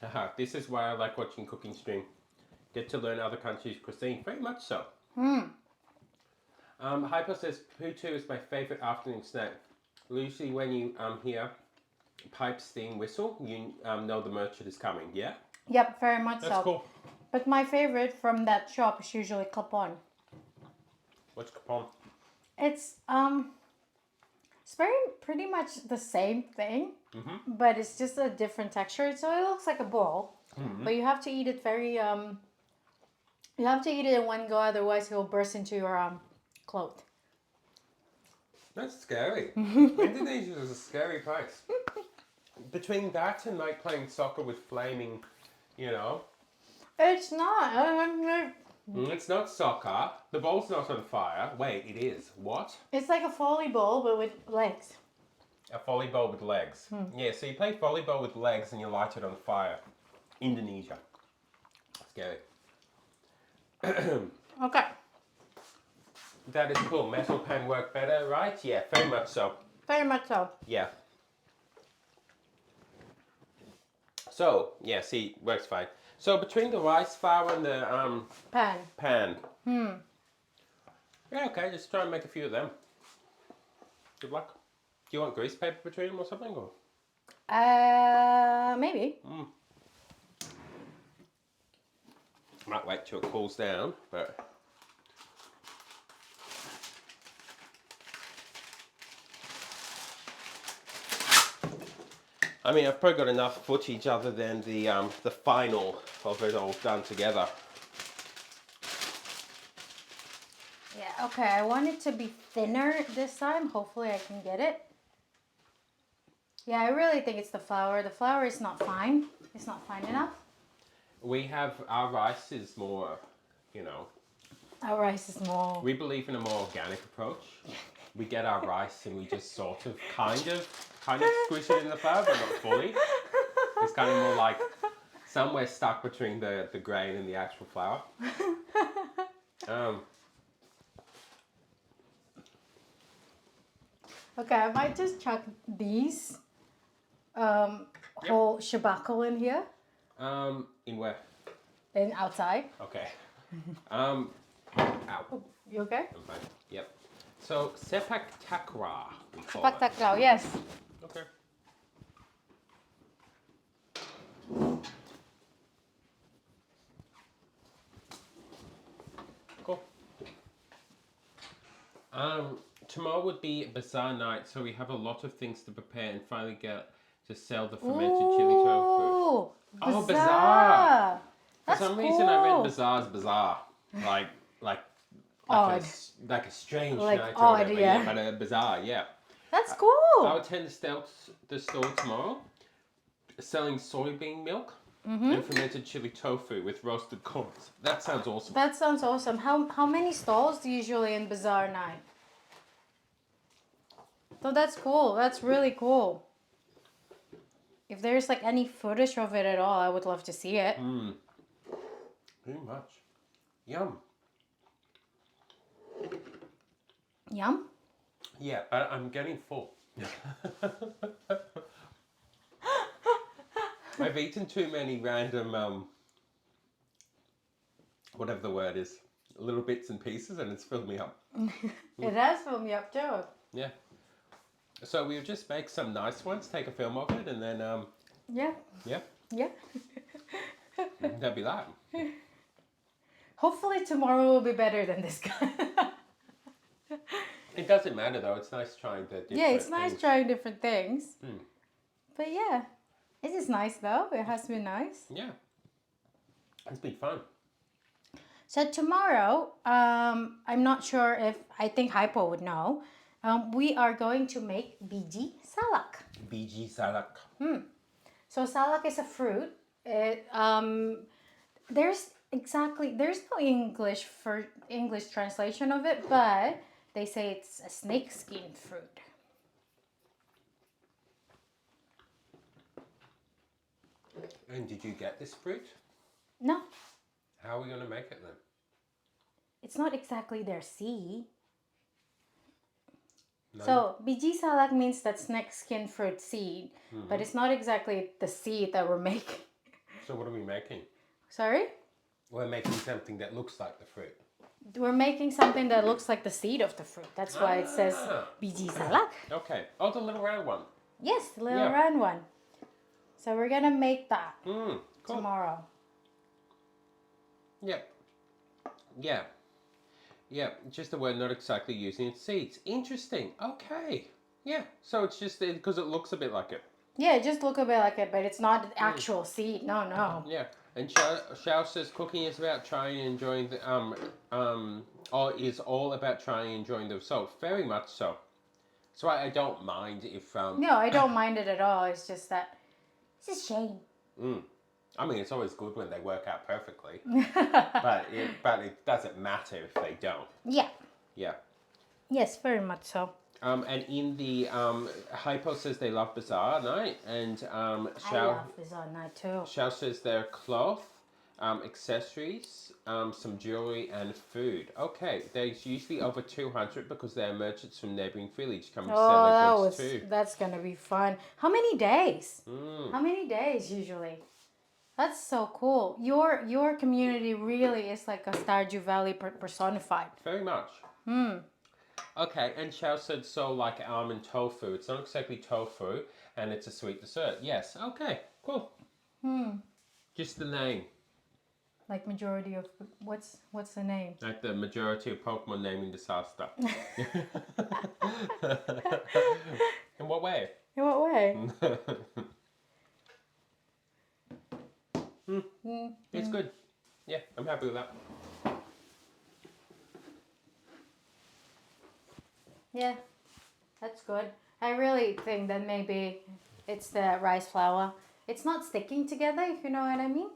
Haha, this is why I like watching cooking stream. Get to learn other countries' cuisine. Very much so. Hyper says putu is my favorite afternoon snack. Usually when you hear pipe steam whistle, you know the merchant is coming. Yeah? Yep, very much That's so. cool. But my favorite from that shop is usually capon. What's capon? It's very pretty much the same thing, but it's just a different texture. So it looks like a ball, but you have to eat it very you have to eat it in one go, otherwise it will burst into your cloth. That's scary. Indonesia is a scary place. Between that and like playing soccer with flaming, you know. It's not. It's not soccer. The ball's not on fire. Wait, it is. What? It's like a volleyball, but with legs. A volleyball with legs. Yeah, so you play volleyball with legs and you light it on fire. Indonesia. Scary. Okay. That is cool. Metal pan work better, right? Yeah, very much so. Very much so. Yeah. So, yeah, see, works fine. So between the rice flour and the pan. Yeah, okay, just try and make a few of them. Good luck. Do you want grease paper between them or something? Or? Maybe. Might wait till it cools down, but... I mean, I've probably got enough footage other than the final of it all done together. Yeah, okay, I want it to be thinner this time. Hopefully I can get it. Yeah, I really think it's the flour. The flour is not fine. It's not fine enough. We have, our rice is more, you know... Our rice is more... We believe in a more organic approach. We get our rice and we just sort of, kind of squish it in the flour, but not fully. It's kind of more like somewhere stuck between the grain and the actual flour. Okay, I might just chuck these whole shabacle in here. In where? And outside. Okay. Ow. You okay? I'm fine. Yep. So, sepak takraw, we call Sepak it. takraw, yes. Okay. Cool. Tomorrow would be bazaar night, so we have a lot of things to prepare and finally get to sell the fermented chili tofu. Ooh, Oh, bazaar! For That's some reason, I read cool. bazaar as bizarre, like Odd. like a strange Like night odd, or whatever. yeah. But a bazaar, yeah. That's cool. I'll attend the store tomorrow, selling soybean milk and fermented chili tofu with roasted corns. That sounds awesome. That sounds awesome. How many stalls do you usually in bazaar night? So that's cool. That's really cool. If there's like any footage of it at all, I would love to see it. Very much. Yum. Yum. Yeah, but I'm getting full. I've eaten too many random, whatever the word is, little bits and pieces, and it's filled me up. It has filled me up too. Yeah. So we'll just make some nice ones, take a film of it, and then, Yeah. yeah, Yeah. that'd be that. Hopefully tomorrow will be better than this guy. It doesn't matter though, it's nice trying the different Yeah, it's nice things. trying different things. But yeah, it is nice though. It has been nice. Yeah. It's been fun. So tomorrow, I'm not sure if I think Hypo would know. We are going to make biji salak. Biji salak. So salak is a fruit. There's no English translation of it, but they say it's a snakeskin fruit. And did you get this fruit? No, How are we going to make it then? it's not exactly their seed. No. So biji salak means that snakeskin fruit seed, but it's not exactly the seed that we're making. So what are we making? Sorry? We're making something that looks like the fruit. We're making something that looks like the seed of the fruit. That's why it says biji salak. Okay. Oh, the little round one. Yes, the little Yeah. round one. So we're gonna make that Cool. tomorrow. Yep. Yeah. Yeah. Just the word not exactly using its seeds. Interesting. Okay. Yeah. So it's just because it looks a bit like it. Yeah, it just look a bit like it, but it's not the actual seed. No, no. Yeah. And Xiao says cooking is about trying and enjoying the or is all about trying and enjoying the result. Very much so. So I don't mind if No, I don't mind it at all. It's just that it's a shame. I mean, it's always good when they work out perfectly, but it doesn't matter if they don't. Yeah. Yeah. Yes, very much so. And in the Hypo says they love Bazaar Night, and I Xiao love Bazaar Night too. Xiao says they're cloth, accessories, some jewelry, and food. Okay, there's usually over 200 because they're merchants from neighbouring village coming to sell their goods too. That's gonna be fun. How many days? How many days usually? That's so cool. Your community really is like a Stardew Valley personified. Very much. Okay, and Xiao said so like almond tofu. It's not exactly tofu, and it's a sweet dessert. Yes. Okay. Cool. Just the name. Like majority of what's the name? Like the majority of Pokemon naming disaster. In what way? In what way? It's good. Yeah, I'm happy with that. Yeah, that's good. I really think that maybe it's the rice flour. It's not sticking together, if you know what I mean.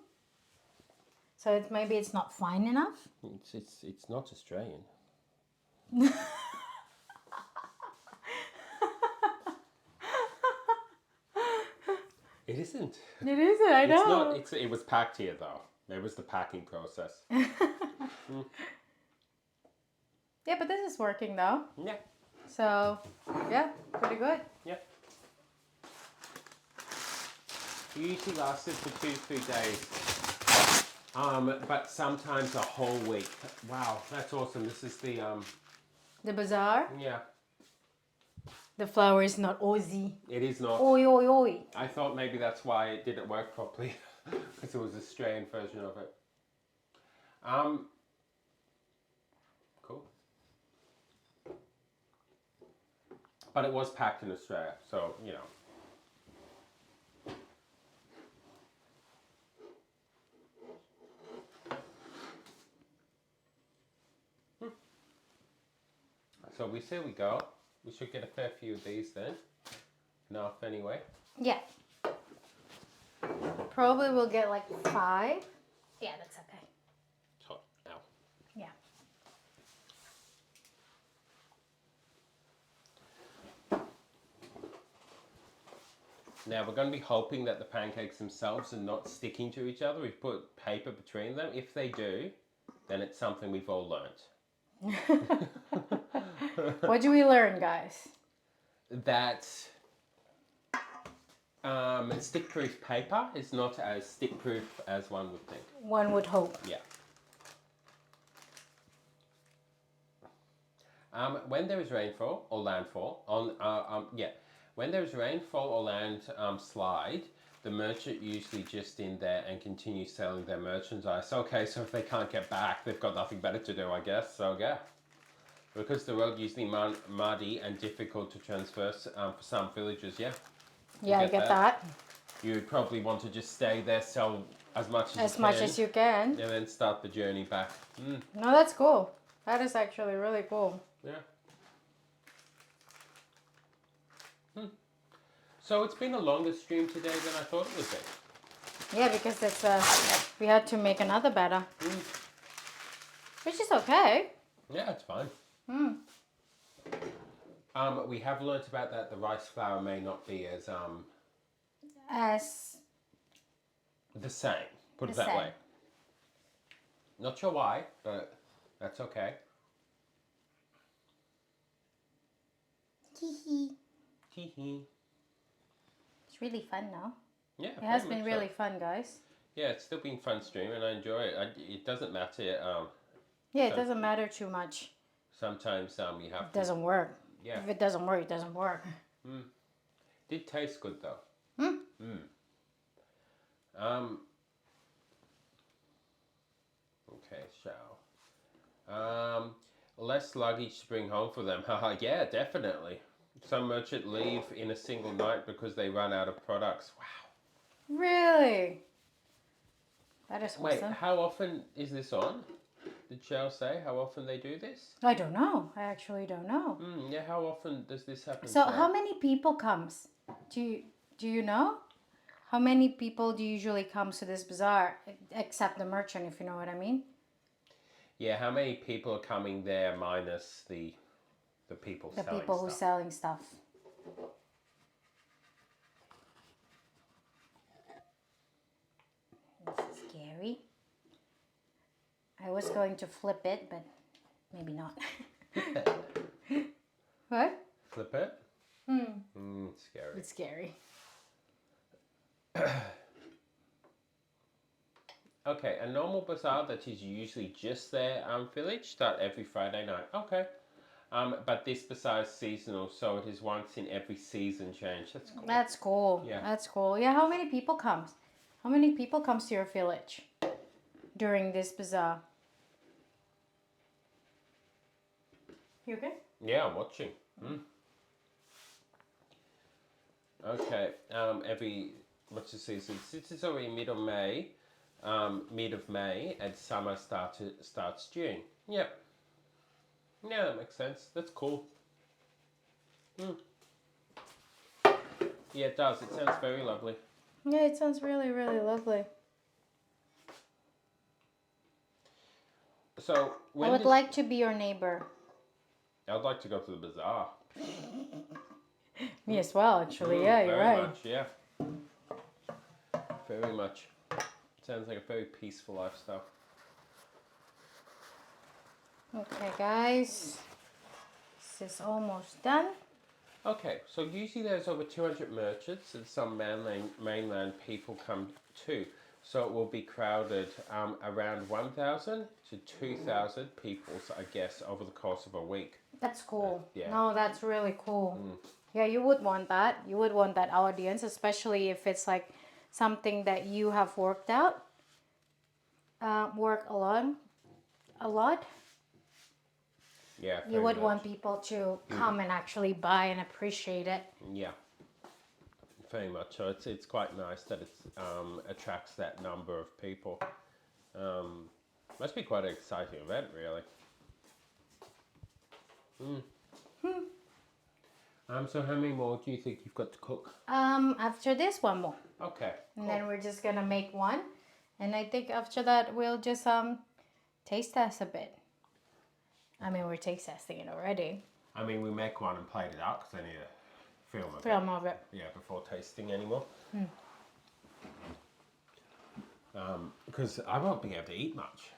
So maybe it's not fine enough. It's not Australian. It isn't. It isn't, I know. It's not. It was packed here though. It was the packing process. Yeah, but this is working though. Yeah. So, yeah, pretty good. Yeah. It usually lasted for 2 to 3 days. But sometimes a whole week. Wow, that's awesome. This is the The bazaar. yeah. The flour is not Aussie. It is not. Oi, oi, oi. I thought maybe that's why it didn't work properly, because it was an Australian version of it. Cool. But it was packed in Australia, so you know. So we say we go. We should get a fair few of these then. Enough anyway. Yeah. Probably we'll get like 5. Yeah, that's okay. It's hot now. Yeah. Now we're going to be hoping that the pancakes themselves are not sticking to each other. We've put paper between them. If they do, then it's something we've all learnt. What do we learn, guys? That stick-proof paper is not as stick-proof as one would think. One would hope. Yeah. When there is rainfall or landfall when there is rainfall or slide, the merchant usually just in there and continues selling their merchandise. Okay, so if they can't get back, they've got nothing better to do, I guess. So yeah, because the road usually muddy and difficult to traverse for some villages. Yeah. Yeah, I get that. You would probably want to just stay there, sell as much as As much as you can. and then start the journey back. No, that's cool. That is actually really cool. Yeah. So it's been a longer stream today than I thought it would be. Yeah, because it's we had to make another batter. Which is okay. Yeah, it's fine. We have learnt about that the rice flour may not be as the same. Put it The that same. way. Not sure why, but that's okay. Hee Hee hee. It's really fun now. Yeah, It has been really fun, guys. Yeah, it's still been fun streaming, and I enjoy it. It doesn't matter. Yeah, it doesn't matter too much. Sometimes you have It doesn't work. Yeah. If it doesn't work, it doesn't work. Did taste good though. Okay, shall. Less luggage to bring home for them. Haha, yeah, definitely. Some merchant leave in a single night because they run out of products. Wow. Really? That is Wait, awesome. how often is this on? Did Shell say how often they do this? I don't know. I actually don't know. Yeah, how often does this happen? So how many people comes? Do you know? How many people do usually comes to this bazaar, except the merchant, if you know what I mean? Yeah, how many people are coming there minus the people The selling people who's stuff? selling stuff. This is scary. I was going to flip it, but maybe not. What? Flip it? Scary. It's scary. Okay, a normal bazaar that is usually just their village start every Friday night. Okay. But this bazaar is seasonal, so it is once in every season change. That's cool. That's cool. Yeah. That's cool. Yeah, how many people comes? How many people comes to your village during this bazaar? You okay? Yeah, I'm watching. Okay, what's the season? Since it's already mid of May, and summer starts June. Yep. Yeah, that makes sense. That's cool. Yeah, it does. It sounds very lovely. Yeah, it sounds really, really lovely. So I would like to be your neighbor. I'd like to go to the bazaar. Me as well, actually. Yeah, you're right. Much, yeah. Very much. Sounds like a very peaceful lifestyle. Okay, guys. This is almost done. Okay, so usually there's over 200 merchants and some mainland people come too. So it will be crowded around 1,000 to 2,000 people, I guess, over the course of a week. That's cool. Yeah. No, that's really cool. Yeah, you would want that. You would want that audience, especially if it's like something that you have worked out. Work along a lot. Yeah. You would very want much. people to come and actually buy and appreciate it. Yeah. Very much. So it's quite nice that it attracts that number of people. Must be quite an exciting event, really. So how many more do you think you've got to cook? After this, one more. Okay. And then we're just gonna make one. And I think after that, we'll just taste test a bit. I mean, we're taste testing it already. I mean, we make one and plate it out because I need to film it. Film of it. Yeah, before tasting anymore. Because I won't be able to eat much.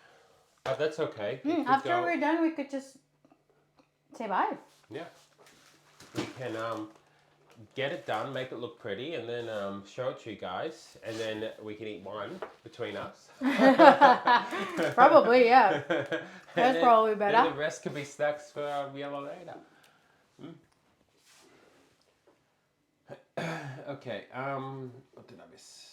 But that's okay. After we're done, we could just say bye. Yeah. We can get it done, make it look pretty, and then show it to you guys, and then we can eat one between us. Probably, yeah. That's probably better. Then the rest can be snacks for yellow later. Okay, what did I miss?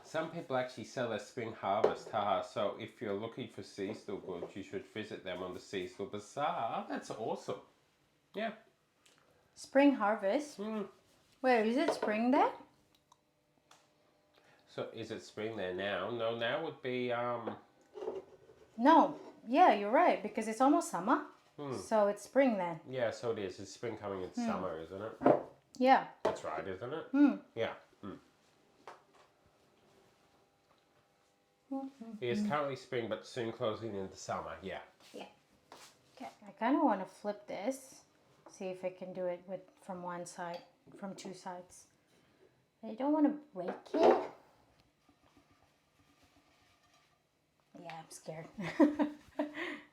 Some people actually sell their spring harvest, haha. So if you're looking for seasonal goods, you should visit them on the seasonal bazaar. That's awesome. Yeah. Spring harvest. Wait, is it spring there? So is it spring there now? No, now would be No. Yeah, you're right because it's almost summer. So it's spring then. yeah, so it is. It's spring coming in summer, isn't it? Yeah. That's right, isn't it? Yeah. It is currently spring, but soon closing into summer. Yeah. Yeah. Okay. I kind of want to flip this. See if I can do it with from one side, from two sides. I don't want to break it. Yeah, I'm scared.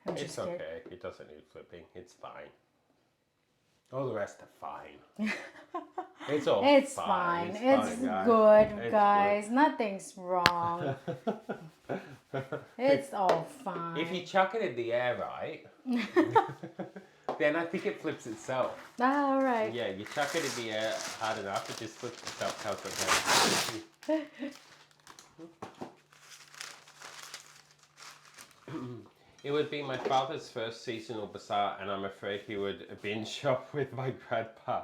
I'm just It's scared. okay. It doesn't need flipping. It's fine. All the rest are fine. It's all It's fine. fine. It's It's fine, guys. good, It's guys. Nothing's wrong. It's all fine. If you chuck it in the air, right, then I think it flips itself. All right. Yeah, you chuck it in the air hard enough, it just flips itself. How's it going? It would be my father's first seasonal bazaar, and I'm afraid he would binge shop with my grandpa.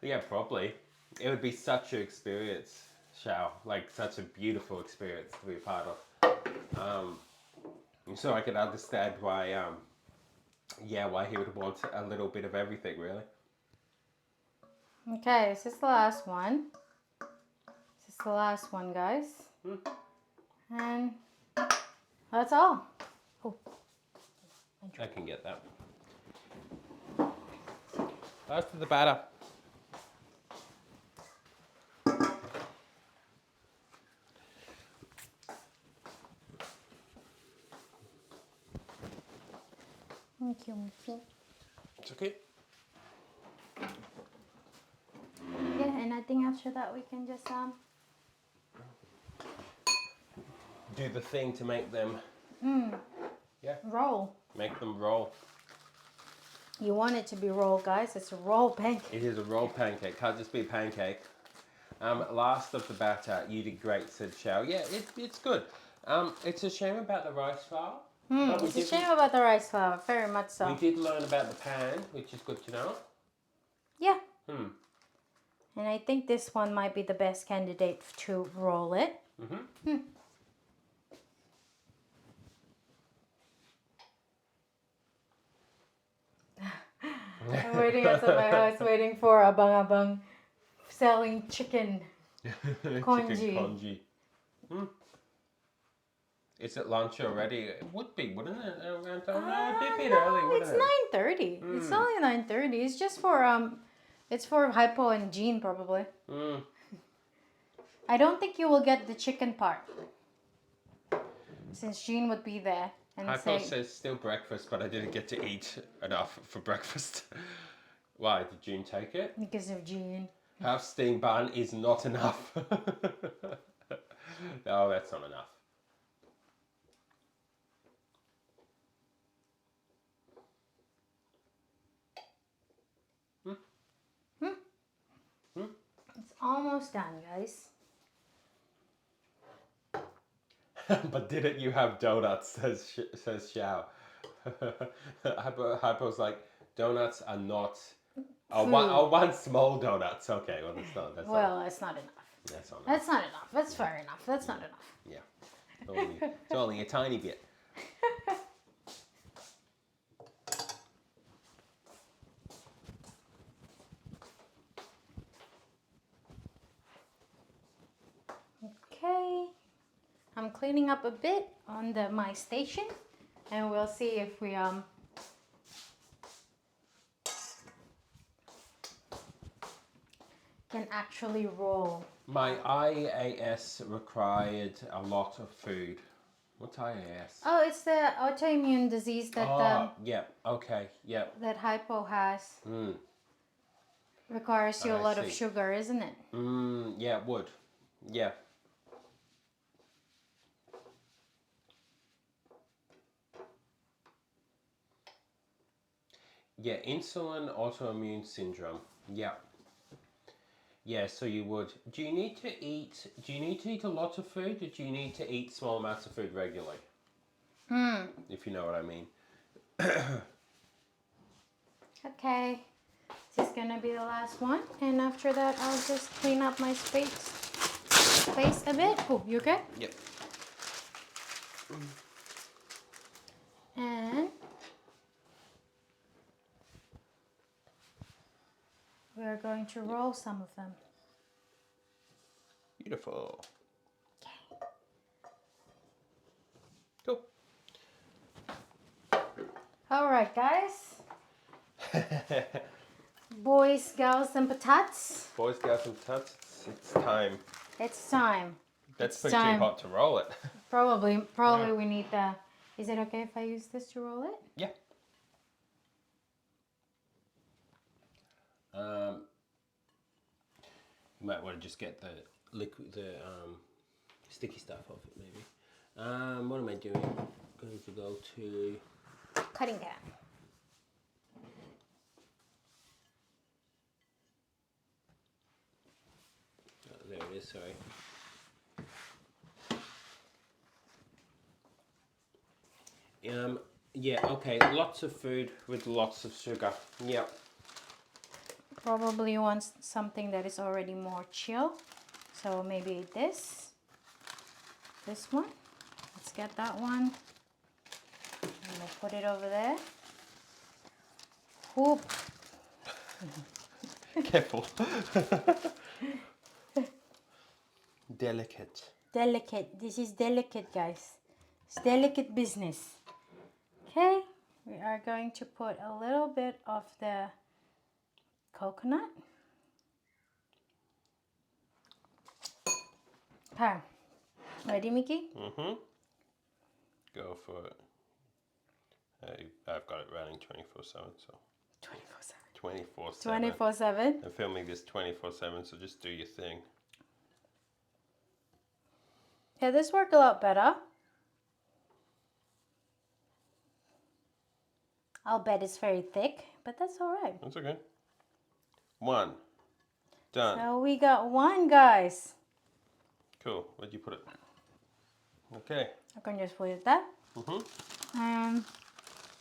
Yeah, probably. It would be such an experience, Shao. Like, such a beautiful experience to be a part of. So I can understand why, why he would want a little bit of everything, really. Okay, this is the last one. This is the last one, guys. And that's all. Oh. I can get that. That's the batter. Thank you, Miffy. It's okay. Yeah, and I think after that we can just Do the thing to make them, roll. make them roll. You want it to be rolled, guys. It's a roll pancake. It is a rolled pancake. Can't just be a pancake. Last of the batter. You did great, said Shao. Yeah, it's good. It's a shame about the rice flour. But It's a shame about the rice flour, very much so. We did learn about the pan, which is good to know. Yeah. And I think this one might be the best candidate to roll it. I'm waiting outside my house, waiting for abang-abang selling chicken congee. Chicken congee. Is it lunch already? It would be, wouldn't it? Around time? No, it'd be a bit early, wouldn't It's it? 9:30. It's only 9:30. It's just for it's for Hypo and Jean probably. I don't think you will get the chicken part since Jean would be there and Hypo says still breakfast, but I didn't get to eat enough for breakfast. Why? Did June take it? because of Jean. Half steamed bun is not enough. No, that's not enough. It's almost done, guys. But didn't you have donuts? Says Xiao. Hypo's like, donuts are not. One small donuts. Okay, well that's not. That's not enough. That's not enough. That's not enough. That's fair enough. That's not enough. Yeah, it's only a tiny bit. Okay. I'm cleaning up a bit on my station, and we'll see if we can actually roll. My IAS required a lot of food. What's IAS? Oh, it's the autoimmune disease that yeah. Okay. Yeah. that Hypo has. Requires you a lot of see. sugar, isn't it? Yeah, it would. Yeah. Yeah, insulin autoimmune syndrome. Yeah. Yeah, so you would. Do you need to eat a lot of food, or do you need to eat small amounts of food regularly? If you know what I mean. Okay. is gonna be the last one, and after that, I'll just clean up my space a bit. Oh, you okay? Yep. And we're going to roll some of them. Beautiful. Cool. All right, guys. Boys, girls, and patatas. Boys, girls, and tots, it's time. It's time. That's It's pretty time. too hot to roll it. Probably Yeah. we need the... Is it okay if I use this to roll it? Yeah. You might want to just get the liquid, sticky stuff off it, maybe. What am I doing? I'm going to go to Cutting pan. oh, there it is. Sorry. Yeah. Okay. Lots of food with lots of sugar. Yep. Probably want something that is already more chill. So maybe this one. Let's get that one. And we'll put it over there. Whoop. Careful. Delicate. Delicate. This is delicate, guys. It's delicate business. Okay. We are going to put a little bit of the coconut. Okay. Ready, Mickey? Mm-hmm. Go for it. I've got it running 24/7, so 24/7. 24/7. 24/7. I'm filming this 24/7, so just do your thing. Yeah, this worked a lot better. I'll bet it's very thick, but that's all right. That's okay. One. Done. So we got one, guys. Cool. Where'd you put it? Okay. I can just put it there. Mm-hmm.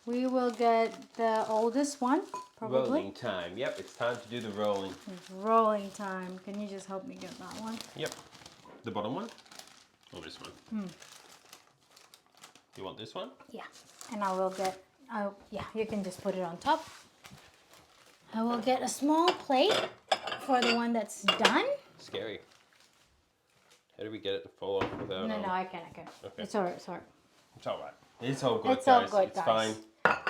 We will get the oldest one, probably. Rolling time. Yep, it's time to do the rolling. It's rolling time. Can you just help me get that one? Yep. The bottom one? Or this one? You want this one? Yeah. And I will get, yeah, you can just put it on top. I will get a small plate for the one that's done. Scary. How do we get it to fall off without... No, I can. Okay. It's all right, it's all right. It's all right. It's all good, It's all guys. good, It's guys. fine.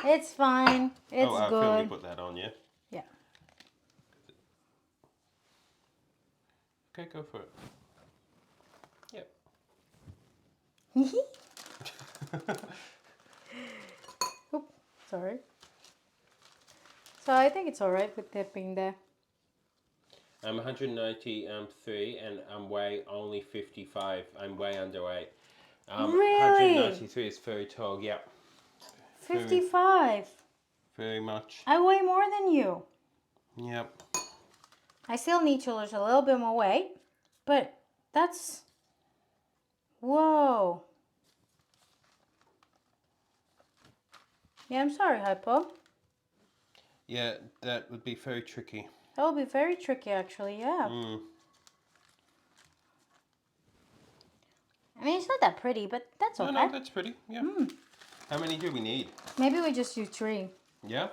It's fine. It's I feel we good. put that on, yeah? Yeah. Okay, go for it. Yep. Oop, sorry. So I think it's all right with dipping there. I'm 193 and I'm weigh only 55. I'm way underweight. Really? 193 is very tall, yeah. 55. Very much. I weigh more than you. Yep. I still need to lose a little bit more weight, but that's... Whoa. Yeah, I'm sorry, Hypo. Yeah, that would be very tricky. That will be very tricky, actually, yeah. I mean, it's not that pretty, but that's okay. No, that's pretty, yeah. How many do we need? Maybe we just do 3. Yeah?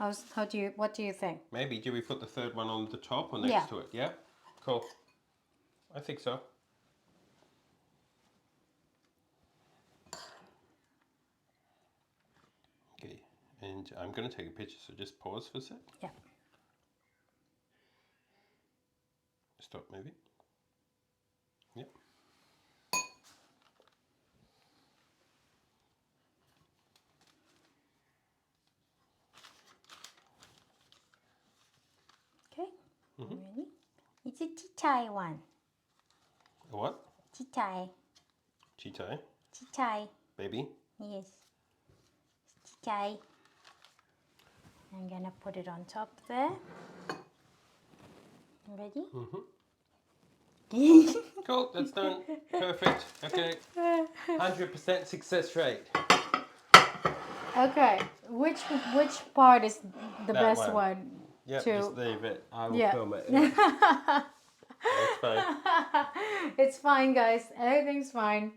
What do you think? Maybe. Do we put the third one on the top or next to it? Yeah? Cool. I think so. Okay, and I'm going to take a picture, so just pause for a sec. Yeah. Stop moving. Yep. Okay. Ready? It's a chitai one. A what? Chitai. Cheetah? Chitai. Baby? Yes. Chitai. I'm gonna put it on top there. Ready? Cool, that's done. Perfect. Okay. 100% success rate. Okay. Which part is the That best one. one? Yep, to just leave it. I will yeah. film it. Yeah. That's fine. It's fine, guys. Everything's fine.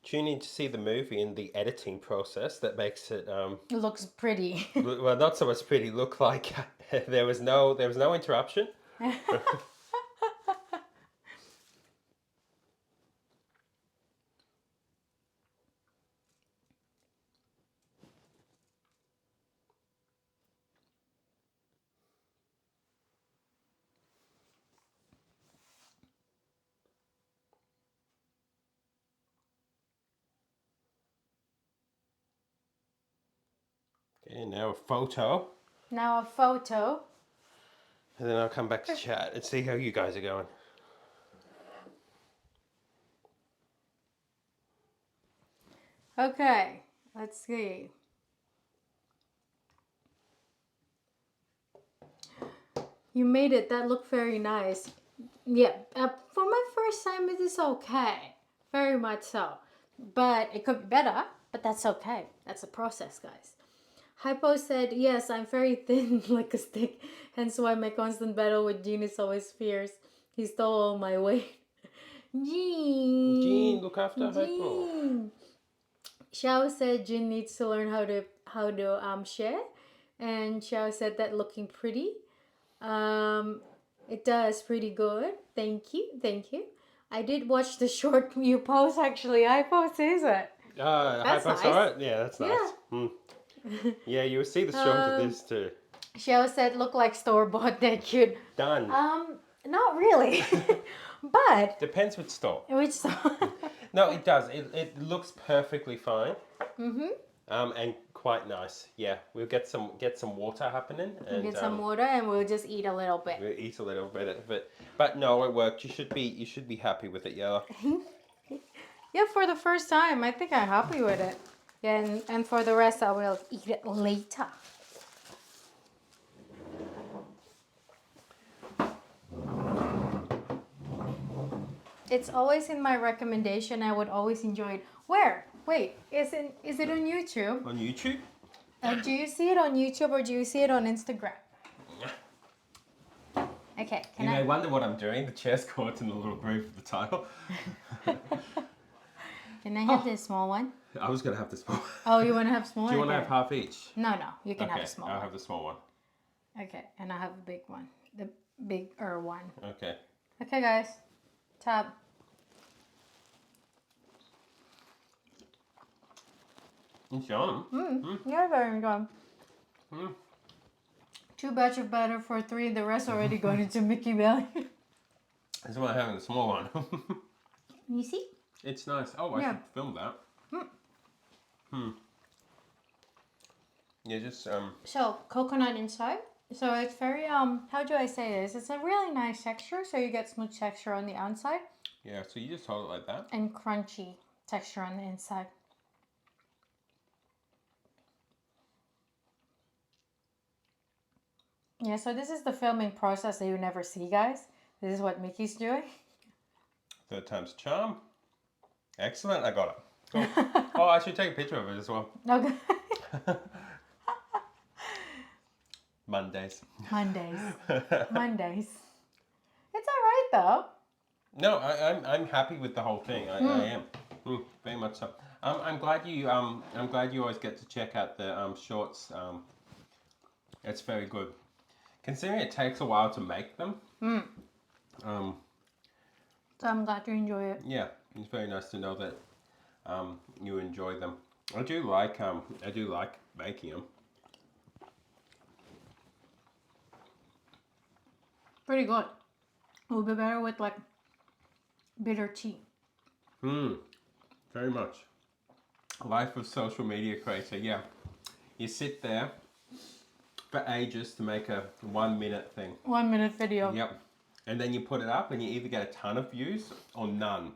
Tune in to see the movie and the editing process that makes it It looks pretty. well, not so much pretty. Look like there was no interruption. Okay, now a photo, Now a photo. and then I'll come back to chat and see how you guys are going. Okay, let's see. You made it. That looked very nice. Yeah, for my first time, it is okay. Very much so. But it could be better, but that's okay. That's a process, guys. Hypo said, yes, I'm very thin like a stick. Hence why my constant battle with Gene is always fierce. He stole all my weight. Jean, look after Hypo. Gene. Xiao said Jin needs to learn how to share, and Xiao said that looking pretty. It does pretty good. Thank you, thank you. I did watch the short you post actually. I posted it. That's Hypo's nice. alright. Yeah, that's nice. Yeah. Yeah, you will see the short of this too. Xiao said look like store bought. They're cute. Done. Not really, but Depends which store. which store? No, it does. It looks perfectly fine. And quite nice. Yeah, we'll get some water happening and Get some water and we'll just eat a little bit. we'll eat a little bit of it. But no, it worked. You should be happy with it, Yella. Yeah, for the first time, I think I'm happy with it. Yeah, and for the rest, I will eat it later. It's always in my recommendation. I would always enjoy it. Where? Wait, is it on YouTube? On YouTube? Do you see it on YouTube or do you see it on Instagram? Okay, You may wonder what I'm doing. The chair's caught in the little groove of the title. Can I have this small one? I was going to have the small. Oh, you want to have small? Do you want to Okay. have half each? No, you can Okay, have a small I'll one. have the small one. Okay, and I have a big one. The bigger one. Okay. Okay, guys. Tap. It's yum. Yeah, very good. 2 batch of batter for 3. The rest already gone into Mickey Belly. That's why I'm having the small one. You see? It's nice. Oh, I Yeah. should film that. Yeah, just So, coconut inside. So it's very, how do I say this? It's a really nice texture. So you get smooth texture on the outside. yeah. So you just hold it like that. And crunchy texture on the inside. Yeah, so this is the filming process that you never see, guys. This is what Mickey's doing. Third time's a charm. Excellent. I got it. Cool. Oh, I should take a picture of it as well. Okay. Mondays. Mondays. It's alright though. No, I'm happy with the whole thing. I am. Very much so. I'm glad you always get to check out the shorts. It's very good. Considering it takes a while to make them. So I'm glad you enjoy it. Yeah, it's very nice to know that you enjoy them. I do like making them. Pretty good. It would be better with like bitter tea. Very much. Life of social media creator, yeah. You sit there for ages to make a 1 minute thing. 1 minute video. Yep. And then you put it up and you either get a ton of views or none,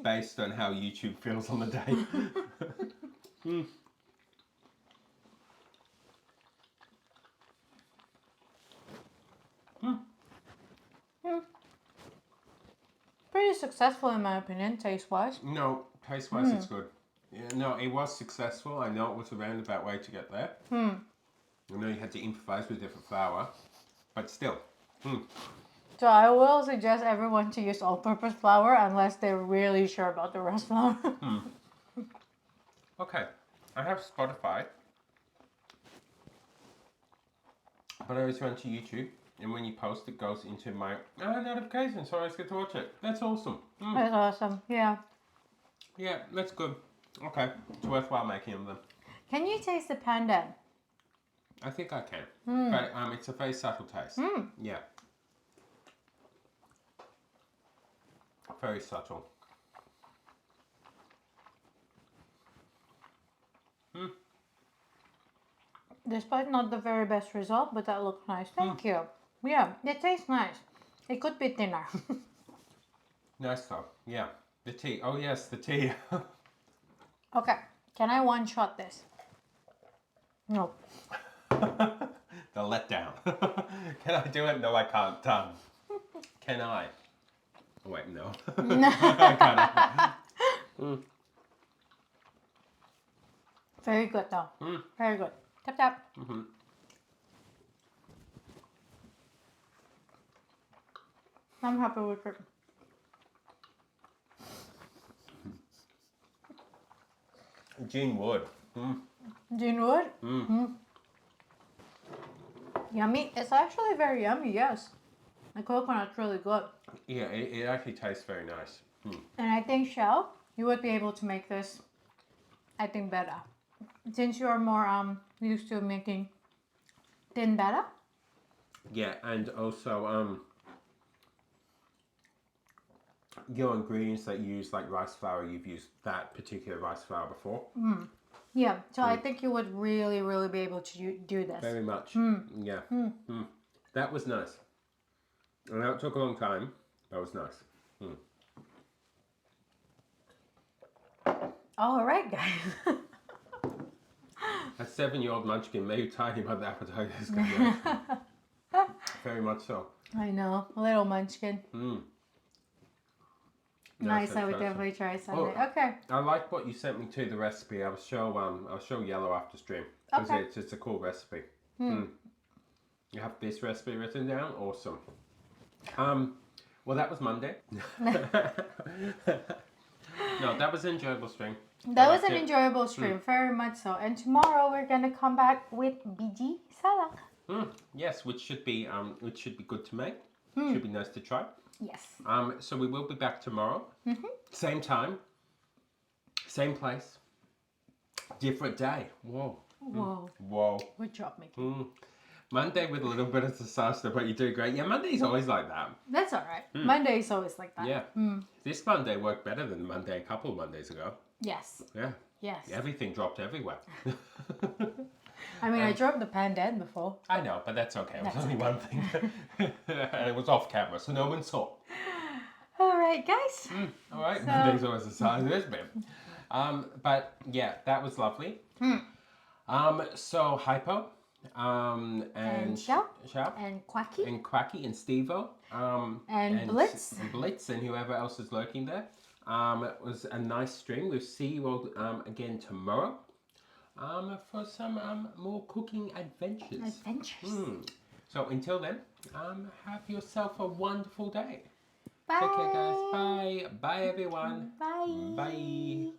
based on how YouTube feels on the day. Pretty successful in my opinion, taste wise. No, taste-wise it's good. No, it was successful. I know it was a roundabout way to get there. I know you had to improvise with different flour, but still. So I will suggest everyone to use all-purpose flour unless they're really sure about the rice flour. Okay, I have Spotify, but I always run to YouTube, and when you post, it goes into my notifications, so I always get to watch it. That's awesome. That's awesome. Yeah. Yeah, that's good. Okay, it's worthwhile making them. Can you taste the pandan? I think I can, but it's a very subtle taste. Yeah, very subtle. Despite not the very best result, but that looks nice. Thank you. Yeah, it tastes nice. It could be thinner. Nice though. Yeah, the tea. Oh yes, the tea. Okay, can I one-shot this? No. The letdown. Can I do it? No, I can't. Can I? Oh, wait, no. I can't. Very good though. Very good. Tap tap. I'm happy with it. Gene Wood. Gene Wood? Yummy. It's actually very yummy, yes. The coconut's really good. Yeah, it actually tastes very nice. And I think, Shell, you would be able to make this, I think, better. Since you're more used to making thin batter. Yeah, and also your ingredients that you use, like rice flour, you've used that particular rice flour before. Yeah, so I think you would really, really be able to do this. Very much. Yeah. That was nice. I know it took a long time. That was nice. All right, guys. A 7-year-old munchkin may be tiny, but the appetite is good. Very much so. I know, a little munchkin. Nice, I would that's definitely try someday. Oh. Okay. I like what you sent me to the recipe. I'll show Yellow after stream because Okay. it's a cool recipe. You have this recipe written down. Awesome. Well, that was Monday. No, that was an enjoyable stream. That was an enjoyable stream, very much so. And tomorrow we're gonna come back with biji salak. Yes, which should be good to make. Should be nice to try. Yes. So we will be back tomorrow. Same time, same place, different day. Whoa. Whoa. Whoa. Good job, Mickey. Monday with a little bit of disaster, but you do great. Yeah, Monday's always like that. That's all right. Monday is always like that. Yeah. This Monday worked better than Monday a couple of Mondays ago. Yes. Yeah. Yes. Everything dropped everywhere. I mean, I dropped the pandan before. I know, but that's okay. It was That's only one thing. And it was off camera, so no one saw. All right, guys. All right, So- Monday's always the size of this bit. But yeah, that was lovely. So Hypo, and Shao. Shao, And Quacky. and Quacky and Stevo, And Blitz. and Blitz, and whoever else is lurking there. It was a nice stream. We'll see you all again tomorrow for some more cooking adventures. So until then, have yourself a wonderful day. Bye. Take care, guys. Bye. Bye, everyone. Bye. Bye.